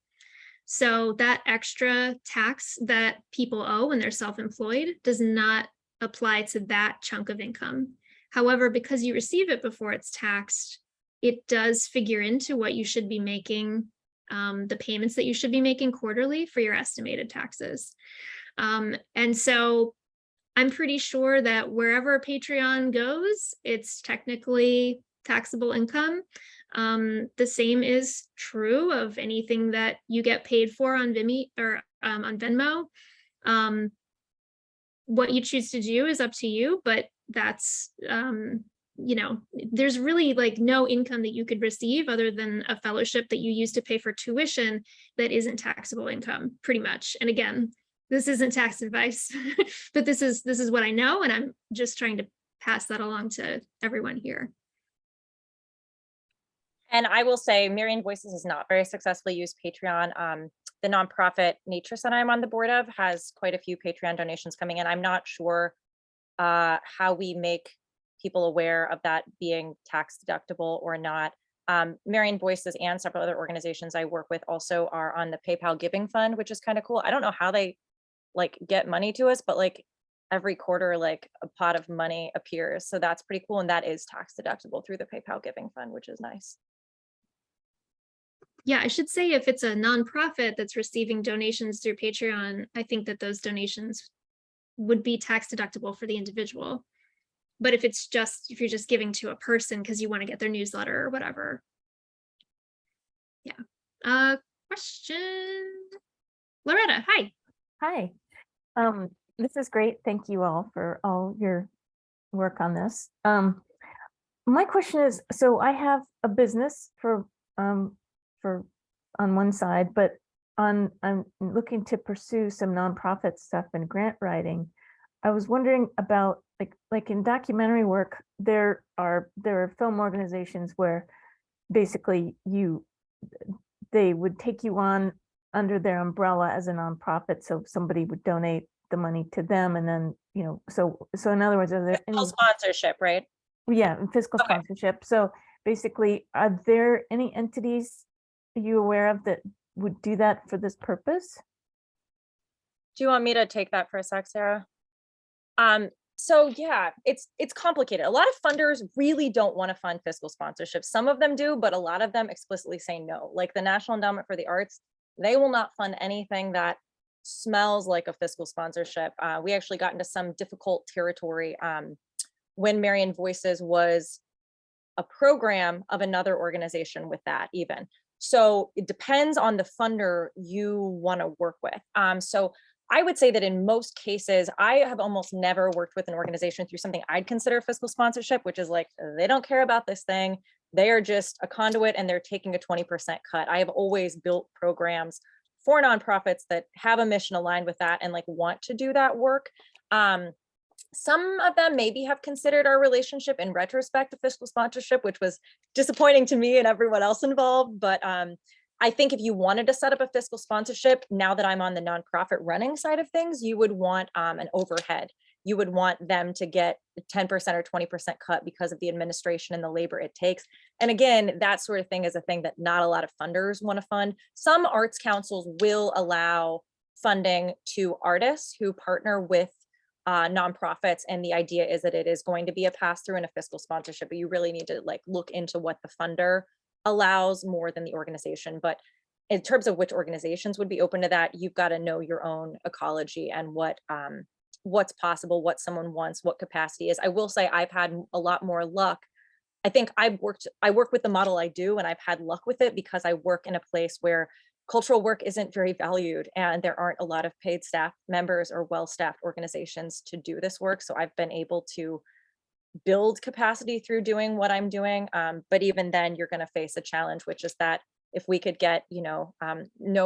So that extra tax that people owe when they're self-employed does not apply to that chunk of income. However, because you receive it before it's taxed, it does figure into what you should be making, the payments that you should be making quarterly for your estimated taxes. And so I'm pretty sure that wherever Patreon goes, it's technically taxable income. The same is true of anything that you get paid for on Vimeo or on Venmo. What you choose to do is up to you, but that's, there's really like no income that you could receive other than a fellowship that you use to pay for tuition that isn't taxable income, pretty much. And again, this isn't tax advice, but this is what I know, and I'm just trying to pass that along to everyone here. And I will say Marian Voices has not very successfully used Patreon. The nonprofit Nature Center I'm on the board of has quite a few Patreon donations coming in. I'm not sure how we make people aware of that being tax deductible or not. Marian Voices and several other organizations I work with also are on the PayPal Giving Fund, which is kind of cool. I don't know how they like get money to us, but like every quarter, like a pot of money appears. So that's pretty cool. And that is tax deductible through the PayPal Giving Fund, which is nice. Yeah, I should say if it's a nonprofit that's receiving donations through Patreon, I think that those donations would be tax deductible for the individual. But if you're just giving to a person because you want to get their newsletter or whatever. Yeah. Question. Loretta, hi. Hi. This is great. Thank you all for all your work on this. My question is, so I have a business for on one side, but I'm looking to pursue some nonprofit stuff and grant writing. I was wondering about like in documentary work, there are film organizations where basically they would take you on under their umbrella as a nonprofit. So somebody would donate the money to them, and then so in other words, are there any sponsorship, right? Yeah, fiscal Okay. sponsorship. So basically, are there any entities you aware of that would do that for this purpose? Do you want me to take that for a sec, Sarah? So yeah, it's complicated. A lot of funders really don't want to fund fiscal sponsorship. Some of them do, but a lot of them explicitly say no. Like the National Endowment for the Arts, they will not fund anything that smells like a fiscal sponsorship. We actually got into some difficult territory when Marian Voices was a program of another organization with that even. So it depends on the funder you want to work with. So I would say that in most cases, I have almost never worked with an organization through something I'd consider fiscal sponsorship, which is like, they don't care about this thing. They are just a conduit and they're taking a 20% cut. I have always built programs for nonprofits that have a mission aligned with that and like want to do that work. Some of them maybe have considered our relationship in retrospect to fiscal sponsorship, which was disappointing to me and everyone else involved. But I think if you wanted to set up a fiscal sponsorship, now that I'm on the nonprofit running side of things, you would want an overhead. You would want them to get 10% or 20% cut because of the administration and the labor it takes. And again, that sort of thing is a thing that not a lot of funders want to fund. Some arts councils will allow funding to artists who partner with nonprofits, and the idea is that it is going to be a pass-through and a fiscal sponsorship, but you really need to like look into what the funder allows more than the organization. But in terms of which organizations would be open to that, you've got to know your own ecology and what's possible, what someone wants, what capacity is. I will say I've had a lot more luck. I think I work with the model I do, and I've had luck with it because I work in a place where cultural work isn't very valued and there aren't a lot of paid staff members or well-staffed organizations to do this work. So I've been able to build capacity through doing what I'm doing. But even then you're going to face a challenge, which is that if we could get, no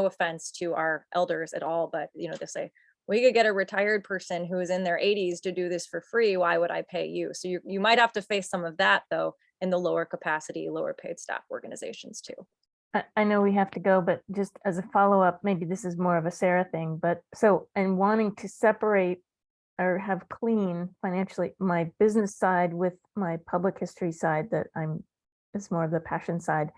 offense to our elders at all, but they say we could get a retired person who is in their 80s to do this for free. Why would I pay you? So you might have to face some of that though in the lower capacity, lower paid staff organizations too. I know we have to go, but just as a follow-up, maybe this is more of a Sarah thing, but so, and wanting to separate or have clean financially my business side with my public history side that it's more of the passion side.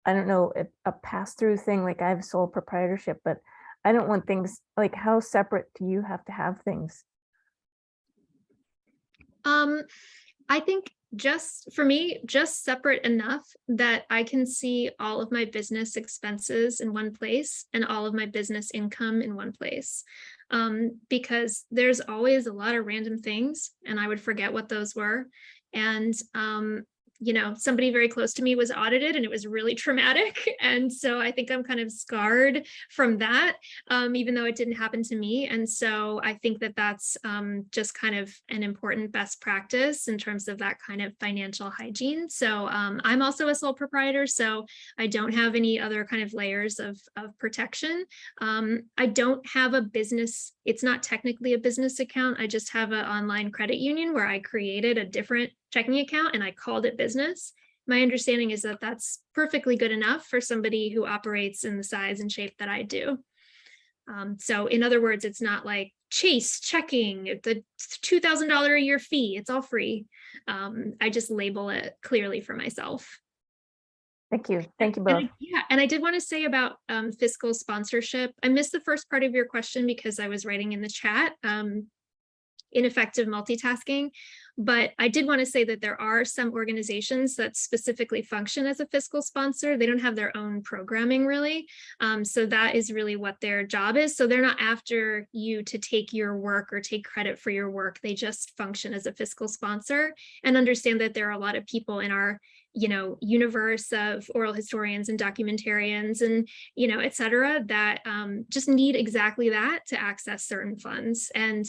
I don't know, a pass-through thing, like I have sole proprietorship, but I don't want things like, how separate do you have to have things? I think just for me, just separate enough that I can see all of my business expenses in one place and all of my business income in one place. Because there's always a lot of random things and I would forget what those were. And somebody very close to me was audited and it was really traumatic. And so I think I'm kind of scarred from that, even though it didn't happen to me. And so I think that that's just kind of an important best practice in terms of that kind of financial hygiene. So I'm also a sole proprietor, so I don't have any other kind of layers of protection. I don't have a business. It's not technically a business account. I just have an online credit union where I created a different checking account and I called it business. My understanding is that that's perfectly good enough for somebody who operates in the size and shape that I do. So in other words, it's not like Chase checking, the $2,000 a year fee, it's all free. I just label it clearly for myself. Thank you. Thank you both. And I did want to say about fiscal sponsorship. I missed the first part of your question because I was writing in the chat. Ineffective multitasking. But I did want to say that there are some organizations that specifically function as a fiscal sponsor. They don't have their own programming really. So that is really what their job is. So they're not after you to take your work or take credit for your work. They just function as a fiscal sponsor and understand that there are a lot of people in our universe of oral historians and documentarians and, et cetera, that just need exactly that to access certain funds. And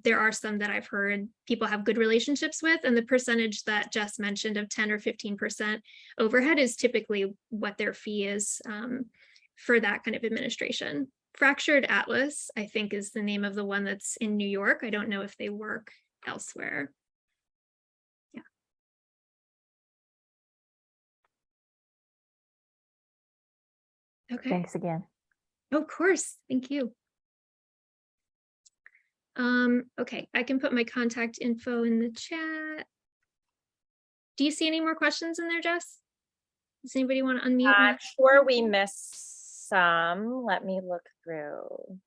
there are some that I've heard people have good relationships with, and the percentage that Jess mentioned of 10 or 15% overhead is typically what their fee is for that kind of administration. Fractured Atlas, I think, is the name of the one that's in New York. I don't know if they work elsewhere. Okay. Thanks again. Of course. Thank you. Okay, I can put my contact info in the chat. Do you see any more questions in there, Jess? Does anybody want to unmute? I'm sure we missed some. Let me look through.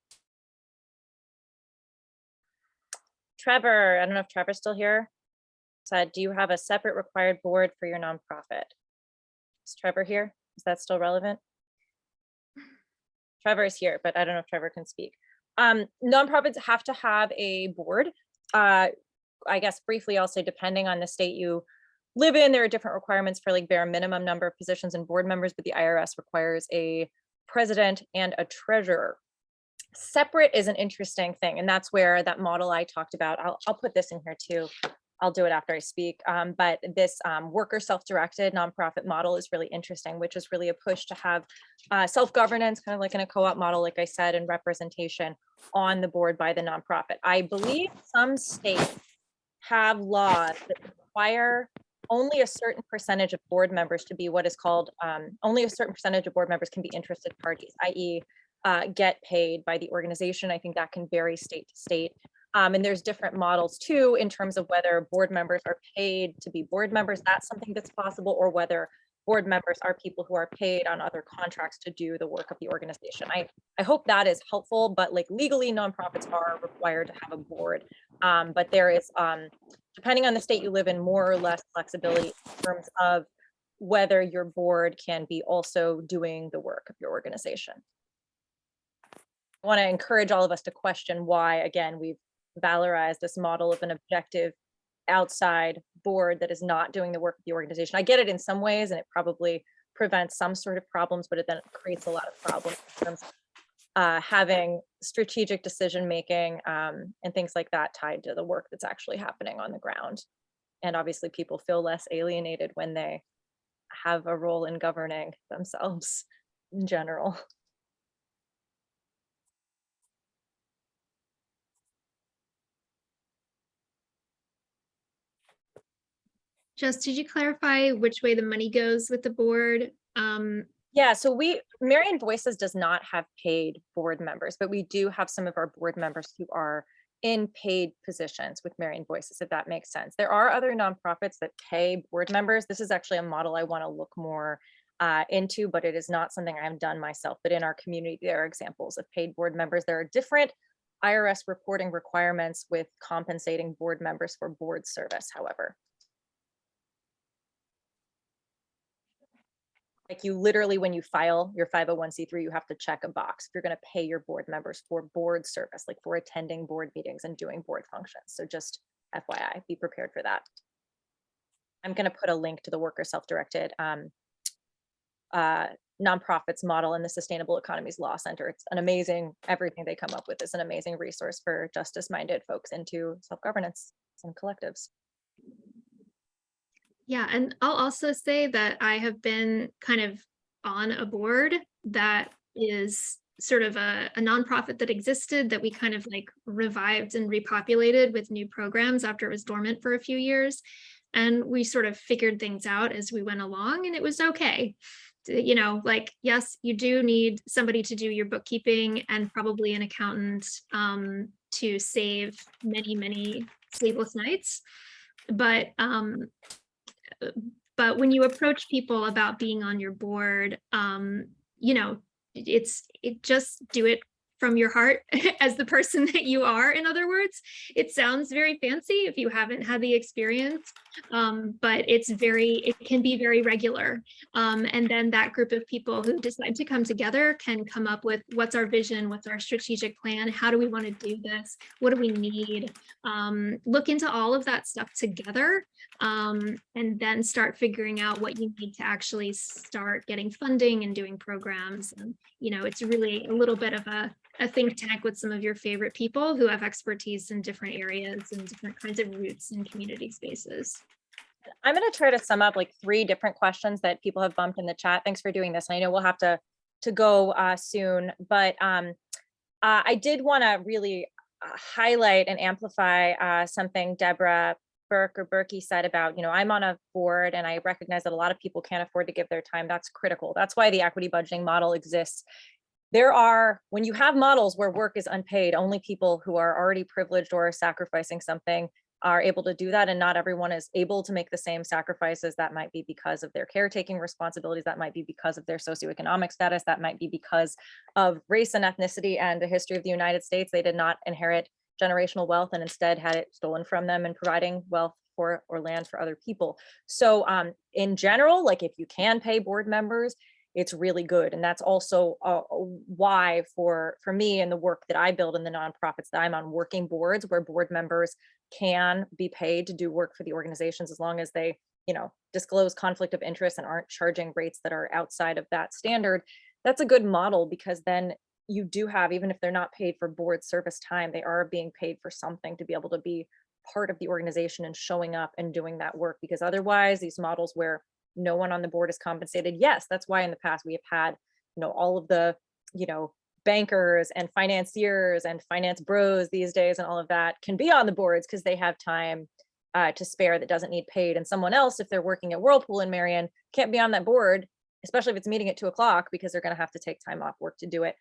Trevor, I don't know if Trevor's still here. Said, do you have a separate required board for your nonprofit? Is Trevor here? Is that still relevant? Trevor is here, but I don't know if Trevor can speak. Nonprofits have to have a board. I guess briefly, I'll say depending on the state you live in, there are different requirements for like bare minimum number of positions and board members, but the IRS requires a president and a treasurer. Separate is an interesting thing, and that's where that model I talked about, I'll put this in here too. I'll do it after I speak. But this worker self-directed nonprofit model is really interesting, which is really a push to have self-governance, kind of like in a co-op model, like I said, and representation on the board by the nonprofit. I believe some states have laws that require only a certain percentage of board members to be what is called, only a certain percentage of board members can be interested parties, i.e. Get paid by the organization. I think that can vary state to state. And there's different models too, in terms of whether board members are paid to be board members, that's something that's possible, or whether board members are people who are paid on other contracts to do the work of the organization. I hope that is helpful, but like legally nonprofits are required to have a board. But there is, depending on the state you live in, more or less flexibility in terms of whether your board can be also doing the work of your organization. I want to encourage all of us to question why, again, we've valorized this model of an objective outside board that is not doing the work of the organization. I get it in some ways, and it probably prevents some sort of problems, but it then creates a lot of problems in terms of having strategic decision making and things like that tied to the work that's actually happening on the ground. And obviously people feel less alienated when they have a role in governing themselves in general. Jess, did you clarify which way the money goes with the board? Yeah, so Marion Voices does not have paid board members, but we do have some of our board members who are in paid positions with Marion Voices, if that makes sense. There are other nonprofits that pay board members. This is actually a model I want to look more into, but it is not something I've done myself. But in our community, there are examples of paid board members. There are different IRS reporting requirements with compensating board members for board service, however. Like you literally, when you file your 501c3, you have to check a box if you're going to pay your board members for board service, like for attending board meetings and doing board functions. So just FYI, be prepared for that. I'm going to put a link to the worker self-directed nonprofits model in the Sustainable Economies Law Center. It's an amazing, everything they come up with is an amazing resource for justice-minded folks into self-governance and collectives. Yeah, and I'll also say that I have been kind of on a board that is sort of a nonprofit that existed that we kind of like revived and repopulated with new programs after it was dormant for a few years. And we sort of figured things out as we went along, and it was okay. You know, like, yes, you do need somebody to do your bookkeeping and probably an accountant to save many, many sleepless nights. But when you approach people about being on your board, you know, just do it from your heart as the person that you are. In other words, it sounds very fancy if you haven't had the experience, but it can be very regular. And then that group of people who decide to come together can come up with what's our vision, what's our strategic plan, how do we want to do this, what do we need, look into all of that stuff together, and then start figuring out what you need to actually start getting funding and doing programs. And, you know, it's really a little bit of a think tank with some of your favorite people who have expertise in different areas and different kinds of roots in community spaces. I'm going to try to sum up like 3 different questions that people have bumped in the chat. Thanks for doing this. I know we'll have to go soon, but I did want to really highlight and amplify something Deborah Berkey said about, you know, I'm on a board and I recognize that a lot of people can't afford to give their time. That's critical. That's why the equity budgeting model exists. When you have models where work is unpaid, only people who are already privileged or are sacrificing something are able to do that. And not everyone is able to make the same sacrifices. That might be because of their caretaking responsibilities. That might be because of their socioeconomic status. That might be because of race and ethnicity and the history of the United States. They did not inherit generational wealth and instead had it stolen from them and providing wealth for or land for other people. So in general, like if you can pay board members, it's really good. And that's also why for me and the work that I build in the nonprofits that I'm on, working boards where board members can be paid to do work for the organizations as long as they, you know, disclose conflict of interest and aren't charging rates that are outside of that standard. That's a good model because then you do have, even if they're not paid for board service time, they are being paid for something to be able to be part of the organization and showing up and doing that work. Because otherwise these models where no one on the board is compensated. Yes, that's why in the past we have had, you know, all of the, you know, bankers and financiers and finance bros these days and all of that can be on the boards because they have time to spare that doesn't need paid. And someone else, if they're working at Whirlpool in Marion, can't be on that board, especially if it's meeting at 2 o'clock because they're going to have to take time off work to do it.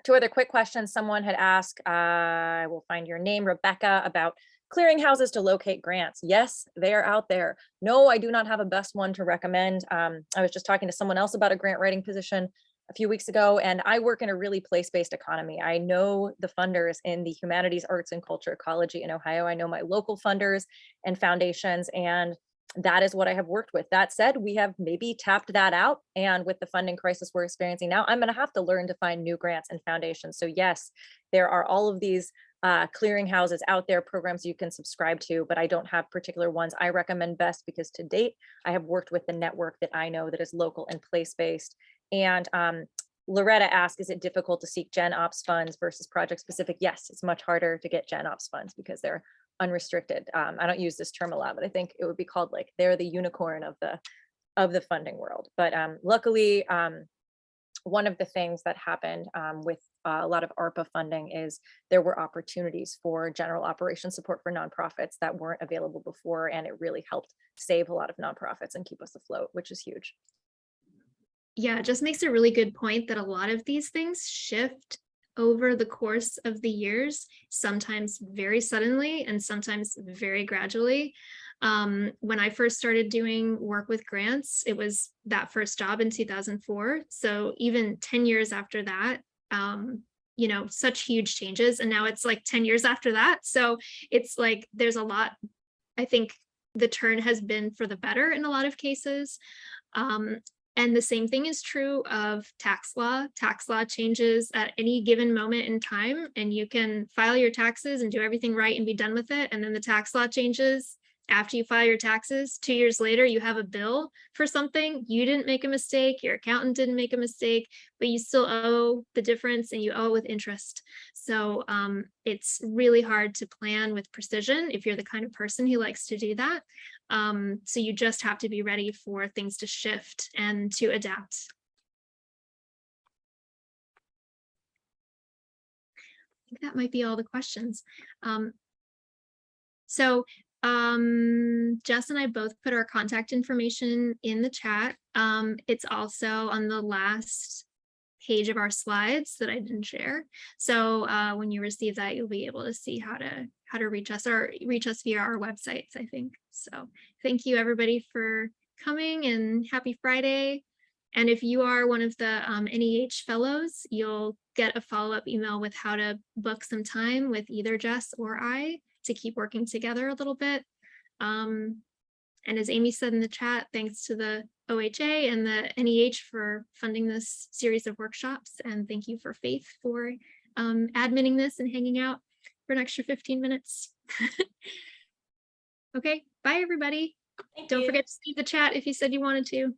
2 other quick questions. Someone had asked, I will find your name, Rebecca, about clearinghouses to locate grants. Yes, they are out there. No, I do not have a best one to recommend. I was just talking to someone else about a grant writing position a few weeks ago, and I work in a really place-based economy. I know the funders in the humanities, arts, and culture ecology in Ohio. I know my local funders and foundations, and that is what I have worked with. That said, we have maybe tapped that out. And with the funding crisis we're experiencing now, I'm going to have to learn to find new grants and foundations. So yes, there are all of these clearinghouses out there, programs you can subscribe to, but I don't have particular ones I recommend best because to date, I have worked with the network that I know that is local and place-based. And Loretta asked, is it difficult to seek Gen Ops funds versus project specific? Yes, it's much harder to get Gen Ops funds because they're unrestricted. I don't use this term a lot, but I think it would be called like they're the unicorn of the funding world. But luckily, one of the things that happened with a lot of ARPA funding is there were opportunities for general operation support for nonprofits that weren't available before, and it really helped save a lot of nonprofits and keep us afloat, which is huge. Yeah, it just makes a really good point that a lot of these things shift over the course of the years, sometimes very suddenly and sometimes very gradually. When I first started doing work with grants, it was that first job in 2004. So even 10 years after that, you know, such huge changes. And now it's like 10 years after that. So it's like there's a lot, I think the turn has been for the better in a lot of cases. And the same thing is true of tax law. Tax law changes at any given moment in time, and you can file your taxes and do everything right and be done with it. And then the tax law changes after you file your taxes. 2 years later, you have a bill for something. You didn't make a mistake, your accountant didn't make a mistake, but you still owe the difference and you owe it with interest. So it's really hard to plan with precision if you're the kind of person who likes to do that. So you just have to be ready for things to shift and to adapt. I think that might be all the questions. Jess and I both put our contact information in the chat. It's also on the last page of our slides that I didn't share. So when you receive that, you'll be able to see how to reach us, or reach us via our websites, I think. So thank you everybody for coming, and happy Friday. And if you are one of the NEH fellows, you'll get a follow-up email with how to book some time with either Jess or I to keep working together a little bit. And as Amy said in the chat, thanks to the OHA and the NEH for funding this series of workshops. And thank you for Faith for adminning this and hanging out for an extra 15 minutes. Okay, bye everybody. Don't forget to leave the chat if you said you wanted to.